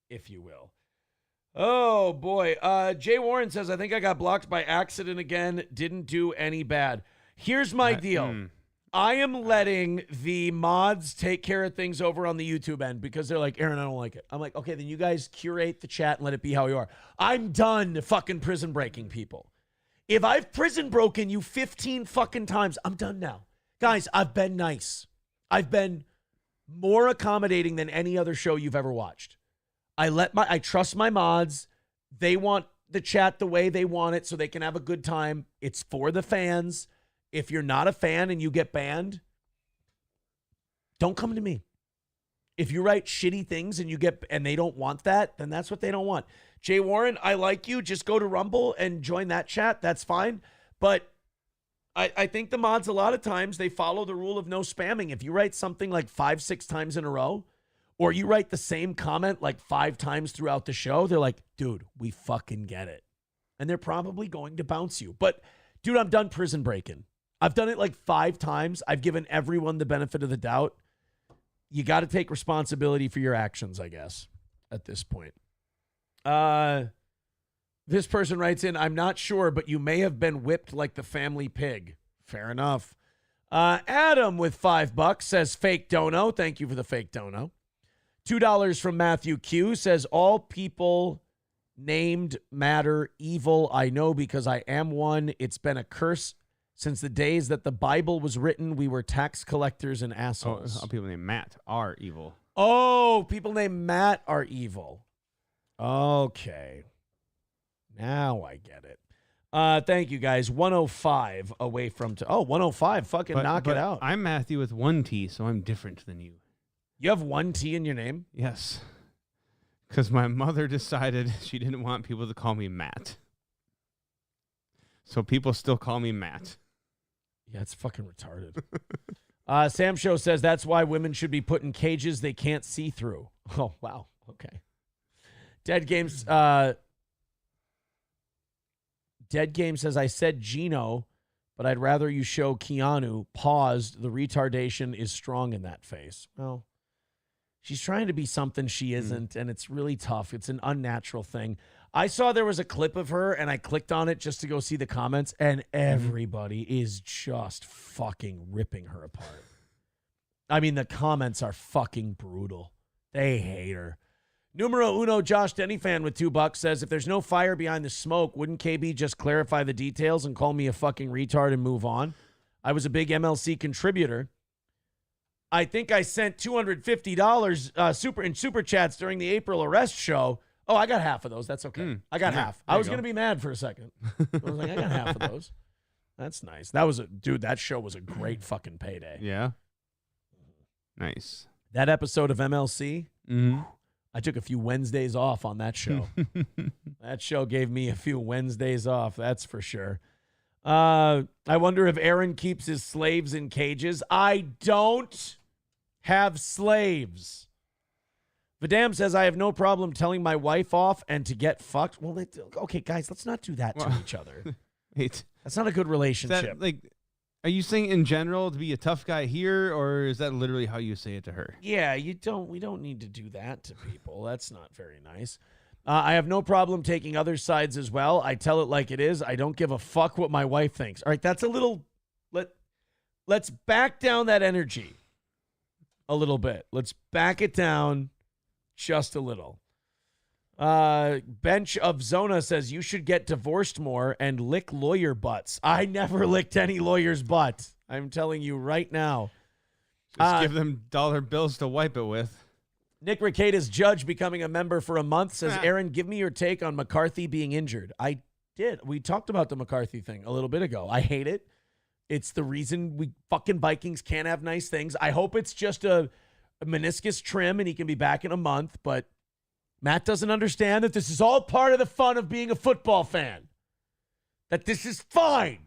if you will. Oh, boy. Jay Warren says, I think I got blocked by accident again. Didn't do any bad. Here's my deal. I am letting the mods take care of things over on the YouTube end because they're like, Aaron, I don't like it. I'm like, okay, then you guys curate the chat and let it be how you are. I'm done fucking prison breaking people. If I've prison broken you 15 fucking times, I'm done now. Guys, I've been nice. I've been more accommodating than any other show you've ever watched. I trust my mods. They want the chat the way they want it so they can have a good time. It's for the fans. If you're not a fan and you get banned, don't come to me. If you write shitty things and they don't want that, then that's what they don't want. Jay Warren, I like you. Just go to Rumble and join that chat. That's fine. But I think the mods, a lot of times, they follow the rule of no spamming. If you write something like 5-6 times in a row, or you write the same comment like 5 times throughout the show, they're like, dude, we fucking get it. And they're probably going to bounce you. But, dude, I'm done prison breaking. I've done it like 5 times. I've given everyone the benefit of the doubt. You got to take responsibility for your actions, I guess, at this point. This person writes in, I'm not sure, but you may have been whipped like the family pig. Fair enough. Adam with $5 says fake dono. Thank you for the fake dono. $2 from Matthew Q says all people named matter evil. I know because I am one. It's been a curse since the days that the Bible was written. We were tax collectors and assholes. Oh, people named Matt are evil. Oh, people named Matt are evil. Okay. Now I get it. Thank you, guys. 105 away from... 105. Fucking knock it out. I'm Matthew with 1 T, so I'm different than you. You have 1 T in your name? Yes. Because my mother decided she didn't want people to call me Matt. So people still call me Matt. Yeah, it's fucking retarded. Sam Show says that's why women should be put in cages they can't see through. Oh, wow. Okay. Dead Games says, I said Gino, but I'd rather you show Keanu. Paused. The retardation is strong in that face. Well, she's trying to be something she isn't, and it's really tough. It's an unnatural thing. I saw there was a clip of her, and I clicked on it just to go see the comments, and everybody is just fucking ripping her apart. I mean, the comments are fucking brutal. They hate her. Numero uno, Josh Denny-fan with $2 says, if there's no fire behind the smoke, wouldn't KB just clarify the details and call me a fucking retard and move on? I was a big MLC contributor. I think I sent $250 in super chats during the April arrest show. Oh, I got half of those. That's okay. I got half. I was going to be mad for a second. I was like, I got half of those. That's nice. That show was a great fucking payday. Yeah. Nice. That episode of MLC, I took a few Wednesdays off on that show. That show gave me a few Wednesdays off, that's for sure. I wonder if Aaron keeps his slaves in cages. I don't have slaves. Vidam says, I have no problem telling my wife off and to get fucked. Well, okay, guys, let's not do that to each other. Wait. That's not a good relationship. Are you saying in general to be a tough guy here, or is that literally how you say it to her? Yeah, we don't need to do that to people. That's not very nice. I have no problem taking other sides as well. I tell it like it is. I don't give a fuck what my wife thinks. All right, that's a little... Let's back down that energy a little bit. Let's back it down just a little. Bench of Zona says you should get divorced more and lick lawyer butts. I never licked any lawyer's butt. I'm telling you right now. Just give them dollar bills to wipe it with. Nick Ricado's judge becoming a member for a month says, Aaron, give me your take on McCarthy being injured. I did. We talked about the McCarthy thing a little bit ago. I hate it. It's the reason we fucking Vikings can't have nice things. I hope it's just a meniscus trim and he can be back in a month, but Matt doesn't understand that this is all part of the fun of being a football fan. that this is fine.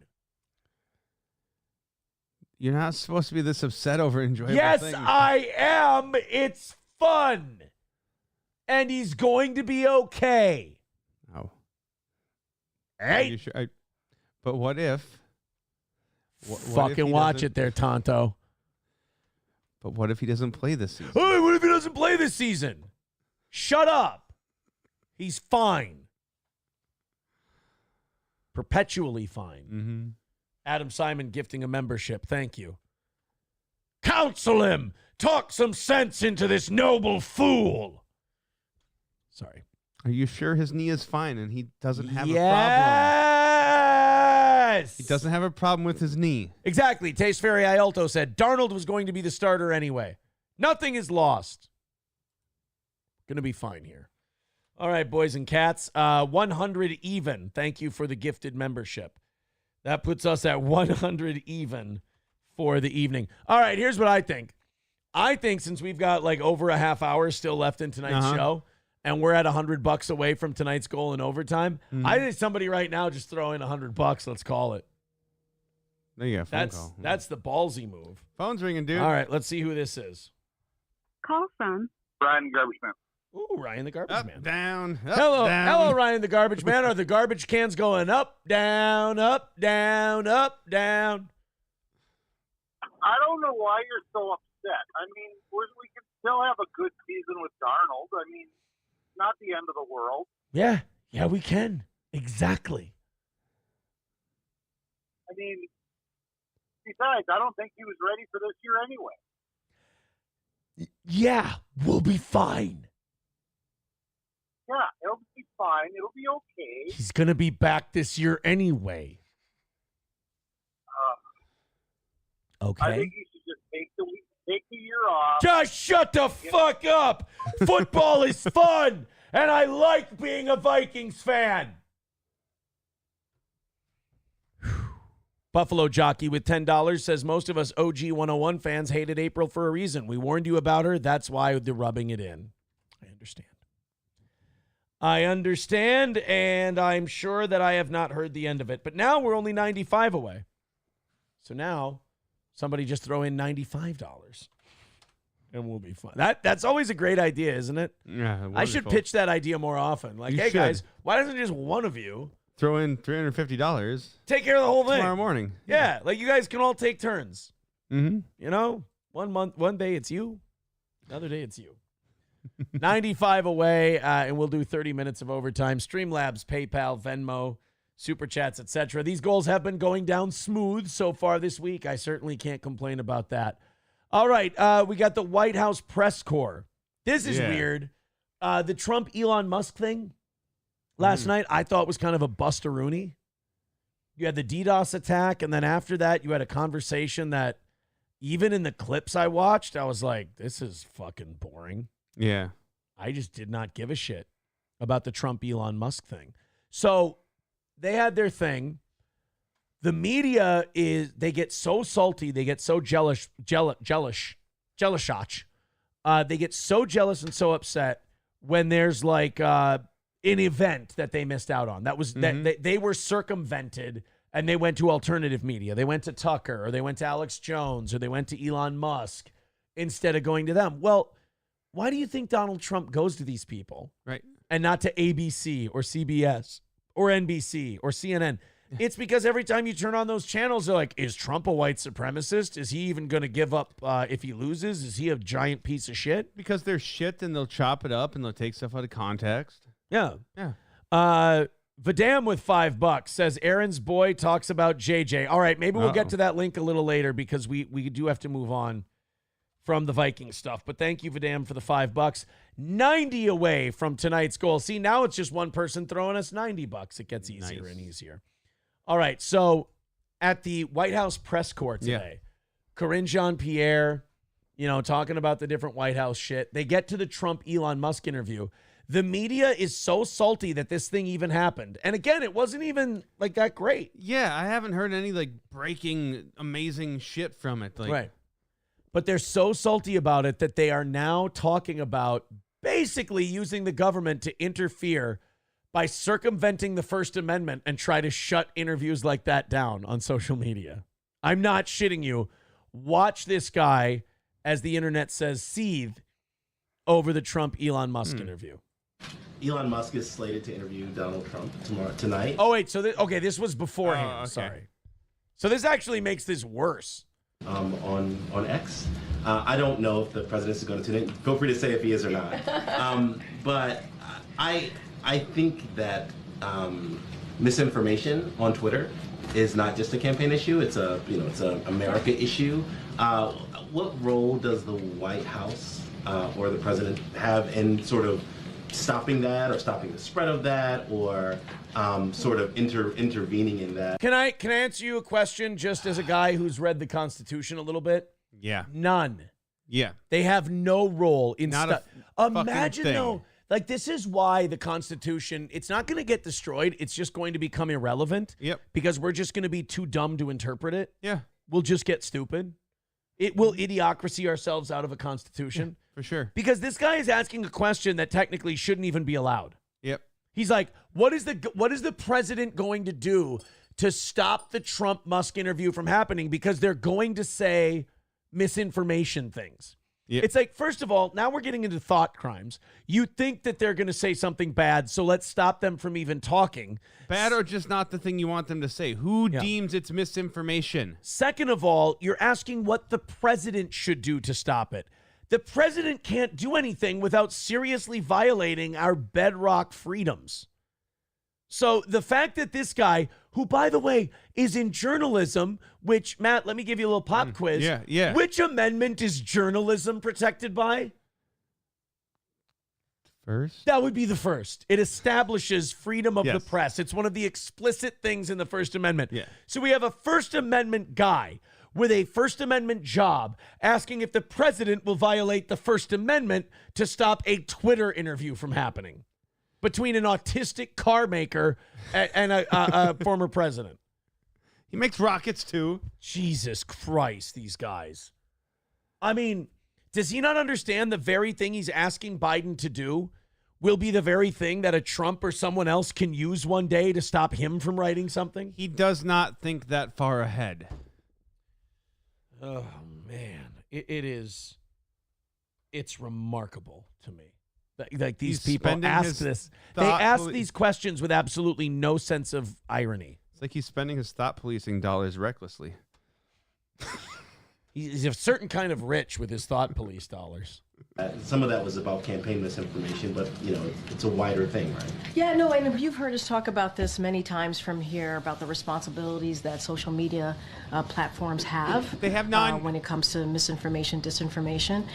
You're not supposed to be this upset over enjoyable Yes, things. I am. It's fun. And he's going to be okay. Oh. Are Hey. you sure? But what if? Fucking watch it there, Tonto. But what if he doesn't play this season? Hey, what if he doesn't play this season? Shut up. He's fine. Perpetually fine. Mm-hmm. Adam Simon gifting a membership. Thank you. Counsel him. Talk some sense into this noble fool. Sorry. Are you sure his knee is fine and he doesn't have a problem? Yes. He doesn't have a problem with his knee. Exactly. Taste Fairy Ialto said Darnold was going to be the starter anyway. Nothing is lost. Going to be fine here. All right, boys and cats. 100 even. Thank you for the gifted membership. That puts us at 100 even for the evening. All right, here's what I think. I think since we've got like over a half hour still left in tonight's show, and we're at $100 away from tonight's goal in overtime, I think somebody right now just throw in $100. Let's call it. There you go. Phone call. That's the ballsy move. Phone's ringing, dude. All right, let's see who this is. Call from Ryan Garbage Man. Ooh, Ryan the Garbage Man. Down. Hello, Ryan the Garbage Man. Are the garbage cans going up, down, up, down, up, down? I don't know why you're so upset. I mean, we can still have a good season with Darnold. I mean, not the end of the world. Yeah, we can. Exactly. I mean, besides, I don't think he was ready for this year anyway. Yeah, we'll be fine. Yeah, it'll be fine. It'll be okay. He's going to be back this year anyway. Okay. I think he should just take the year off. Just shut the fuck up. Football is fun, and I like being a Vikings fan. Buffalo Jockey with $10 says most of us OG 101 fans hated April for a reason. We warned you about her. That's why they're rubbing it in. I understand, and I'm sure that I have not heard the end of it. But now we're only 95 away. So now somebody just throw in $95, and we'll be fine. That's always a great idea, isn't it? Yeah, wonderful. I should pitch that idea more often. Like, You hey, should. guys, why doesn't just one of you throw in $350? take care of the whole thing Tomorrow morning. Yeah, like you guys can all take turns. Mm-hmm. You know, one day it's you, another day it's you. 95 away, and we'll do 30 minutes of overtime. Streamlabs, PayPal, Venmo, Super Chats, etc. These goals have been going down smooth so far this week. I certainly can't complain about that. All right, we got the White House press corps. This is weird. The Trump Elon Musk thing last night I thought was kind of a bustaroony. You had the DDoS attack, and then after that you had a conversation that even in the clips I watched, I was like, this is fucking boring. Yeah. I just did not give a shit about the Trump Elon Musk thing. So they had their thing. The media they get so salty, they get so jealous. They get so jealous and so upset when there's like an event that they missed out on. That was that they were circumvented and they went to alternative media. They went to Tucker, or they went to Alex Jones, or they went to Elon Musk instead of going to them. Well, why do you think Donald Trump goes to these people? Right. And not to ABC or CBS or NBC or CNN? It's because every time you turn on those channels, they're like, is Trump a white supremacist? Is he even going to give up if he loses? Is he a giant piece of shit? Because they're shit and they'll chop it up and they'll take stuff out of context. Yeah. Yeah. Vidam with $5 says Aaron's boy talks about JJ. All right, maybe we'll get to that link a little later because we do have to move on from the Viking stuff. But thank you, Vidam, for the $5. 90 away from tonight's goal. See, now it's just one person throwing us $90. It gets easier and easier. All right, so at the White House press corps today, Karine Jean-Pierre, talking about the different White House shit. They get to the Trump Elon Musk interview. The media is so salty that this thing even happened. And again, it wasn't even like that great. Yeah, I haven't heard any like breaking amazing shit from it. Like, right. But they're so salty about it that they are now talking about basically using the government to interfere by circumventing the First Amendment and try to shut interviews like that down on social media. I'm not shitting you. Watch this guy, as the internet says, seethe over the Trump-Elon Musk interview. Elon Musk is slated to interview Donald Trump tonight. Oh, wait. So, this was beforehand. Okay. Sorry. So this actually makes this worse. On X. I don't know if the president is going to tune in. Feel free to say if he is or not. But I think that misinformation on Twitter is not just a campaign issue. It's a America issue. What role does the White House or the president have in sort of stopping that, or stopping the spread of that, or sort of intervening in that? Can I answer you a question just as a guy who's read the Constitution a little bit? Yeah. None. Yeah. They have no role in Not Imagine though, like this is why the Constitution, it's not going to get destroyed. It's just going to become irrelevant. Yep. Because we're just going to be too dumb to interpret it. Yeah. We'll just get stupid. It will idiocracy ourselves out of a Constitution. Yeah, for sure. Because this guy is asking a question that technically shouldn't even be allowed. Yep. He's like, what is the president going to do to stop the Trump Musk interview from happening? Because they're going to say misinformation things. Yep. It's like, first of all, now we're getting into thought crimes. You think that they're going to say something bad, so let's stop them from even talking. Bad or just not the thing you want them to say? Who deems it's misinformation? Second of all, you're asking what the president should do to stop it. The president can't do anything without seriously violating our bedrock freedoms. So the fact that this guy, who, by the way, is in journalism, which, Matt, let me give you a little pop quiz. Yeah. Which amendment is journalism protected by? First? That would be the first. It establishes freedom of the Yes. press. It's one of the explicit things in the First Amendment. Yeah. So we have a First Amendment guy with a First Amendment job asking if the president will violate the First Amendment to stop a Twitter interview from happening between an autistic car maker and a former president. He makes rockets too. Jesus Christ, these guys. I mean, does he not understand the very thing he's asking Biden to do will be the very thing that a Trump or someone else can use one day to stop him from writing something? He does not think that far ahead. Oh, man. It's remarkable to me. Like these people ask this. They ask these questions with absolutely no sense of irony. It's like he's spending his thought policing dollars recklessly. He's a certain kind of rich with his thought police dollars. Some of that was about campaign misinformation, but it's a wider thing, right? Yeah, no, and you've heard us talk about this many times from here about the responsibilities that social media platforms have. They have none when it comes to misinformation, disinformation.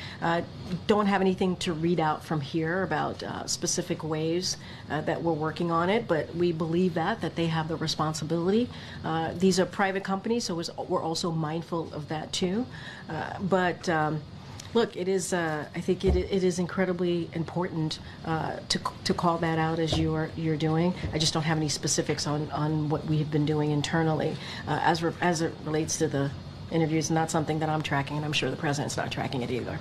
Don't have anything to read out from here about specific ways that we're working on it, but we believe that they have the responsibility. These are private companies, so we're also mindful of that too. Look, it is. I think it is incredibly important to call that out as you're doing. I just don't have any specifics on what we have been doing internally as it relates to the interviews. Not something that I'm tracking, and I'm sure the president's not tracking it either.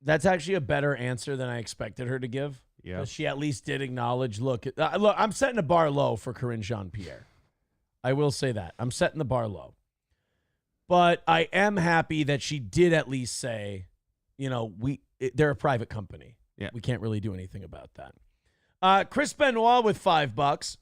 That's actually a better answer than I expected her to give. Yeah, she at least did acknowledge. Look, I'm setting a bar low for Karine Jean-Pierre. I will say that I'm setting the bar low. But I am happy that she did at least say, they're a private company. Yeah. We can't really do anything about that. Chris Benoit with $5.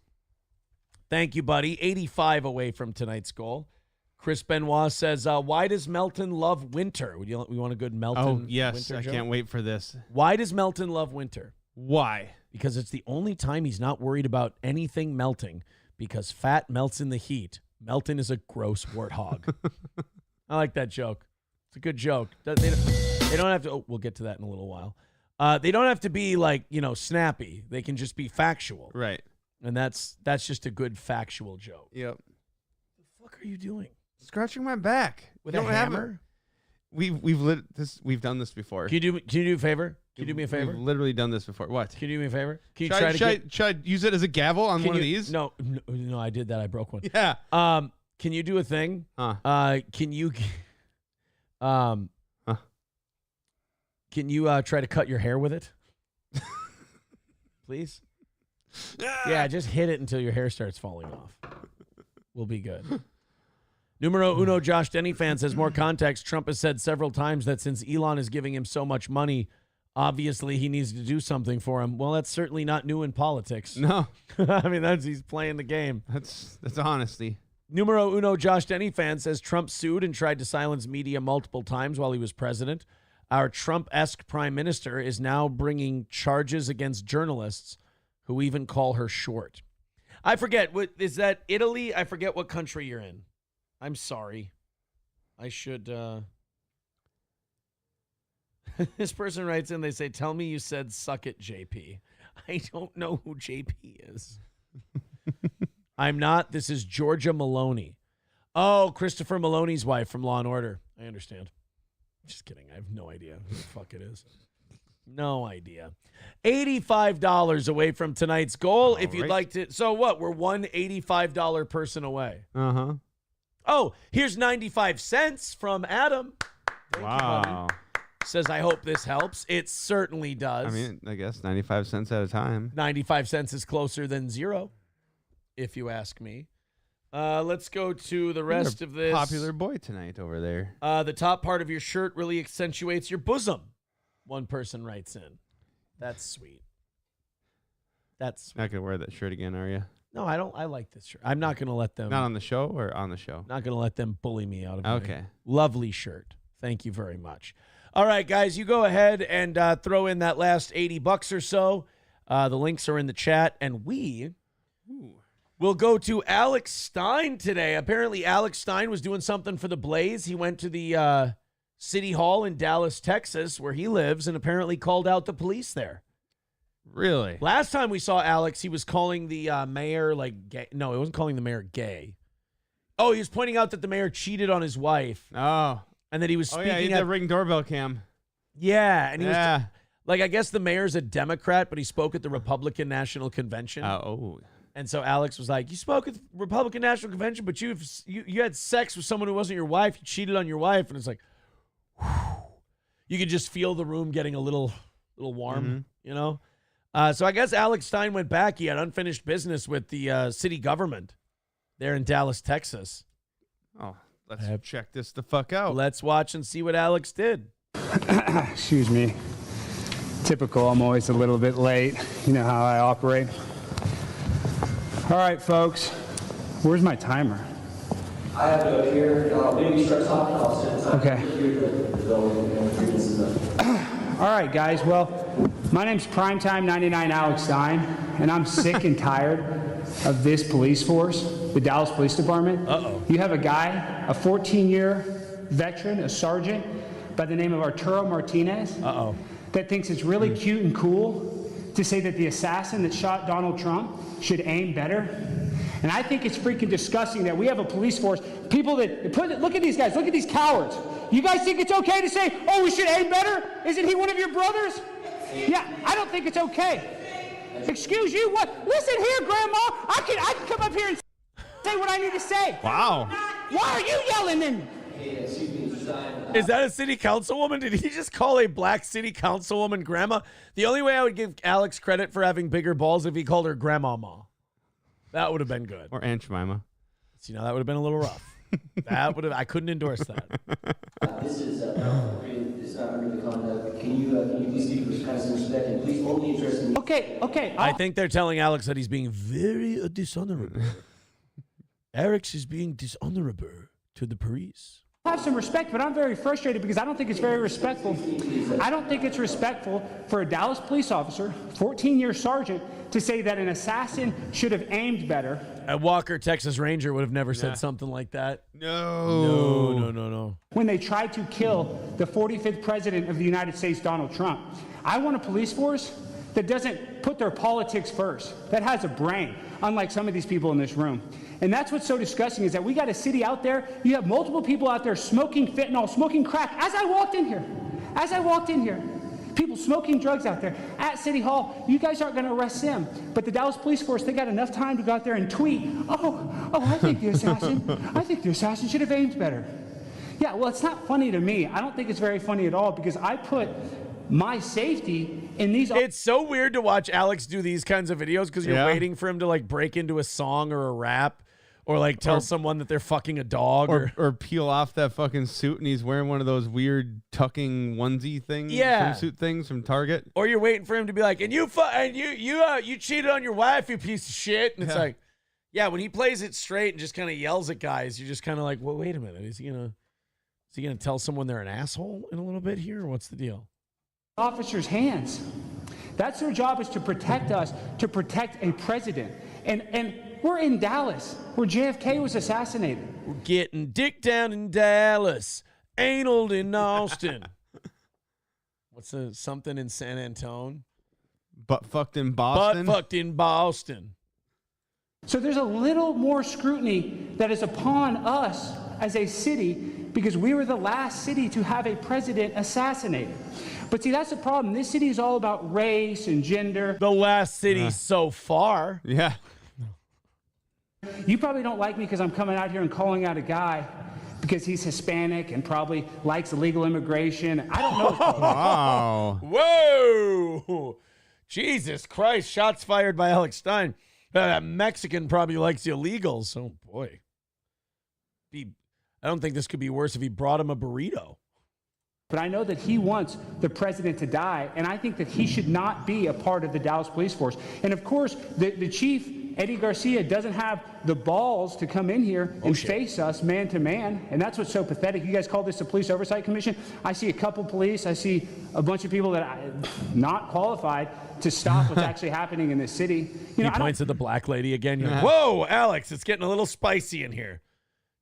Thank you, buddy. 85 away from tonight's goal. Chris Benoit says, why does Melton love winter? We want a good Melton Oh, yes. winter I joke? can't wait for this. Why does Melton love winter? Why? Because it's the only time he's not worried about anything melting, because fat melts in the heat. Melton is a gross warthog. I like that joke. It's a good joke. They don't have to. Oh, we'll get to that in a little while. They don't have to be snappy. They can just be factual. Right. And that's just a good factual joke. Yep. The fuck are you doing? Scratching my back With a hammer? We've done this before. Can you do a favor? Can you do me a favor? We've literally done this before. What? Can you do me a favor? Can you should I use it as a gavel on one of these? No, I did that. I broke one. Yeah. Can you do a thing? Can you Can you try to cut your hair with it? please? Yeah, just hit it until your hair starts falling off. We'll be good. Numero uno, Josh Denny fan says, more context. Trump has said several times that since Elon is giving him so much money, obviously he needs to do something for him. Well, that's certainly not new in politics. No. I mean, he's playing the game. That's honesty. Numero uno, Josh Denny fan says, Trump sued and tried to silence media multiple times while he was president. Our Trump-esque prime minister is now bringing charges against journalists who even call her short. I forget. Is that Italy? I forget what country you're in. I'm sorry. I should. This person writes in, they say, tell me you said suck it, JP. I don't know who JP is. I'm not. This is Georgia Maloney. Oh, Christopher Maloney's wife from Law & Order. I understand. Just kidding. I have no idea who the fuck it is. No idea. $85 away from tonight's goal. If you'd like to. So what? We're one $85 person away. Uh-huh. Oh, here's 95 cents from Adam. Thank you, Wow. buddy. Says, I hope this helps. It certainly does. I mean, I guess 95 cents at a time. 95 cents is closer than zero, if you ask me. Let's go to the rest of this. Popular boy tonight over there. The top part of your shirt really accentuates your bosom. One person writes in. That's sweet. That's sweet. Not going to wear that shirt again, are you? No, I don't. I like this shirt. I'm not going to let them. Not on the show or on the show? Not going to let them bully me out of Okay. my lovely shirt. Thank you very much. All right, guys, you go ahead and throw in that last $80 or so. The links are in the chat, and we will go to Alex Stein today. Apparently, Alex Stein was doing something for the Blaze. He went to the City Hall in Dallas, Texas, where he lives, and apparently called out the police there. Really? Last time we saw Alex, he was calling the mayor like gay. No, he wasn't calling the mayor gay. Oh, he was pointing out that the mayor cheated on his wife. Oh. And that he was speaking he did the Ring doorbell cam. Yeah, and he was like, I guess the mayor's a Democrat, but he spoke at the Republican National Convention. And so Alex was like, you spoke at the Republican National Convention, but you had sex with someone who wasn't your wife. You cheated on your wife. And it's like, whew. You could just feel the room getting a little warm, you know? So I guess Alex Stein went back. He had unfinished business with the city government there in Dallas, Texas. Oh, let's check this the fuck out. Let's watch and see what Alex did. Excuse me. Typical, I'm always a little bit late. You know how I operate. All right, folks. Where's my timer? I have to go here. Maybe start talking. I'll send it. Okay. All right, guys. Well, my name's Primetime 99 Alex Stein, and I'm sick and tired of this police force, the Dallas Police Department. You have a guy, a 14-year veteran, a sergeant, by the name of Arturo Martinez, that thinks it's really cute and cool to say that the assassin that shot Donald Trump should aim better. And I think it's freaking disgusting that we have a police force, people that look at these guys, look at these cowards. You guys think it's okay to say, oh, we should aim better? Isn't he one of your brothers? Yeah, I don't think it's okay. Excuse you? What? Listen here, Grandma. I can come up here and say what I need to say. Wow. Why are you yelling then? Is that a city councilwoman? Did he just call a black city councilwoman grandma? The only way I would give Alex credit for having bigger balls if he called her grandmama. That would have been good. Or Aunt Jemima. So, that would have been a little rough. I couldn't endorse that. This is it's not under the conduct. Can you please speak with kind of some respect and please only address me? Okay. I think they're telling Alex that he's being very dishonorable. Alex is being dishonorable to the police. I have some respect, but I'm very frustrated because I don't think it's very respectful. I don't think it's respectful for a Dallas police officer, 14-year sergeant, to say that an assassin should have aimed better. A Walker, Texas Ranger would have never said something like that. No. When they tried to kill the 45th president of the United States, Donald Trump. I want a police force that doesn't put their politics first, that has a brain, unlike some of these people in this room. And that's what's so disgusting is that we got a city out there, you have multiple people out there smoking fentanyl, smoking crack. As I walked in here, people smoking drugs out there at City Hall. You guys aren't going to arrest them. But the Dallas Police Force, they got enough time to go out there and tweet, I think the assassin should have aimed better. Yeah, well, it's not funny to me. I don't think it's very funny at all because I put my safety in these. It's so weird to watch Alex do these kinds of videos because you're Yeah. waiting for him to like break into a song or a rap or like tell someone that they're fucking a dog or peel off that fucking suit and he's wearing one of those weird tucking onesie things, Yeah. swimsuit things from Target. or you're waiting for him to be like, and you cheated on your wife, you piece of shit. And it's like, yeah, when he plays it straight and just kind of yells at guys, you're just kind of like, well, wait a minute, is he gonna tell someone they're an asshole in a little bit here? Or what's the deal? Officers' hands. That's their job, is to protect us, to protect a president. And we're in Dallas, where JFK was assassinated. We're getting dick down in Dallas, anal in Austin. What's something in San Antonio? Butt fucked in Boston. Butt fucked in Boston. So there's a little more scrutiny that is upon us as a city because we were the last city to have a president assassinated. But see, that's the problem. This city is all about race and gender. The last city so far. Yeah. You probably don't like me because I'm coming out here and calling out a guy because he's Hispanic and probably likes illegal immigration. I don't know. Wow. Whoa. Jesus Christ. Shots fired by Alex Stein. That Mexican probably likes the illegals. Oh, boy. I don't think this could be worse if he brought him a burrito. But I know that he wants the president to die, and I think that he should not be a part of the Dallas Police Force. And of course, the chief, Eddie Garcia, doesn't have the balls to come in here and face us man to man, and that's what's so pathetic. You guys call this the Police Oversight Commission? I see a couple police, I see a bunch of people that are not qualified to stop what's actually happening in this city. He points at the black lady again. You're like, whoa, Alex, it's getting a little spicy in here.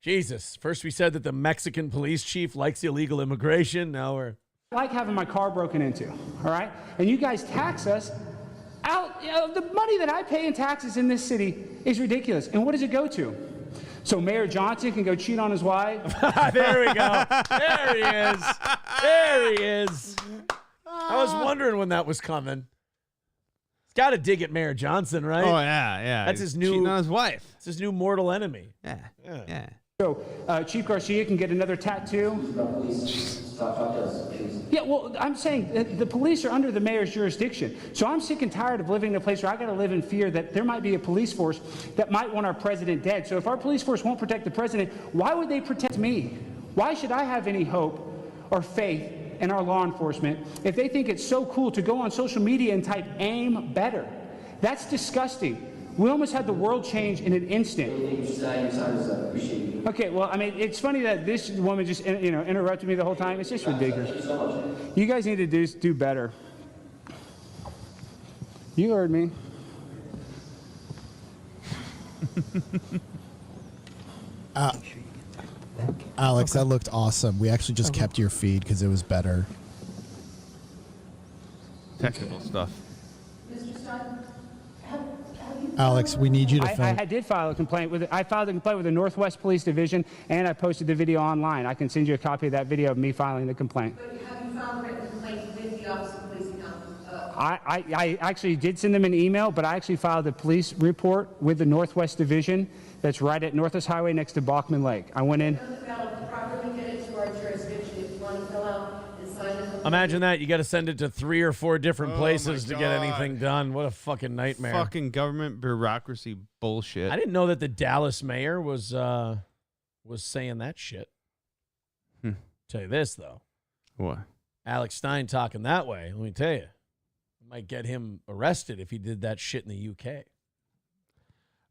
Jesus. First we said that the Mexican police chief likes illegal immigration. Now we're... I like having my car broken into, all right? And you guys tax us out. The money that I pay in taxes in this city is ridiculous. And what does it go to? So Mayor Johnson can go cheat on his wife? There we go. There he is. There he is. I was wondering when that was coming. He's got to dig at Mayor Johnson, right? Oh, yeah. That's his new... cheating on his wife. It's his new mortal enemy. Yeah. So Chief Garcia can get another tattoo? Yeah, well, I'm saying the police are under the mayor's jurisdiction. So I'm sick and tired of living in a place where I got to live in fear that there might be a police force that might want our president dead. So if our police force won't protect the president, why would they protect me? Why should I have any hope or faith in our law enforcement if they think it's so cool to go on social media and type aim better? That's disgusting. We almost had the world change in an instant. Okay, well, I mean, it's funny that this woman just interrupted me the whole time. It's just ridiculous. You guys need to do better. You heard me. Alex, that looked awesome. We actually just kept your feed because it was better. Technical stuff. Alex, we need you to film. I did file a complaint with. I filed a complaint with the Northwest Police Division, and I posted the video online. I can send you a copy of that video of me filing the complaint. But have you filed a written complaint with the Office of Police Accountants? I actually did send them an email, but I actually filed a police report with the Northwest Division that's right at Northwest Highway next to Bachman Lake. I went in. Properly get it to our jurisdiction if you want to fill out and sign the complaint. Imagine that. You got to send it to 3 or 4 different places to get anything done. What a fucking nightmare. Fucking government bureaucracy bullshit. I didn't know that the Dallas mayor was saying that shit. Tell you this, though. What? Alex Stein talking that way, let me tell you. Might get him arrested if he did that shit in the UK.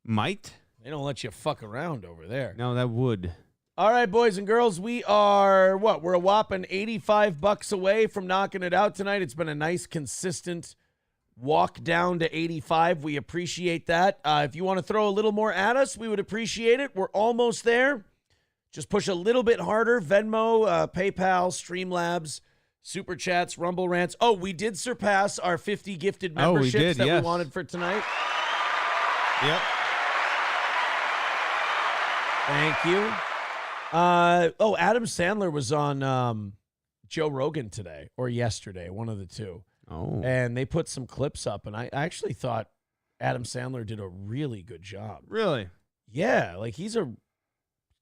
Might? They don't let you fuck around over there. No, that would. All right, boys and girls, we are, we're a whopping $85 away from knocking it out tonight. It's been a nice, consistent walk down to 85. We appreciate that. If you want to throw a little more at us, we would appreciate it. We're almost there. Just push a little bit harder. Venmo, PayPal, Streamlabs, Super Chats, Rumble Rants. Oh, we did surpass our 50 gifted memberships that we wanted for tonight. Yep. Thank you. Adam Sandler was on Joe Rogan today or yesterday, one of the two. Oh. And they put some clips up, and I actually thought Adam Sandler did a really good job. Really? Yeah, like he's a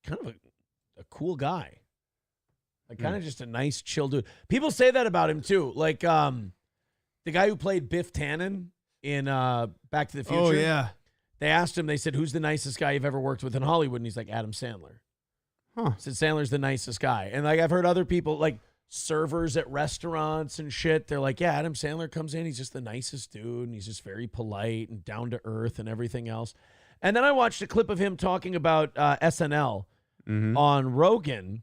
kind of a cool guy. Like kind of just a nice, chill dude. People say that about him too. Like the guy who played Biff Tannen in Back to the Future. Oh, yeah. They asked him, they said, who's the nicest guy you've ever worked with in Hollywood? And he's like, Adam Sandler. Huh. Said Sandler's the nicest guy. And like I've heard other people, like servers at restaurants and shit, they're like, yeah, Adam Sandler comes in, he's just the nicest dude, and he's just very polite and down to earth and everything else. And then I watched a clip of him talking about SNL on Rogan.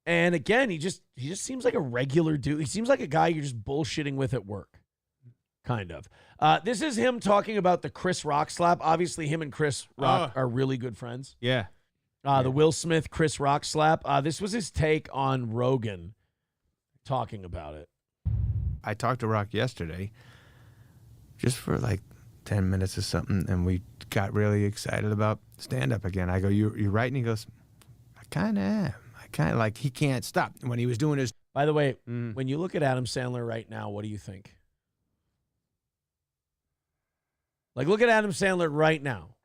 And again, he just seems like a regular dude. He seems like a guy you're just bullshitting with at work. Kind of. This is him talking about the Chris Rock slap. Obviously, him and Chris Rock are really good friends. Yeah. The Will Smith, Chris Rock slap. This was his take on Rogan talking about it. I talked to Rock yesterday just for like 10 minutes or something, and we got really excited about stand-up again. I go, you right? And he goes, I kind of am. I kind of like, he can't stop. When he was doing his... By the way, when you look at Adam Sandler right now, what do you think? Like, look at Adam Sandler right now.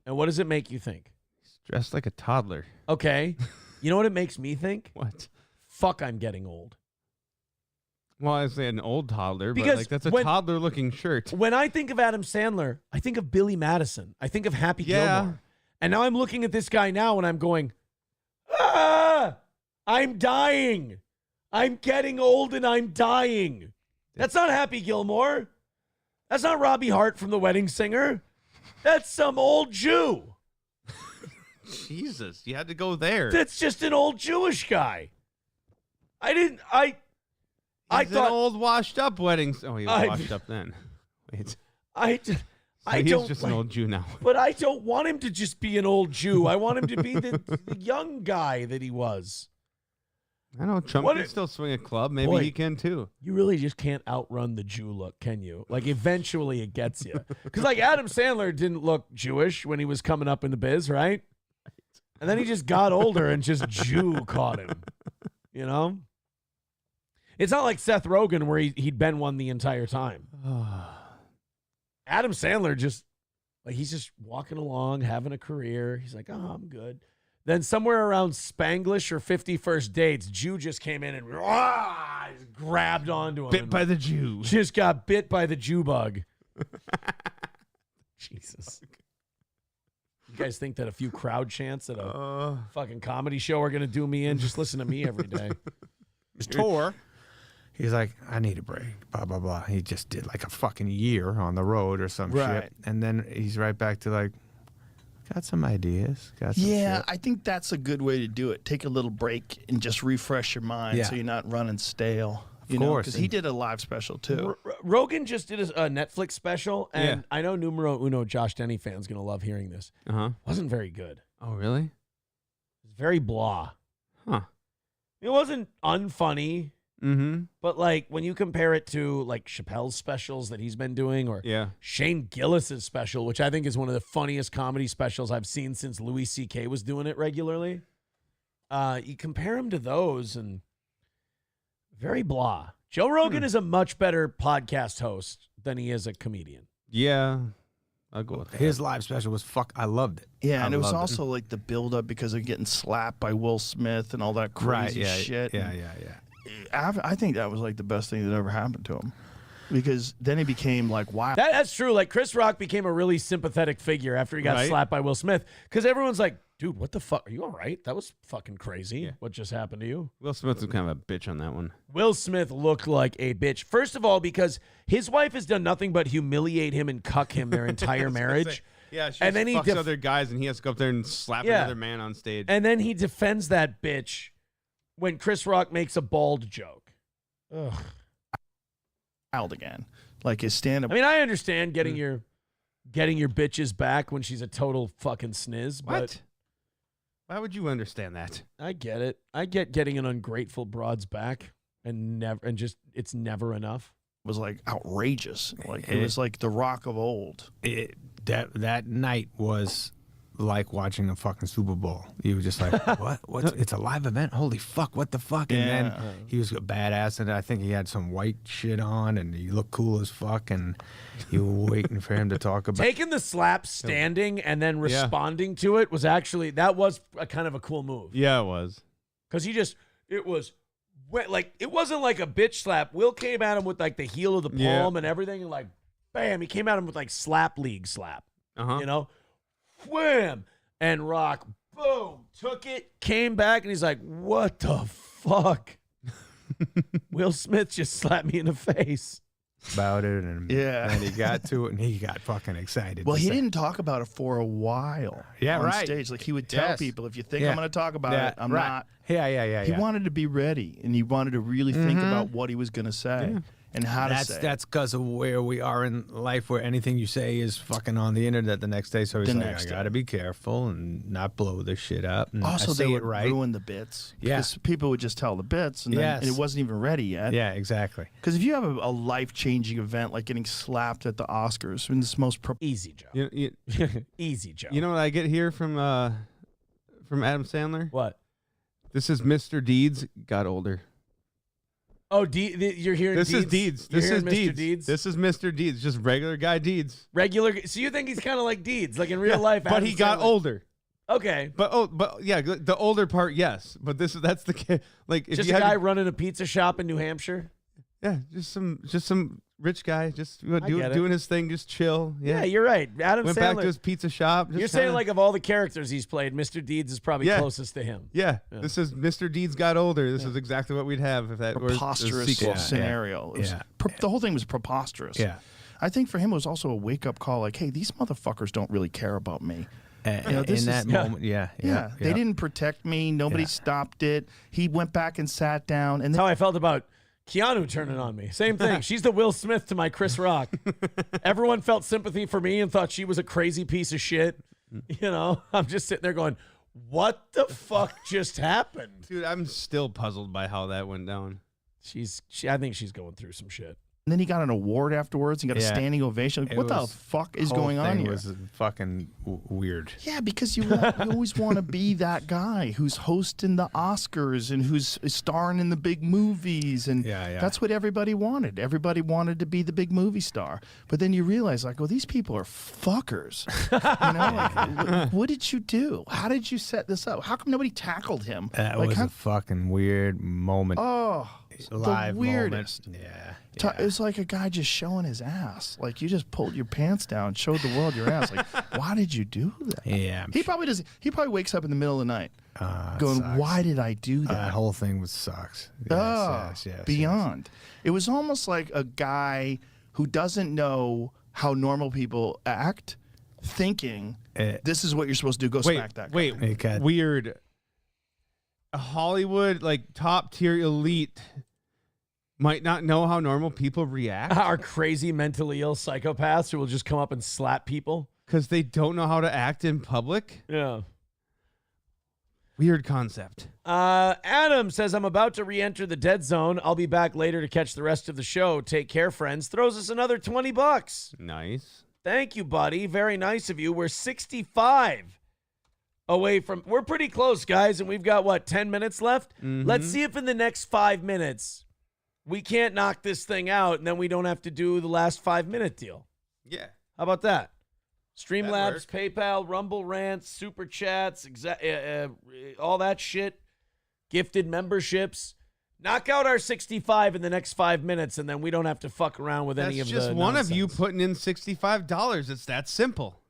And what does it make you think? He's dressed like a toddler. Okay. You know what it makes me think? What? Fuck, I'm getting old. Well, I say an old toddler, Because but like that's a toddler-looking shirt. When I think of Adam Sandler, I think of Billy Madison. I think of Happy Gilmore. And now I'm looking at this guy now and I'm going, I'm dying. I'm getting old and I'm dying. That's not Happy Gilmore. That's not Robbie Hart from The Wedding Singer. That's some old Jew. Jesus, you had to go there. That's just an old Jewish guy. I He's thought an old washed-up wedding. Oh, he was washed up then. Wait. He's just an old Jew now. But I don't want him to just be an old Jew. I want him to be the young guy that he was. I know Trump can still swing a club. Maybe he can too. You really just can't outrun the Jew look, can you? Like eventually it gets you. Because like Adam Sandler didn't look Jewish when he was coming up in the biz, right? And then he just got older and just Jew caught him. You know? It's not like Seth Rogen where he'd been one the entire time. Adam Sandler just, like, he's just walking along, having a career. He's like, oh, I'm good. Then somewhere around Spanglish or 50 First Dates, Jew just came in and just grabbed onto him. Bit by the Jew. Just got bit by the Jew bug. Jesus. You guys think that a few crowd chants at a fucking comedy show are going to do me in? Just listen to me every day. His tour... He's like, I need a break, blah, blah, blah. He just did like a fucking year on the road or some shit. And then he's right back to like, got some ideas. Got some shit. I think that's a good way to do it. Take a little break and just refresh your mind so you're not running stale. Of course. Because he did a live special too. Rogan just did a Netflix special, and I know numero uno Josh Denny fans going to love hearing this. Wasn't very good. Oh, really? It was very blah. Huh. It wasn't unfunny. But like when you compare it to like Chappelle's specials that he's been doing, or Shane Gillis's special, which I think is one of the funniest comedy specials I've seen since Louis C.K. was doing it regularly. You compare him to those and very blah. Joe Rogan is a much better podcast host than he is a comedian. Yeah. I'll go with that. His live special was I loved it. Yeah, and it was also like the build-up because of getting slapped by Will Smith and all that crazy shit. Yeah. I think that was like the best thing that ever happened to him, because then he became like, wow. That's true. Like Chris Rock became a really sympathetic figure after he got slapped by Will Smith, because everyone's like, dude, what the fuck? Are you all right? That was fucking crazy. What just happened to you? Will Smith was kind of a bitch on that one. Will Smith looked like a bitch. First of all, because his wife has done nothing but humiliate him and cuck him their entire marriage. Yeah, she and then he fucks other guys, and he has to go up there and slap another man on stage. And then he defends that bitch when Chris Rock makes a bald joke. Ugh. Wild again. Like his stand-up. I mean, I understand getting your bitches back when she's a total fucking sniz. But why would you understand that? I get it. I get getting an ungrateful broad's back and it's never enough. It was like outrageous. Like it was like The Rock of old. That night was like watching a fucking Super Bowl. You were just like, what? It's a live event? Holy fuck, what the fuck? And then he was a badass, and I think he had some white shit on, and he looked cool as fuck, and you were waiting for him to talk about... Taking the slap standing and then responding to it was actually, that was a kind of a cool move. Yeah, it was. Because he just it was wet. Like, it wasn't like a bitch slap. Will came at him with like the heel of the palm and everything, and like, bam, he came at him with like slap league slap. You know? Wham! And Rock, boom, took it, came back, and he's like, what the fuck? Will Smith just slapped me in the face. About it, and then he got to it, and he got fucking excited. Well, he didn't talk about it for a while on stage. Like, he would tell people, if you think I'm going to talk about it, I'm not. Yeah. He wanted to be ready, and he wanted to really think about what he was going to say and how to say it. That's because of where we are in life, where anything you say is fucking on the internet the next day. So he's like, I got to be careful and not blow this shit up. And also, I they say would it right. ruin the bits. Yeah. Because people would just tell the bits, and, then, and it wasn't even ready yet. Yeah, exactly. Because if you have a life-changing event like getting slapped at the Oscars, I mean, this most easy, Joe. Easy, Joe. You know what I get here from Adam Sandler? What? This is Mr. Deeds got older. Oh, you're hearing this Deeds? is Deeds. You're This hearing is Mr. Deeds. Deeds? This is Mr. Deeds. Just regular guy Deeds. So you think he's kind of like Deeds, like in real life? But Adam he got Sandler. older. Okay. But yeah, the older part, yes. But that's the like if Just you a had guy running a pizza shop in New Hampshire. Yeah, just some rich guy, just get it. doing his thing, just chill. Yeah, you're right. Adam went Sandler. back to his pizza shop. You're saying like of all the characters he's played, Mr. Deeds is probably closest to him. Yeah, this is Mr. Deeds got older. This is exactly what we'd have if that were a preposterous sequel. scenario. It was the whole thing was preposterous. Yeah. I think for him it was also a wake-up call, like, hey, these motherfuckers don't really care about me. In that moment, they didn't protect me. Nobody stopped it. He went back and sat down. And That's how I felt about Keanu turning on me. Same thing. She's the Will Smith to my Chris Rock. Everyone felt sympathy for me and thought she was a crazy piece of shit. You know, I'm just sitting there going, what the fuck just happened? Dude, I'm still puzzled by how that went down. I think she's going through some shit. And then he got an award afterwards. He got a standing ovation. Like, what the fuck is going on here? It was fucking weird. Yeah, because you always want to be that guy who's hosting the Oscars and who's starring in the big movies. And that's what everybody wanted. Everybody wanted to be the big movie star. But then you realize, like, well, these people are fuckers. You know, like, what did you do? How did you set this up? How come nobody tackled him? That was a fucking weird moment. Oh, live the weirdest. moment. Yeah. It was like a guy just showing his ass. Like, you just pulled your pants down, showed the world your ass. Like, why did you do that? Yeah. He probably doesn't. He probably wakes up in the middle of the night going, why did I do that? That whole thing sucks. Yes, beyond. It was almost like a guy who doesn't know how normal people act, thinking this is what you're supposed to do. Go smack that guy. Weird. A Hollywood, like, top-tier elite might not know how normal people react. Our crazy mentally ill psychopaths who will just come up and slap people. Because they don't know how to act in public? Yeah. Weird concept. Adam says, I'm about to re-enter the dead zone. I'll be back later to catch the rest of the show. Take care, friends. Throws us another $20. Nice. Thank you, buddy. Very nice of you. We're 65 away from... We're pretty close, guys, and we've got, 10 minutes left? Mm-hmm. Let's see if in the next 5 minutes we can't knock this thing out, and then we don't have to do the last 5-minute deal. Yeah. How about that? Streamlabs, PayPal, Rumble Rants, Super Chats, all that shit, gifted memberships. Knock out our 65 in the next 5 minutes, and then we don't have to fuck around with any of the That's just one nonsense. of you putting in $65. It's that simple.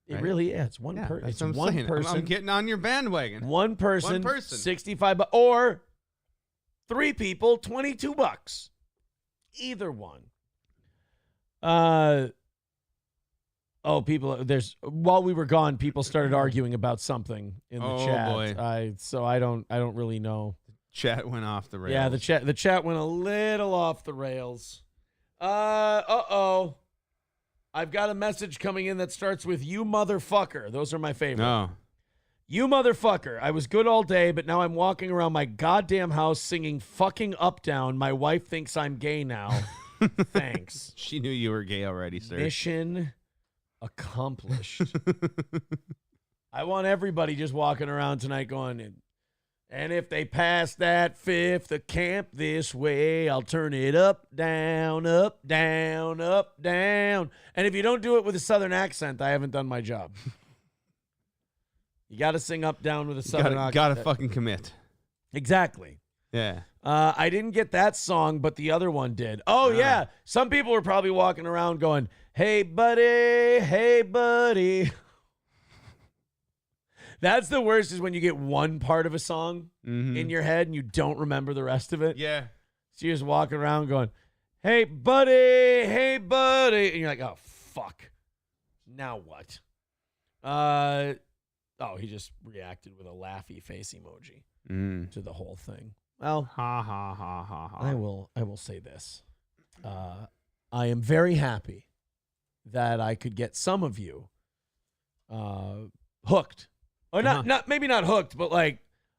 It really is. It's one person. It's one person. I'm getting on your bandwagon. One person. 65 or 3 people, $22. Either one. While we were gone, people started arguing about something in the chat. Boy. So I don't really know. Chat went off the rails. Yeah, the chat went a little off the rails. I've got a message coming in that starts with "you motherfucker." Those are my favorite. No. You motherfucker. I was good all day, but now I'm walking around my goddamn house singing fucking Up Down. My wife thinks I'm gay now. Thanks. She knew you were gay already, sir. Mission accomplished. I want everybody just walking around tonight going, and if they pass that fifth of camp this way, I'll turn it up, down, up, down, up, down. And if you don't do it with a southern accent, I haven't done my job. You got to sing up, down with a southern accent. Gotta fucking commit. Exactly. Yeah. I didn't get that song, but the other one did. Oh, yeah. Some people were probably walking around going, hey, buddy, hey, buddy. That's the worst, is when you get one part of a song in your head and you don't remember the rest of it. Yeah. So you're just walking around going, hey, buddy, hey, buddy. And you're like, oh, fuck. Now what? He just reacted with a laughy face emoji to the whole thing. Well, ha ha ha ha ha. I will say this. I am very happy that I could get some of you hooked. Or not maybe not hooked, but like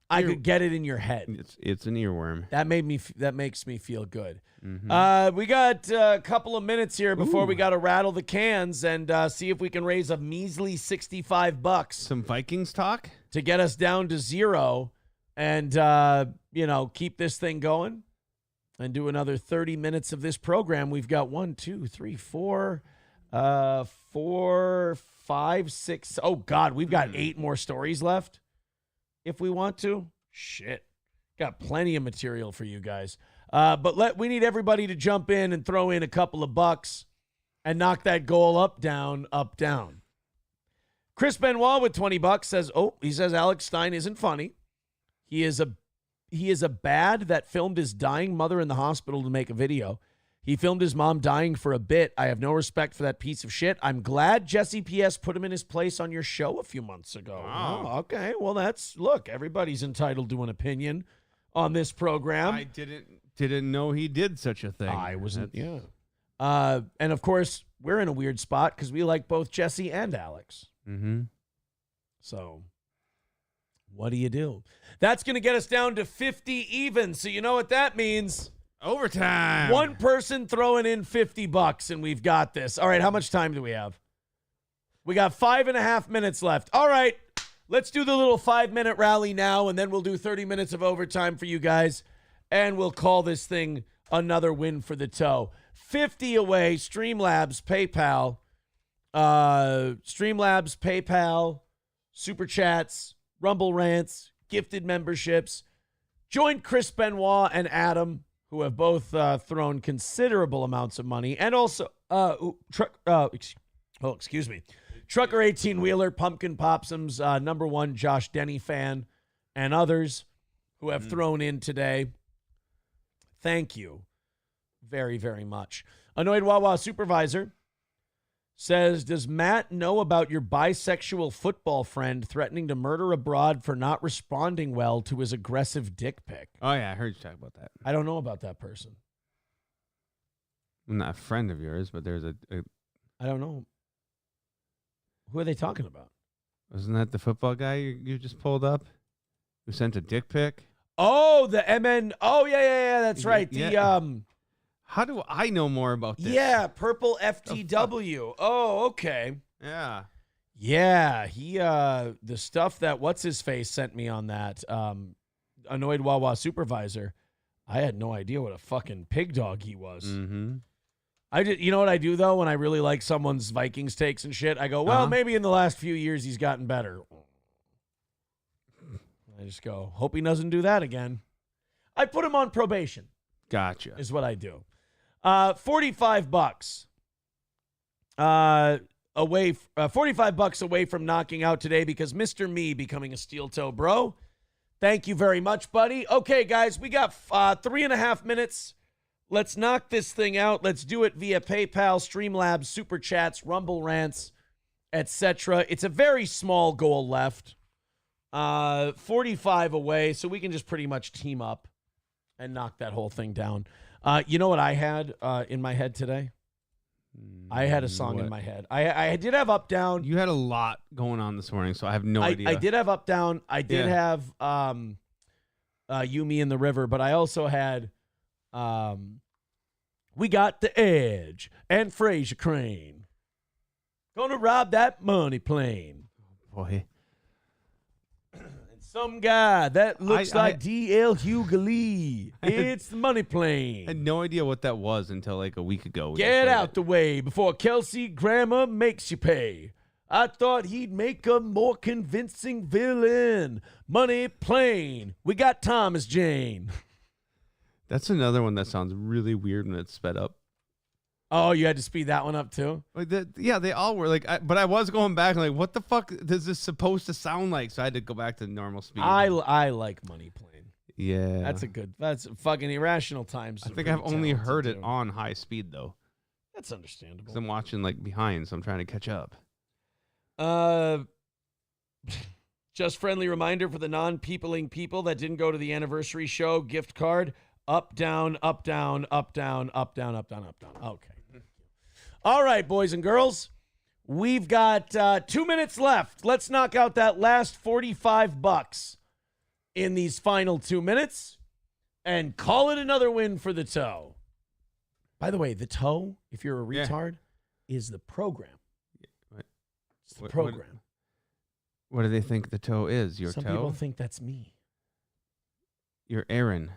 I could get it in your head. It's an earworm. That makes me feel good. We got a couple of minutes here before we got to rattle the cans and see if we can raise a measly $65. Some Vikings talk to get us down to 0 and keep this thing going and do another 30 minutes of this program. We've got 1, 2, 3, 4, 5, 6. Oh God, we've got 8 more stories left if we want to. Shit. Got plenty of material for you guys. But we need everybody to jump in and throw in a couple of bucks and knock that goal up, down, up, down. Chris Benoit with $20 says, he says Alex Stein isn't funny. He is a bad that filmed his dying mother in the hospital to make a video. He filmed his mom dying for a bit. I have no respect for that piece of shit. I'm glad Jesse P.S. put him in his place on your show a few months ago. Wow. Oh, okay. Well, look, everybody's entitled to an opinion on this program. I didn't know he did such a thing. I wasn't. Yeah. And of course, we're in a weird spot because we like both Jesse and Alex. Mm-hmm. So what do you do? That's going to get us down to 50 even. So you know what that means? Overtime. One person throwing in $50 and we've got this. All right, how much time do we have? We got 5.5 minutes left. All right, let's do the little 5-minute rally now, and then we'll do 30 minutes of overtime for you guys, and we'll call this thing another win for the toe. 50 away, Streamlabs, PayPal, Super Chats, Rumble Rants, gifted memberships. Join Chris Benoit and Adam, who have both thrown considerable amounts of money, and also excuse me, Trucker 18-wheeler, Pumpkin Popsums, #1 Josh Denny fan, and others who have thrown in today. Thank you very, very much. Annoyed Wawa Supervisor says, does Matt know about your bisexual football friend threatening to murder abroad for not responding well to his aggressive dick pic? Oh, yeah, I heard you talk about that. I don't know about that person. I'm not a friend of yours, but there's a I don't know. Who are they talking about? Wasn't that the football guy you just pulled up? Who sent a dick pic? Oh, the MN. Oh, yeah, that's right. How do I know more about this? Yeah, Purple FTW. Oh, okay. Yeah. Yeah, the stuff that what's-his-face sent me on that, Annoyed Wawa Supervisor, I had no idea what a fucking pig dog he was. Mm-hmm. You know what I do, though, when I really like someone's Vikings takes and shit? I go, well, maybe in the last few years he's gotten better. I just go, hope he doesn't do that again. I put him on probation. Gotcha. Is what I do. $45 $45 away from knocking out today because Mr. Me becoming a steel toe bro. Thank you very much, buddy. Okay, guys, we got 3.5 minutes. Let's knock this thing out. Let's do it via PayPal, Streamlabs, Super Chats, Rumble Rants, etc. It's a very small goal left. 45 away, so we can just pretty much team up and knock that whole thing down. You know what I had in my head today? I had a song in my head. I did have Up Down. You had a lot going on this morning, so I have no idea. I did have Up Down. I did have You, Me, and the River, but I also had We Got the Edge and Fraser Crane. Gonna rob that money plane. Boy. Some guy that looks like D.L. Hugo Lee. It's the money plane. I had no idea what that was until like a week ago. Get out the way before Kelsey Grammer makes you pay. I thought he'd make a more convincing villain. Money Plane. We got Thomas Jane. That's another one that sounds really weird when it's sped up. Oh, you had to speed that one up too? Like yeah, they all were like. But I was going back like, what the fuck is this supposed to sound like? So I had to go back to normal speed. I like Money Plane. Yeah, That's fucking Irrational Times. I think I've only heard it on high speed though. That's understandable. 'Cause I'm watching like behind, so I'm trying to catch up. Just friendly reminder for the non-peopling people that didn't go to the anniversary show. Gift card. Up, down, up, down, up, down, up, down, up, down, up, down. Okay. All right, boys and girls. We've got 2 minutes left. Let's knock out that last $45 in these final 2 minutes and call it another win for the toe. By the way, the toe, if you're a retard, is the program. It's the program. What do they think the toe is? Your Some toe? people think that's me. You're Aaron.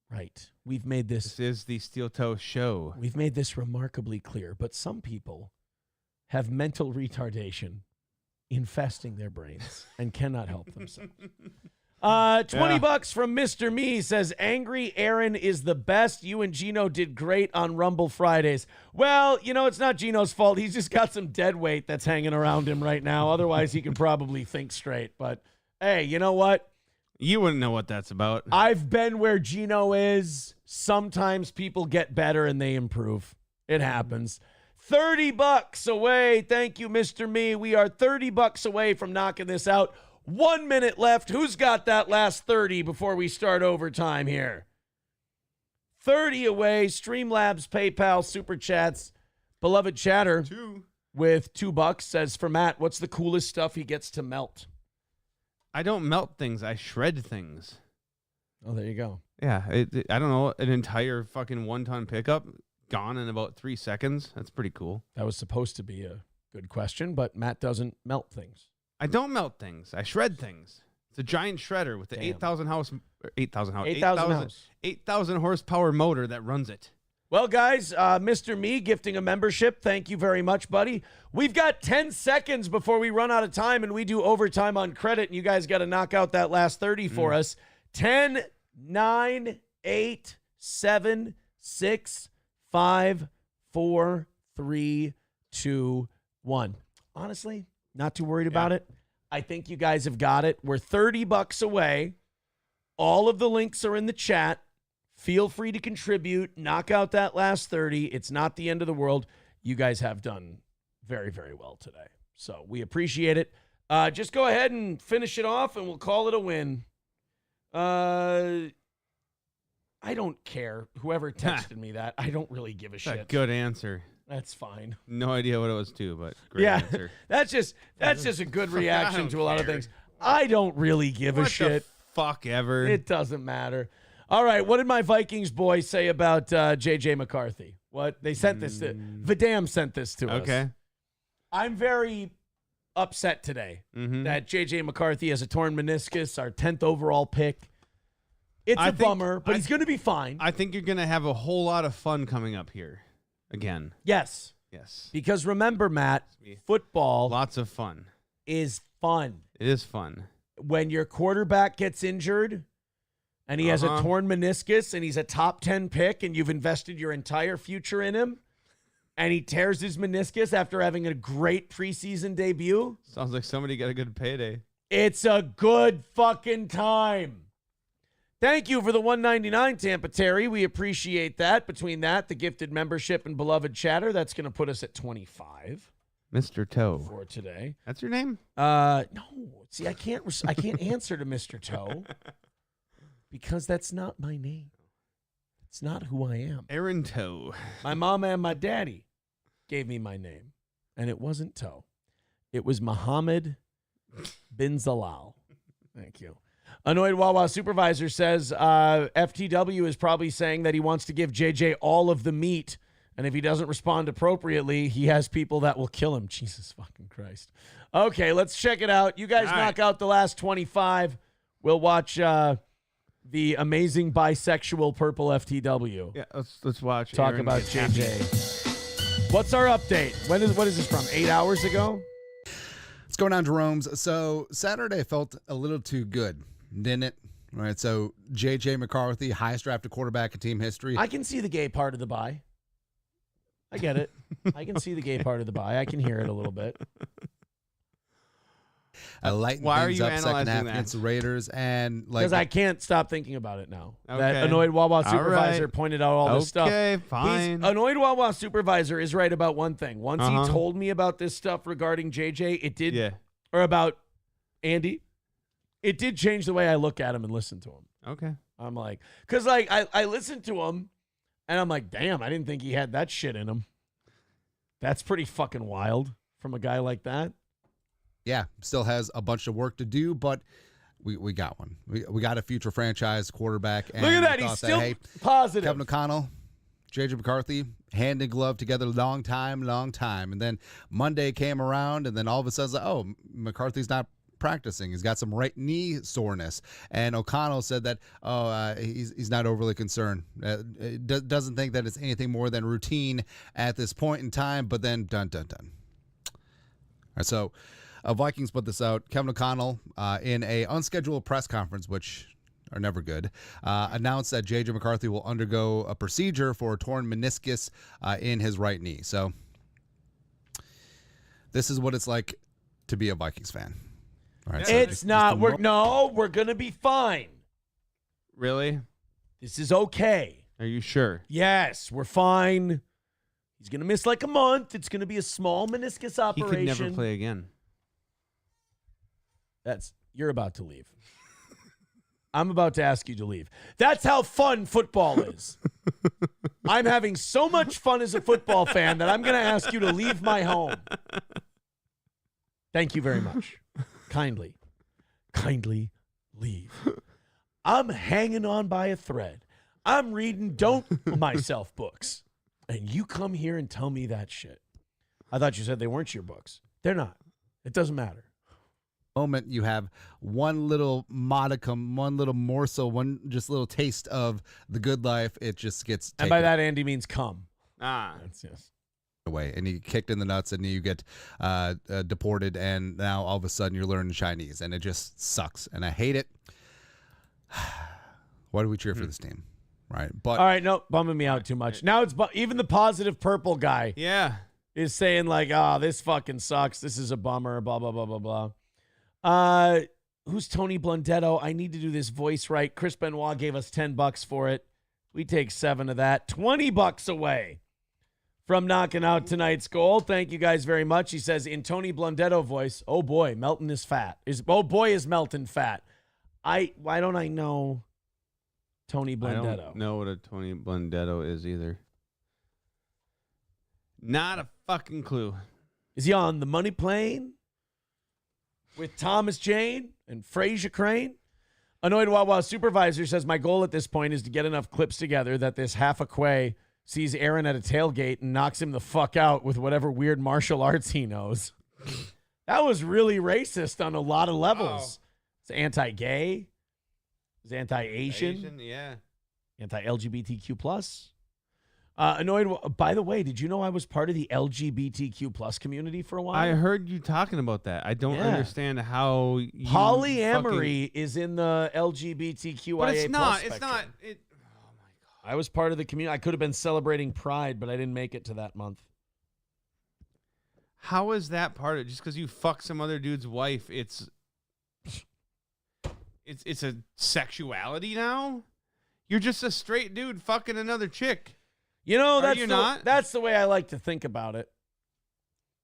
Right. We've made this. This is the Steel Toe Show. We've made this remarkably clear, but some people have mental retardation infesting their brains and cannot help themselves. $20 from Mr. Me says, Angry Aaron is the best. You and Gino did great on Rumble Fridays. Well, you know, it's not Gino's fault. He's just got some dead weight that's hanging around him right now. Otherwise, he can probably think straight. But, hey, you know what? You wouldn't know what that's about. I've been where Gino is. Sometimes people get better and they improve. It happens. $30 away. Thank you, Mr. Me. We are $30 away from knocking this out. 1 minute left. Who's got that last 30 before we start overtime here? 30 away. Streamlabs, PayPal, Super Chats. Beloved Chatter with $2 says, for Matt, what's the coolest stuff he gets to melt? I don't melt things. I shred things. Oh, there you go. Yeah. I don't know. An entire fucking 1-ton pickup gone in about 3 seconds. That's pretty cool. That was supposed to be a good question, but Matt doesn't melt things. I don't melt things. I shred things. It's a giant shredder with the 8,000 horsepower motor that runs it. Well, guys, Mr. Me gifting a membership. Thank you very much, buddy. We've got 10 seconds before we run out of time, and we do overtime on credit, and you guys got to knock out that last 30 for us. 10, 9, 8, 7, 6, 5, 4, 3, 2, 1. Honestly, not too worried about it. I think you guys have got it. We're $30 away. All of the links are in the chat. Feel free to contribute. Knock out that last 30. It's not the end of the world. You guys have done very, very well today. So we appreciate it. Just go ahead and finish it off, and we'll call it a win. I don't care. Whoever texted me that, I don't really give a shit. A good answer. That's fine. No idea what it was too, but great answer. that's just a good reaction to a lot of things. I don't really give a shit. Fuck ever. It doesn't matter. All right, what did my Vikings boy say about J.J. McCarthy? What they sent this to? Vidam sent this to us. Okay. I'm very upset today that J.J. McCarthy has a torn meniscus, our 10th overall pick. It's a bummer, but he's going to be fine. I think you're going to have a whole lot of fun coming up here again. Yes. Yes. Because remember, Matt, football. Lots of fun. Is fun. It is fun. When your quarterback gets injured and he has a torn meniscus and he's a top 10 pick and you've invested your entire future in him and he tears his meniscus after having a great preseason debut. Sounds like somebody got a good payday. It's a good fucking time. Thank you for the $1.99, Tampa Terry. We appreciate that. Between that, the gifted membership and beloved chatter, that's going to put us at 25. Mr. Toe. For today. That's your name? No. See, I can't answer to Mr. Toe because that's not my name. It's not who I am. Aaron Toe. My mom and my daddy gave me my name, and it wasn't Toe. It was Muhammad bin Zalal. Thank you. Annoyed Wawa Supervisor says FTW is probably saying that he wants to give JJ all of the meat, and if he doesn't respond appropriately, he has people that will kill him. Jesus fucking Christ. Okay, let's check it out. You guys knock out the last 25. We'll watch the amazing bisexual purple FTW. Yeah, let's watch. Talk Aaron about JJ. What's our update? What is this from? 8 hours ago? going on, Jerome's. So Saturday felt a little too good, didn't it? All right, so J.J. McCarthy, highest drafted quarterback in team history. I can see the gay part of the bye. I get it. I can see the gay part of the bye. I can hear it a little bit. Lighten things up second half against the Raiders, and because I can't stop thinking about it now. Okay. That annoyed Wawa supervisor pointed out all this stuff. Okay, fine. Annoyed Wawa supervisor is right about one thing. Once he told me about this stuff regarding JJ, it did, or about Andy, it did change the way I look at him and listen to him. Okay. I'm like, because like I listened to him, and I'm like, damn, I didn't think he had that shit in him. That's pretty fucking wild from a guy like that. Yeah, still has a bunch of work to do, but we got one. We got a future franchise quarterback. And look at that. He's still positive. Kevin O'Connell, J.J. McCarthy, hand in glove together long time. And then Monday came around, and then all of a sudden, oh, McCarthy's not practicing. He's got some right knee soreness. And O'Connell said that, he's not overly concerned. Doesn't think that it's anything more than routine at this point in time, but then dun. All right, so Vikings put this out. Kevin O'Connell, in a unscheduled press conference, which are never good, announced that J.J. McCarthy will undergo a procedure for a torn meniscus in his right knee. So this is what it's like to be a Vikings fan. All right, so it's not. We're going to be fine. Really? This is okay. Are you sure? Yes, we're fine. He's going to miss like a month. It's going to be a small meniscus operation. He could never play again. You're about to leave. I'm about to ask you to leave. That's how fun football is. I'm having so much fun as a football fan that I'm going to ask you to leave my home. Thank you very much. Kindly leave. I'm hanging on by a thread. I'm reading Don't Myself books. And you come here and tell me that shit. I thought you said they weren't your books. They're not. It doesn't matter. Moment you have one little modicum, one little morsel, one just little taste of the good life, it just gets taken. And by that, Andy means come. That's yes. Away, and you get kicked in the nuts, and you get deported, and now all of a sudden you're learning Chinese, and it just sucks, and I hate it. Why do we cheer for this team? Right, but all right, no, bumming me out too much. Now it's even the positive purple guy. Yeah, is saying like, this fucking sucks. This is a bummer. Blah blah blah blah blah. Who's Tony Blundetto? I need to do this voice right. Chris Benoit gave us $10 for it. We take 7 of that. $20 away from knocking out tonight's goal. Thank you guys very much. He says in Tony Blundetto voice, oh boy, Melton is fat. Is Melton fat? Why don't I know Tony Blundetto? I don't know what a Tony Blundetto is either. Not a fucking clue. Is he on the money plane with Thomas Jane and Fraser Crane? Annoyed Wawa supervisor says, my goal at this point is to get enough clips together that this half a quay sees Aaron at a tailgate and knocks him the fuck out with whatever weird martial arts he knows. That was really racist on a lot of levels. It's anti-gay. It's anti-Asian. Yeah. Anti-LGBTQ+. Annoyed. By the way, did you know I was part of the LGBTQ+ community for a while? I heard you talking about that. I don't understand how polyamory is in the LGBTQIA+. But it's not. It's spectrum. not. Oh my god. I was part of the community. I could have been celebrating Pride, but I didn't make it to that month. How is that part of it? Just because you fuck some other dude's wife, it's a sexuality now? You're just a straight dude fucking another chick. You know, not? That's the way I like to think about it.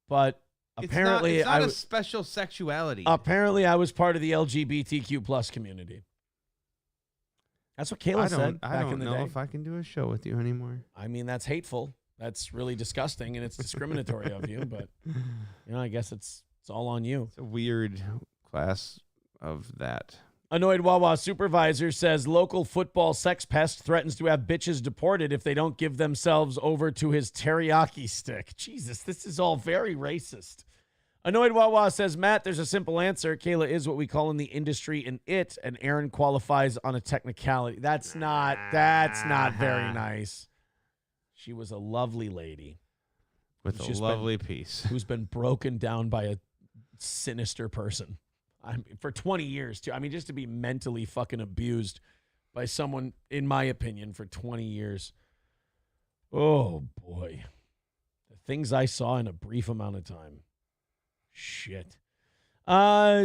But apparently, it's not a special sexuality. Apparently, I was part of the LGBTQ+ community. That's what Kayla said back in the day. I don't know if I can do a show with you anymore. I mean, that's hateful. That's really disgusting, and it's discriminatory of you. But I guess it's all on you. It's a weird class of that. Annoyed Wawa supervisor says local football sex pest threatens to have bitches deported if they don't give themselves over to his teriyaki stick. Jesus, this is all very racist. Annoyed Wawa says, Matt, there's a simple answer. Kayla is what we call in the industry an it, and Aaron qualifies on a technicality. That's not very nice. She was a lovely lady. With a lovely piece. Who's been broken down by a sinister person. For 20 years, too. I mean, just to be mentally fucking abused by someone, in my opinion, for 20 years. Oh, boy. The things I saw in a brief amount of time. Shit.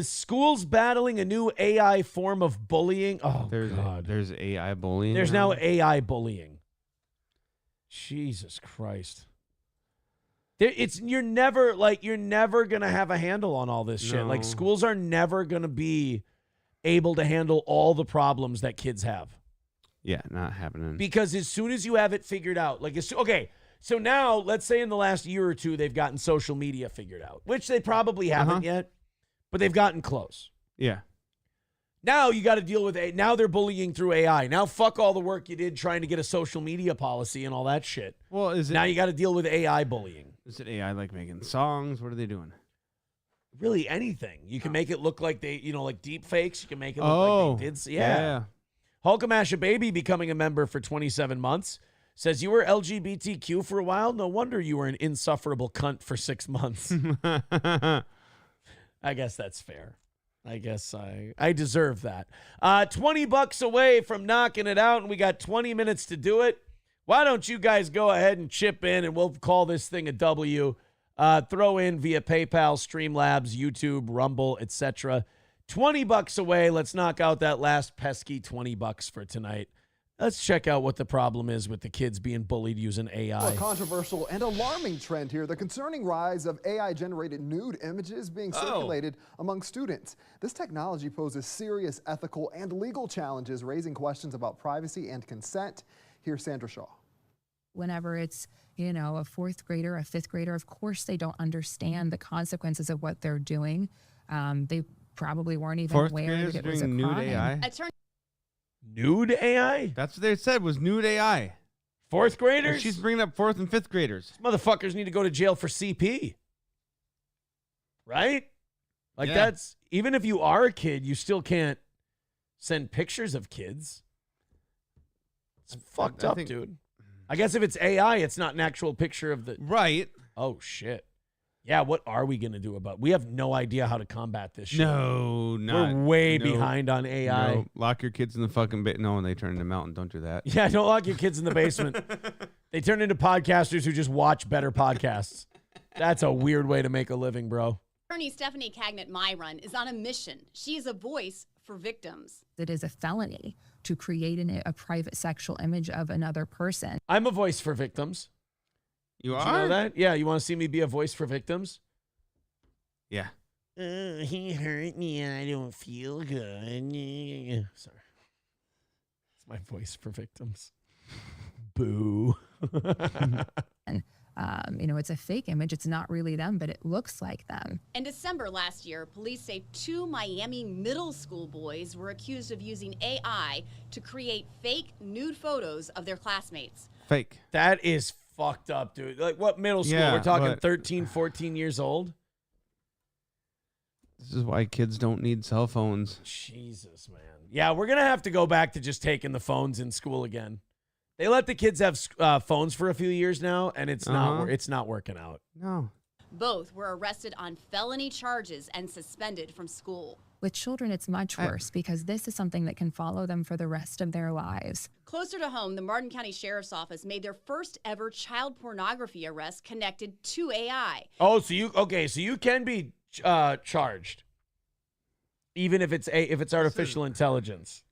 Schools battling a new AI form of bullying. Oh, God. There's AI bullying. There's now AI bullying. Jesus Christ. You're never gonna have a handle on all this shit. Like, schools are never gonna be able to handle all the problems that kids have. Yeah, not happening. Because as soon as you have it figured out, okay, so now let's say in the last year or two they've gotten social media figured out, which they probably haven't yet, but they've gotten close. Yeah. Now you got to deal with now they're bullying through AI. Now fuck all the work you did trying to get a social media policy and all that shit. Well, now you got to deal with AI bullying. Is it AI like making songs? What are they doing? Really anything. You can make it look like like deep fakes. You can make it look like they did. Yeah. Hulkamash Baby becoming a member for 27 months. Says you were LGBTQ for a while. No wonder you were an insufferable cunt for 6 months. I guess that's fair. I guess I deserve that. $20 away from knocking it out, and we got 20 minutes to do it. Why don't you guys go ahead and chip in, and we'll call this thing a W. Throw in via PayPal, Streamlabs, YouTube, Rumble, etc. $20 away. Let's knock out that last pesky $20 for tonight. Let's check out what the problem is with the kids being bullied using AI. A controversial and alarming trend here, the concerning rise of AI-generated nude images being circulated among students. This technology poses serious ethical and legal challenges, raising questions about privacy and consent. Here's Sandra Shaw. Whenever it's, a fourth grader, a fifth grader, of course they don't understand the consequences of what they're doing. They probably weren't even aware that it was a nude crime. AI? Nude AI? That's what they said was nude AI. Fourth graders? And she's bringing up fourth and fifth graders. These motherfuckers need to go to jail for CP. Right? Like that's, even if you are a kid, you still can't send pictures of kids. It's fucked up, dude. I guess if it's AI, it's not an actual picture of the... Right. Oh, shit. Yeah, what are we going to do about it? We have no idea how to combat this shit. We're way behind on AI. No. Lock your kids in the fucking No, they turn into mountain. Don't do that. Yeah, don't lock your kids in the basement. They turn into podcasters who just watch better podcasts. That's a weird way to make a living, bro. Attorney Stephanie Cagnett-Myron is on a mission. She is a voice for victims. It is a felony to create a private sexual image of another person. I'm a voice for victims. You Did are? you know that? Yeah, you want to see me be a voice for victims? Yeah. He hurt me and I don't feel good. Sorry. It's my voice for victims. Boo. And, it's a fake image. It's not really them, but it looks like them. In December last year, police say 2 Miami middle school boys were accused of using AI to create fake nude photos of their classmates. Fake. That is fucked up, dude. Like, what middle school? Yeah, We're talking but 13, 14 years old? This is why kids don't need cell phones. Jesus, man. Yeah, we're going to have to go back to just taking the phones in school again. They let the kids have phones for a few years now, and it's not working out. No. Both were arrested on felony charges and suspended from school. With children, it's much worse because this is something that can follow them for the rest of their lives. Closer to home, the Martin County Sheriff's Office made their first ever child pornography arrest connected to AI. Oh, so you can be charged, even if it's artificial intelligence,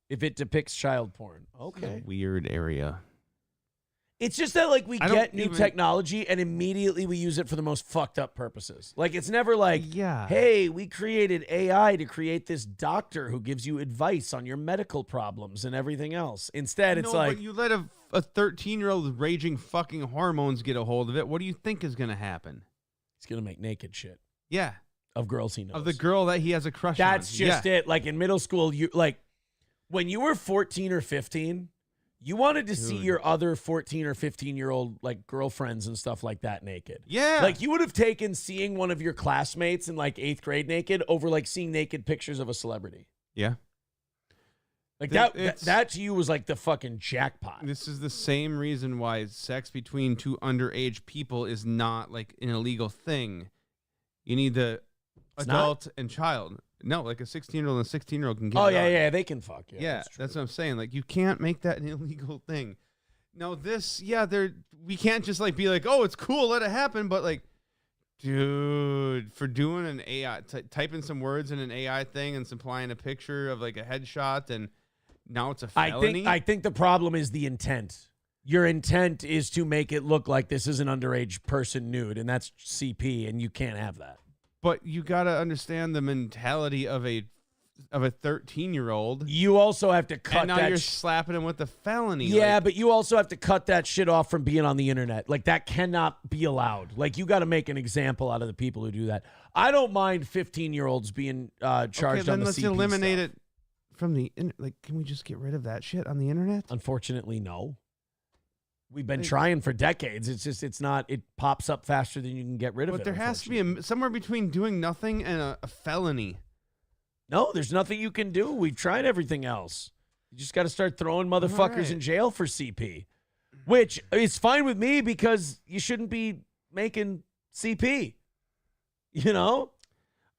if it depicts child porn. Okay. Weird area. It's just that, like, we get new technology and immediately we use it for the most fucked up purposes. Like, it's never like, hey, we created AI to create this doctor who gives you advice on your medical problems and everything else. Instead, it's like, but you let a 13-year-old raging fucking hormones get a hold of it. What do you think is going to happen? He's going to make naked shit. Yeah. Of girls he knows. Of the girl that he has a crush on. That's just it. Like, in middle school, when you were 14 or 15, you wanted to see your other 14 or 15-year-old like girlfriends and stuff like that naked. Yeah. Like, you would have taken seeing one of your classmates in like 8th grade naked over like seeing naked pictures of a celebrity. Yeah. Like that to you was like the fucking jackpot. This is the same reason why sex between two underage people is not like an illegal thing. You need to adult and child. No, like a 16-year-old and a 16-year-old can get Oh, it yeah, on. yeah, they can fuck. Yeah, that's what I'm saying. Like, you can't make that an illegal thing. No, we can't just, like, be like, oh, it's cool, let it happen. But, like, dude, for doing an AI, typing some words in an AI thing and supplying a picture of, like, a headshot, and now it's a felony? I think the problem is the intent. Your intent is to make it look like this is an underage person nude, and that's CP, and you can't have that. But you got to understand the mentality of a 13-year-old. You also have to cut and now that. You're slapping him with a felony. Yeah, but you also have to cut that shit off from being on the internet. Like, that cannot be allowed. Like, you got to make an example out of the people who do that. I don't mind 15-year-olds being charged on the CP let's eliminate stuff. it from the like. Can we just get rid of that shit on the internet? Unfortunately, no. We've been trying for decades. It's just, it pops up faster than you can get rid of it. But there has to be somewhere between doing nothing and a felony. No, there's nothing you can do. We've tried everything else. You just got to start throwing motherfuckers in jail for CP, which is fine with me because you shouldn't be making CP. You know?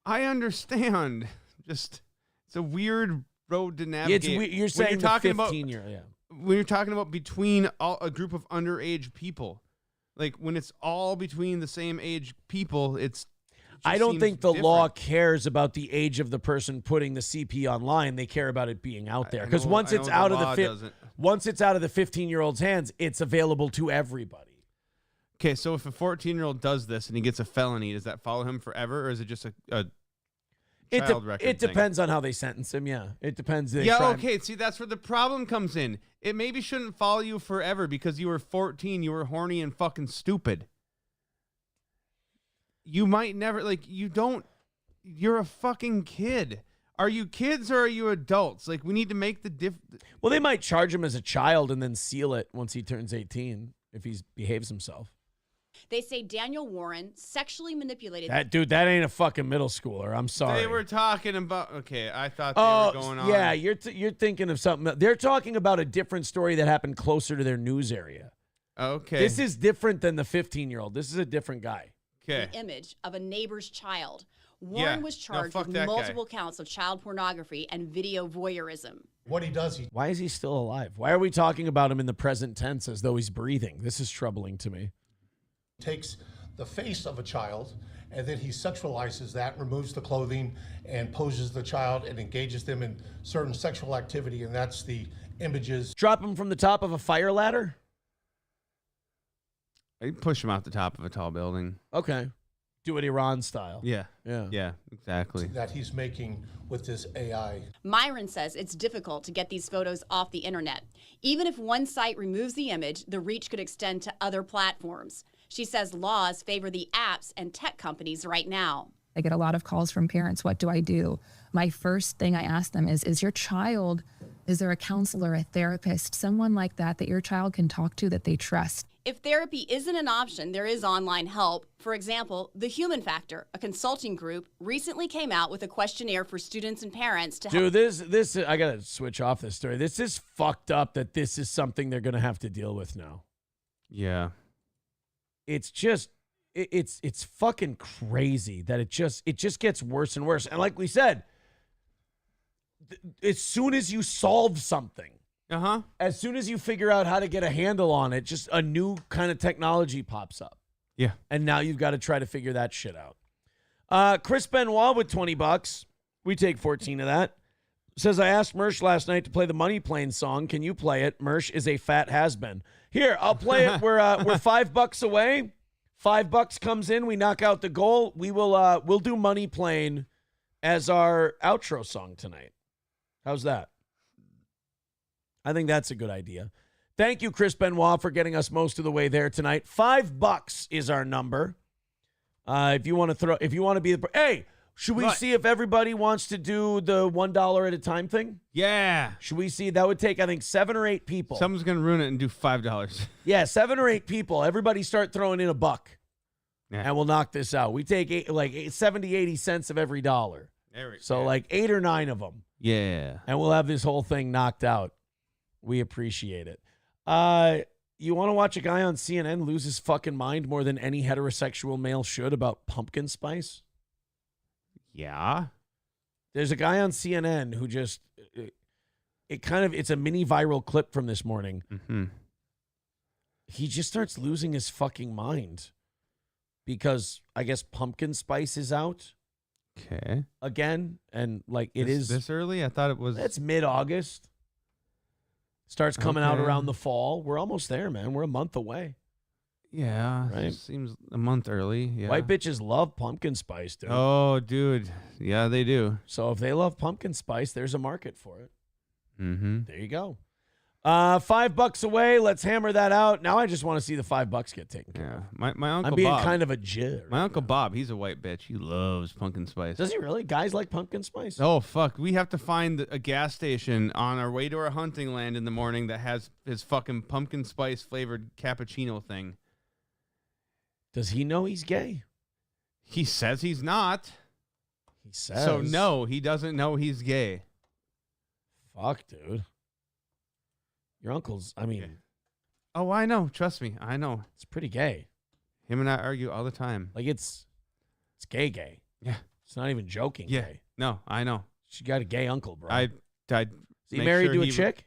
I understand. Just, it's a weird road to navigate. You're saying the 15-year-old, yeah. When you're talking about between a group of underage people, like when it's all between the same age people, I don't think the law cares about the age of the person putting the CP online. They care about it being out there because once it's out of the 15-year-old's hands, it's available to everybody. Okay, so if a 14-year-old does this and he gets a felony, does that follow him forever, or is it just a child record It thing? depends on how they sentence him. Yeah, it depends. Okay. See, that's where the problem comes in. It maybe shouldn't follow you forever because you were 14, you were horny and fucking stupid. You might never, you're a fucking kid. Are you kids or are you adults? Like, we need to make the difference. Well, they might charge him as a child and then seal it once he turns 18 if he behaves himself. They say Daniel Warren sexually manipulated. That ain't a fucking middle schooler. I'm sorry. They were talking about, I thought they were going on. Yeah, you're thinking of something. They're talking about a different story that happened closer to their news area. Okay. This is different than the 15-year-old. This is a different guy. The image of a neighbor's child. Warren was charged with multiple counts of child pornography and video voyeurism. What he does, Why is he still alive? Why are we talking about him in the present tense as though he's breathing? This is troubling to me. takes the face of a child and then he sexualizes that, removes the clothing and poses the child and engages them in certain sexual activity, and that's the images. Drop him from the top of a fire ladder? I push him out the top of a tall building. Okay. Do it Iran style. Yeah, exactly. That he's making with this AI. Myron says it's difficult to get these photos off the internet. Even if one site removes the image, the reach could extend to other platforms. She says laws favor the apps and tech companies right now. I get a lot of calls from parents. What do I do? My first thing I ask them is your child, is there a counselor, a therapist, someone like that your child can talk to that they trust? If therapy isn't an option, there is online help. For example, The Human Factor, a consulting group, recently came out with a questionnaire for students and parents to help. Dude, this I got to switch off this story. This is fucked up that this is something they're going to have to deal with now. Yeah. It's just it's fucking crazy that it just gets worse and worse. And like we said, as soon as you solve something, as soon as you figure out how to get a handle on it, just a new kind of technology pops up. Yeah. And now you've got to try to figure that shit out. Chris Benoit with $20. We take 14 of that. Says, I asked Mersh last night to play the Money Plane song. Can you play it? Mersh is a fat has-been. Here, I'll play it. We're $5 away. $5 comes in. We knock out the goal. We'll do Money Plane as our outro song tonight. How's that? I think that's a good idea. Thank you, Chris Benoit, for getting us most of the way there tonight. $5 is our number. If you want to be the, hey, should we see if everybody wants to do the $1 at a time thing? Yeah. Should we see? That would take, I think, 7 or 8 people. Someone's going to ruin it and do $5. Yeah, 7 or 8 people. Everybody start throwing in $1. Yeah. And we'll knock this out. We take 70, 80 cents of every dollar. So like 8 or 9 of them. Yeah. And we'll have this whole thing knocked out. We appreciate it. You want to watch a guy on CNN lose his fucking mind more than any heterosexual male should about pumpkin spice? Yeah. There's a guy on CNN who just it's a mini viral clip from this morning. Mm-hmm. He just starts losing his fucking mind because I guess pumpkin spice is out. Okay. Again, and like it this, is this early. I thought it was. It's mid-August. Starts coming out around the fall. We're almost there, man. We're a month away. Yeah, right. Seems a month early. Yeah. White bitches love pumpkin spice, dude. Oh, dude. Yeah, they do. So if they love pumpkin spice, there's a market for it. Mm-hmm. There you go. $5 away. Let's hammer that out. Now I just want to see the $5 get taken care of. My uncle I'm being Bob, kind of a jit. My uncle Bob, he's a white bitch. He loves pumpkin spice. Does he really? Guys like pumpkin spice? Oh, fuck. We have to find a gas station on our way to our hunting land in the morning that has his fucking pumpkin spice flavored cappuccino thing. Does he know he's gay? He says he's not. He says. So, no, he doesn't know he's gay. Fuck, dude. Your uncle's, I mean. Oh, I know. Trust me. I know. It's pretty gay. Him and I argue all the time. Like, it's gay. Yeah. It's not even joking gay. No, I know. She got a gay uncle, bro. Is he married to a chick?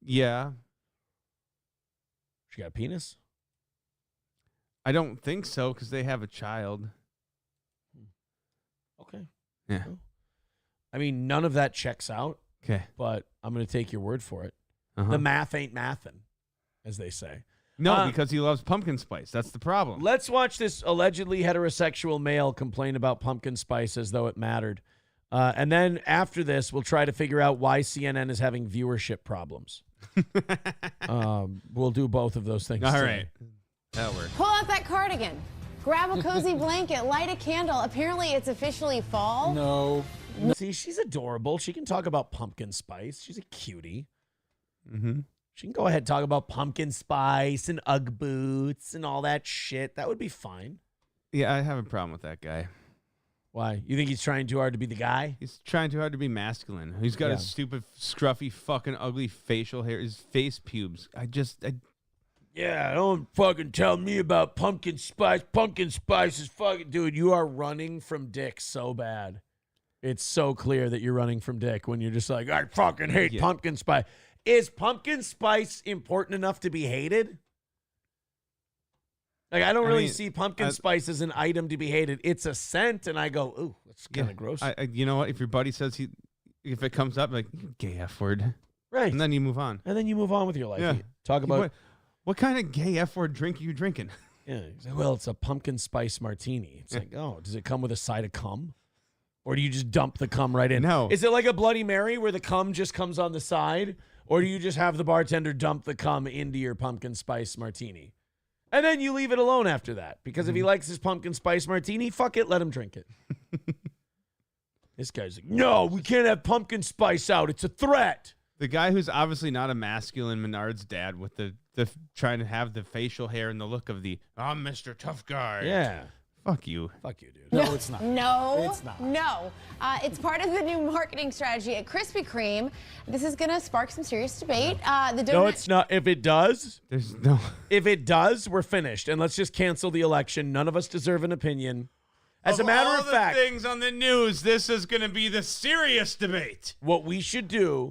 Yeah. She got a penis? I don't think so, because they have a child. Okay. Yeah. Well, I mean, none of that checks out. Okay. But I'm going to take your word for it. Uh-huh. The math ain't mathin', as they say. No, because he loves pumpkin spice. That's the problem. Let's watch this allegedly heterosexual male complain about pumpkin spice as though it mattered. And then after this, we'll try to figure out why CNN is having viewership problems. We'll do both of those things. All today. right. That'll work. Pull out that cardigan. Grab a cozy blanket. Light a candle. Apparently, it's officially fall. No. See, she's adorable. She can talk about pumpkin spice. She's a cutie. Mm-hmm. She can go ahead and talk about pumpkin spice and Ugg boots and all that shit. That would be fine. Yeah, I have a problem with that guy. Why? You think he's trying too hard to be the guy? He's trying too hard to be masculine. He's got his stupid, scruffy, fucking ugly facial hair, his face pubes. Yeah, don't fucking tell me about pumpkin spice. Pumpkin spice is fucking... Dude, you are running from dick so bad. It's so clear that you're running from dick when you're just like, I fucking hate pumpkin spice. Is pumpkin spice important enough to be hated? Like, I don't really see pumpkin spice as an item to be hated. It's a scent, and I go, ooh, that's kind of gross. You know what? If your buddy says if it comes up, like, you gay F word. Right. And then you move on. And then you move on with your life. Yeah. You talk about... What kind of gay F word drink are you drinking? Yeah. He's like, well, it's a pumpkin spice martini. It's like, oh, does it come with a side of cum? Or do you just dump the cum right in? No. Is it like a Bloody Mary where the cum just comes on the side? Or do you just have the bartender dump the cum into your pumpkin spice martini? And then you leave it alone after that. Because if he likes his pumpkin spice martini, fuck it, let him drink it. This guy's like, no, we can't have pumpkin spice out. It's a threat. The guy who's obviously not a masculine Menard's dad with the trying to have the facial hair and the look of the, I'm Mr. Tough Guy. Yeah. Fuck you. Fuck you, dude. No, it's not. No, It's not. No. It's part of the new marketing strategy at Krispy Kreme. This is going to spark some serious debate. The donut. No, it's not. If it does, there's no. If it does, we're finished. And let's just cancel the election. None of us deserve an opinion. As a matter of fact, the things on the news, this is going to be the serious debate. What we should do.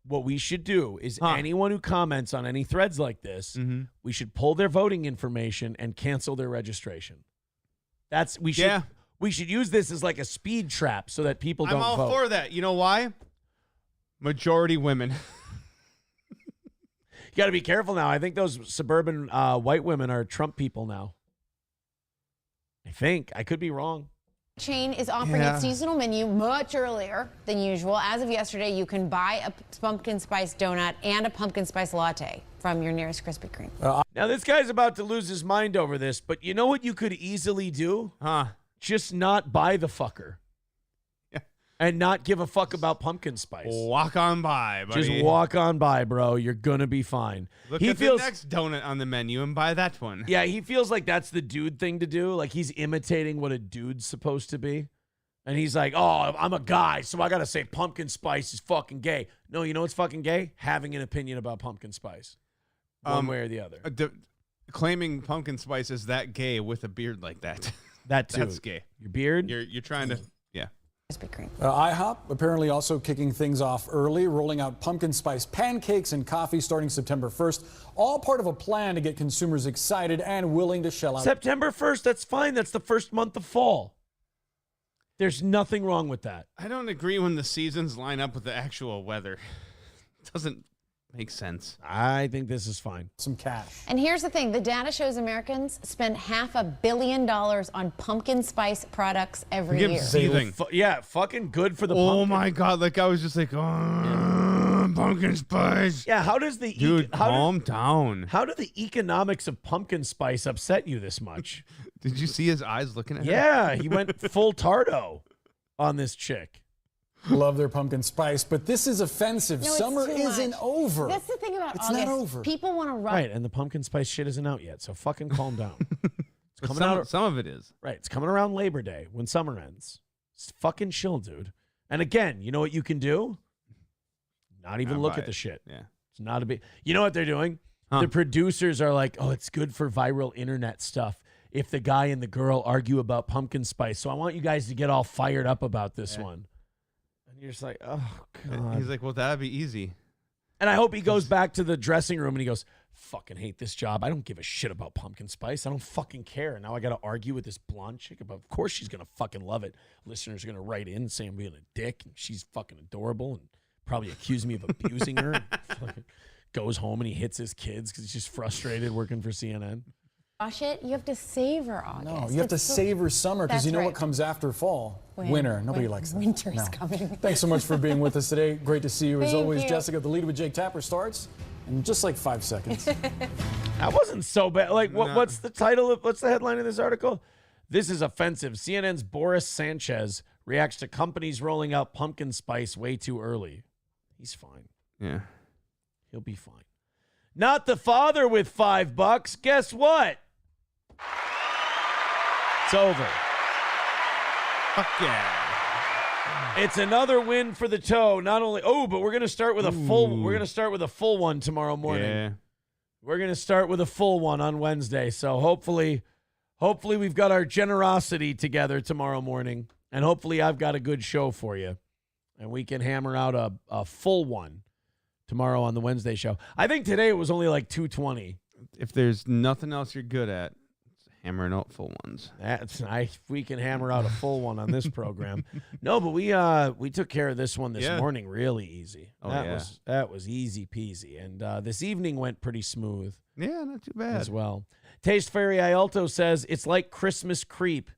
What we should do is anyone who comments on any threads like this, we should pull their voting information and cancel their registration. We should use this as like a speed trap so that people don't vote. I'm all for that. You know why? Majority women. You got to be careful now. I think those suburban white women are Trump people now. I think. I could be wrong. Chain is offering its seasonal menu much earlier than usual. As of yesterday, you can buy a pumpkin spice donut and a pumpkin spice latte from your nearest Krispy Kreme. Now, this guy's about to lose his mind over this, but you know what you could easily do? Just not buy the fucker. And not give a fuck about pumpkin spice. Walk on by, buddy. Just walk on by, bro. You're going to be fine. Look at the next donut on the menu and buy that one. Yeah, he feels like that's the dude thing to do. Like he's imitating what a dude's supposed to be. And he's like, oh, I'm a guy, so I got to say pumpkin spice is fucking gay. No, you know what's fucking gay? Having an opinion about pumpkin spice. One way or the other. Claiming pumpkin spice is that gay with a beard like that. That too. That's gay. Your beard? You're trying to, yeah. Krispy Kreme. IHOP apparently also kicking things off early, rolling out pumpkin spice pancakes and coffee starting September 1st. All part of a plan to get consumers excited and willing to shell out. September 1st, that's fine. That's the first month of fall. There's nothing wrong with that. I don't agree when the seasons line up with the actual weather. It doesn't make sense. I think this is fine. Some cash. And here's the thing. The data shows Americans spend $500 million on pumpkin spice products every Give year. seething. Yeah, fucking good for the Oh pumpkin. my God. Like I was just like, oh, pumpkin spice. Yeah, how does the... Dude, calm down. How do the economics of pumpkin spice upset you this much? Did you see his eyes looking at her? Yeah, he went full Tardo on this chick. Love their pumpkin spice, but this is offensive. No, it's Summer too isn't much. over. That's the thing about It's August. not over. People want to rub. Right, and the pumpkin spice shit isn't out yet, so fucking calm down. It's coming out. Some of it is. Right, it's coming around Labor Day when summer ends. It's fucking chill, dude. And again, you know what you can do? Not even look at the shit. Yeah. It's not a big... You know what they're doing? The producers are like, oh, it's good for viral internet stuff if the guy and the girl argue about pumpkin spice. So I want you guys to get all fired up about this one. And you're just like, oh, God. He's like, well, that'd be easy. And I hope he goes back to the dressing room and he goes, fucking hate this job. I don't give a shit about pumpkin spice. I don't fucking care. Now I got to argue with this blonde chick about, of course she's going to fucking love it. Listeners are going to write in saying I'm being a dick and she's fucking adorable and probably accuse me of abusing her. And fucking goes home and he hits his kids because he's just frustrated working for CNN. Wash it. You have to savor August. No, you have to savor summer because you know what comes after fall? Winter. Nobody likes that. Winter is No. coming. Thanks so much for being with us today. Great to see you. As Thank always, you. Jessica, the lead with Jake Tapper starts in just like 5 seconds. That wasn't so bad. Like, what's the title of, what's the headline of this article? This is offensive. CNN's Boris Sanchez reacts to companies rolling out pumpkin spice way too early. He's fine. Yeah. He'll be fine. Not the father with $5. Guess what? It's over. Fuck yeah. It's another win for the toe. Not only but we're gonna start with a full. We're gonna start with a full one tomorrow morning. Yeah. We're gonna start with a full one on Wednesday. So hopefully we've got our generosity together tomorrow morning, and hopefully I've got a good show for you, and we can hammer out a full one tomorrow on the Wednesday show. I think today it was only like 220. If there's nothing else you're good at, hammering out full ones. That's nice. We can hammer out a full one on this program. No, but we took care of this one this morning really easy. Oh, That was easy peasy. And this evening went pretty smooth. Yeah, not too bad. As well. Taste Fairy Ialto says it's like Christmas creep.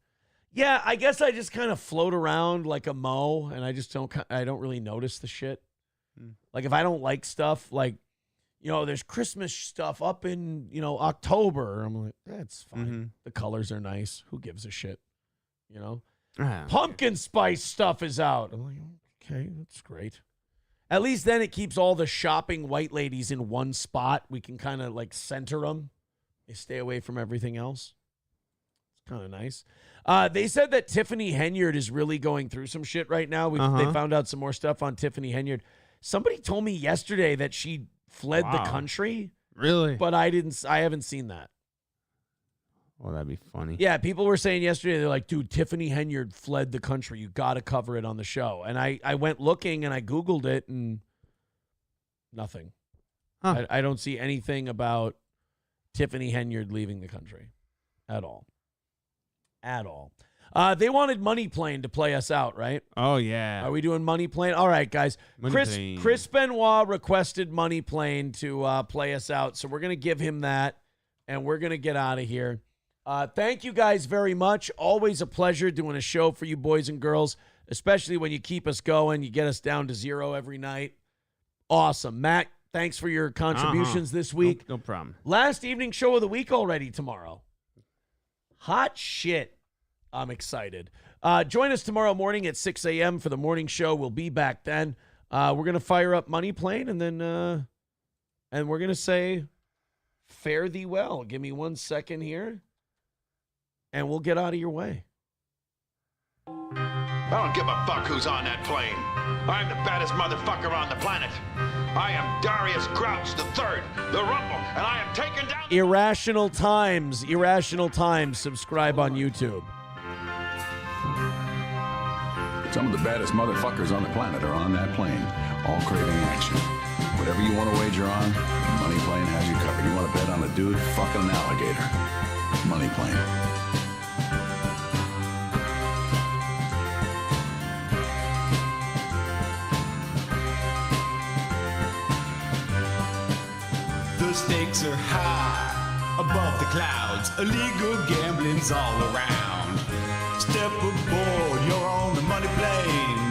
Yeah, I guess I just kind of float around like a moe and I don't really notice the shit. Like if I don't like stuff, like, you know, there's Christmas stuff up in, October. I'm like, that's fine. Mm-hmm. The colors are nice. Who gives a shit? You know? Ah, Pumpkin spice stuff is out. I'm like, okay, that's great. At least then it keeps all the shopping white ladies in one spot. We can kind of like center them. They stay away from everything else. It's kind of nice. They said that Tiffany Henyard is really going through some shit right now. They found out some more stuff on Tiffany Henyard. Somebody told me yesterday that she fled the country. Really? But I haven't seen that. Well, that'd be funny. Yeah, people were saying yesterday, they're like, dude, Tiffany Henyard fled the country. You got to cover it on the show. And I went looking and I Googled it and nothing. Huh. I don't see anything about Tiffany Henyard leaving the country at all. At all. They wanted Money Plane to play us out, right? Oh, yeah. Are we doing Money Plane? All right, guys. Plane. Chris Benoit requested Money Plane to play us out, so we're going to give him that, and we're going to get out of here. Thank you guys very much. Always a pleasure doing a show for you boys and girls, especially when you keep us going. You get us down to 0 every night. Awesome. Matt, thanks for your contributions this week. No problem. Last evening show of the week already tomorrow. Hot shit. I'm excited. Join us tomorrow morning at 6 a.m. for the morning show. We'll be back then. We're going to fire up Money Plane, and then and we're going to say, fare thee well. Give me 1 second here, and we'll get out of your way. I don't give a fuck who's on that plane. I'm the baddest motherfucker on the planet. I am Darius Grouch III, the Rumble, and I am taking down... Irrational Times. Subscribe on YouTube. Some of the baddest motherfuckers on the planet are on that plane, all craving action. Whatever you want to wager on, Money Plane has you covered. You want to bet on a dude fucking an alligator? Money Plane. The stakes are high above the clouds. Illegal gambling's all around. Step aboard, you're on the money plane.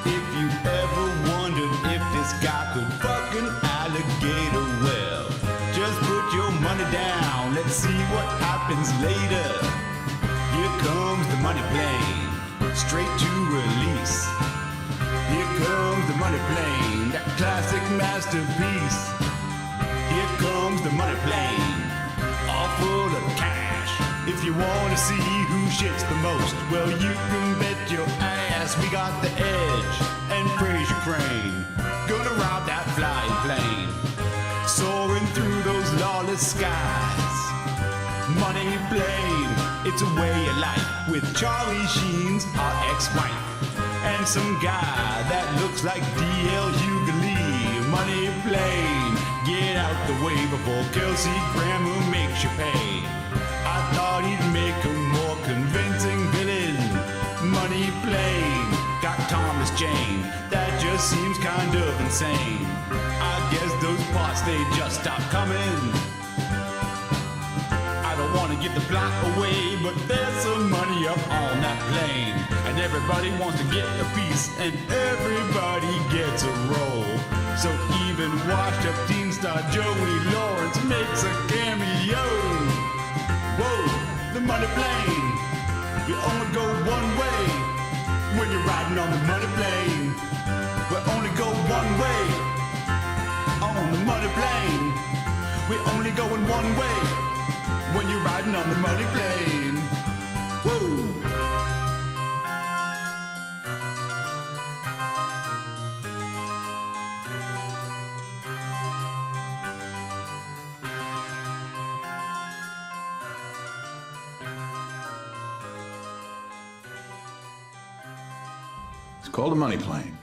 If you ever wondered if this guy could fuck an alligator, well, just put your money down. Let's see what happens later. Here comes the money plane, straight to release. Here comes the money plane, that classic masterpiece. Here comes the money plane, all full of cash. If you want to see who shits the most, well, you can bet your ass we got the edge. And praise your crane, gonna rob that flying plane, soaring through those lawless skies. Money plane, it's a way of life with Charlie Sheen's hot ex-wife and some guy that looks like D.L. Hughley. Money plane, get out the way before Kelsey Grammer makes you pay. I thought he'd make a more convincing villain. Money plane, got Thomas Jane, that just seems kind of insane. I guess those parts, they just stopped coming. I don't want to give the plot away, but there's some money up on that plane. And everybody wants to get a piece, and everybody gets a roll. So even washed up teen star Joey Lawrence makes a cameo. Whoa, the money plane, you only go one way when you're riding on the money plane. We only go one way on the money plane. We only going one way when you're riding on the money plane. Woo! It's called a money plane.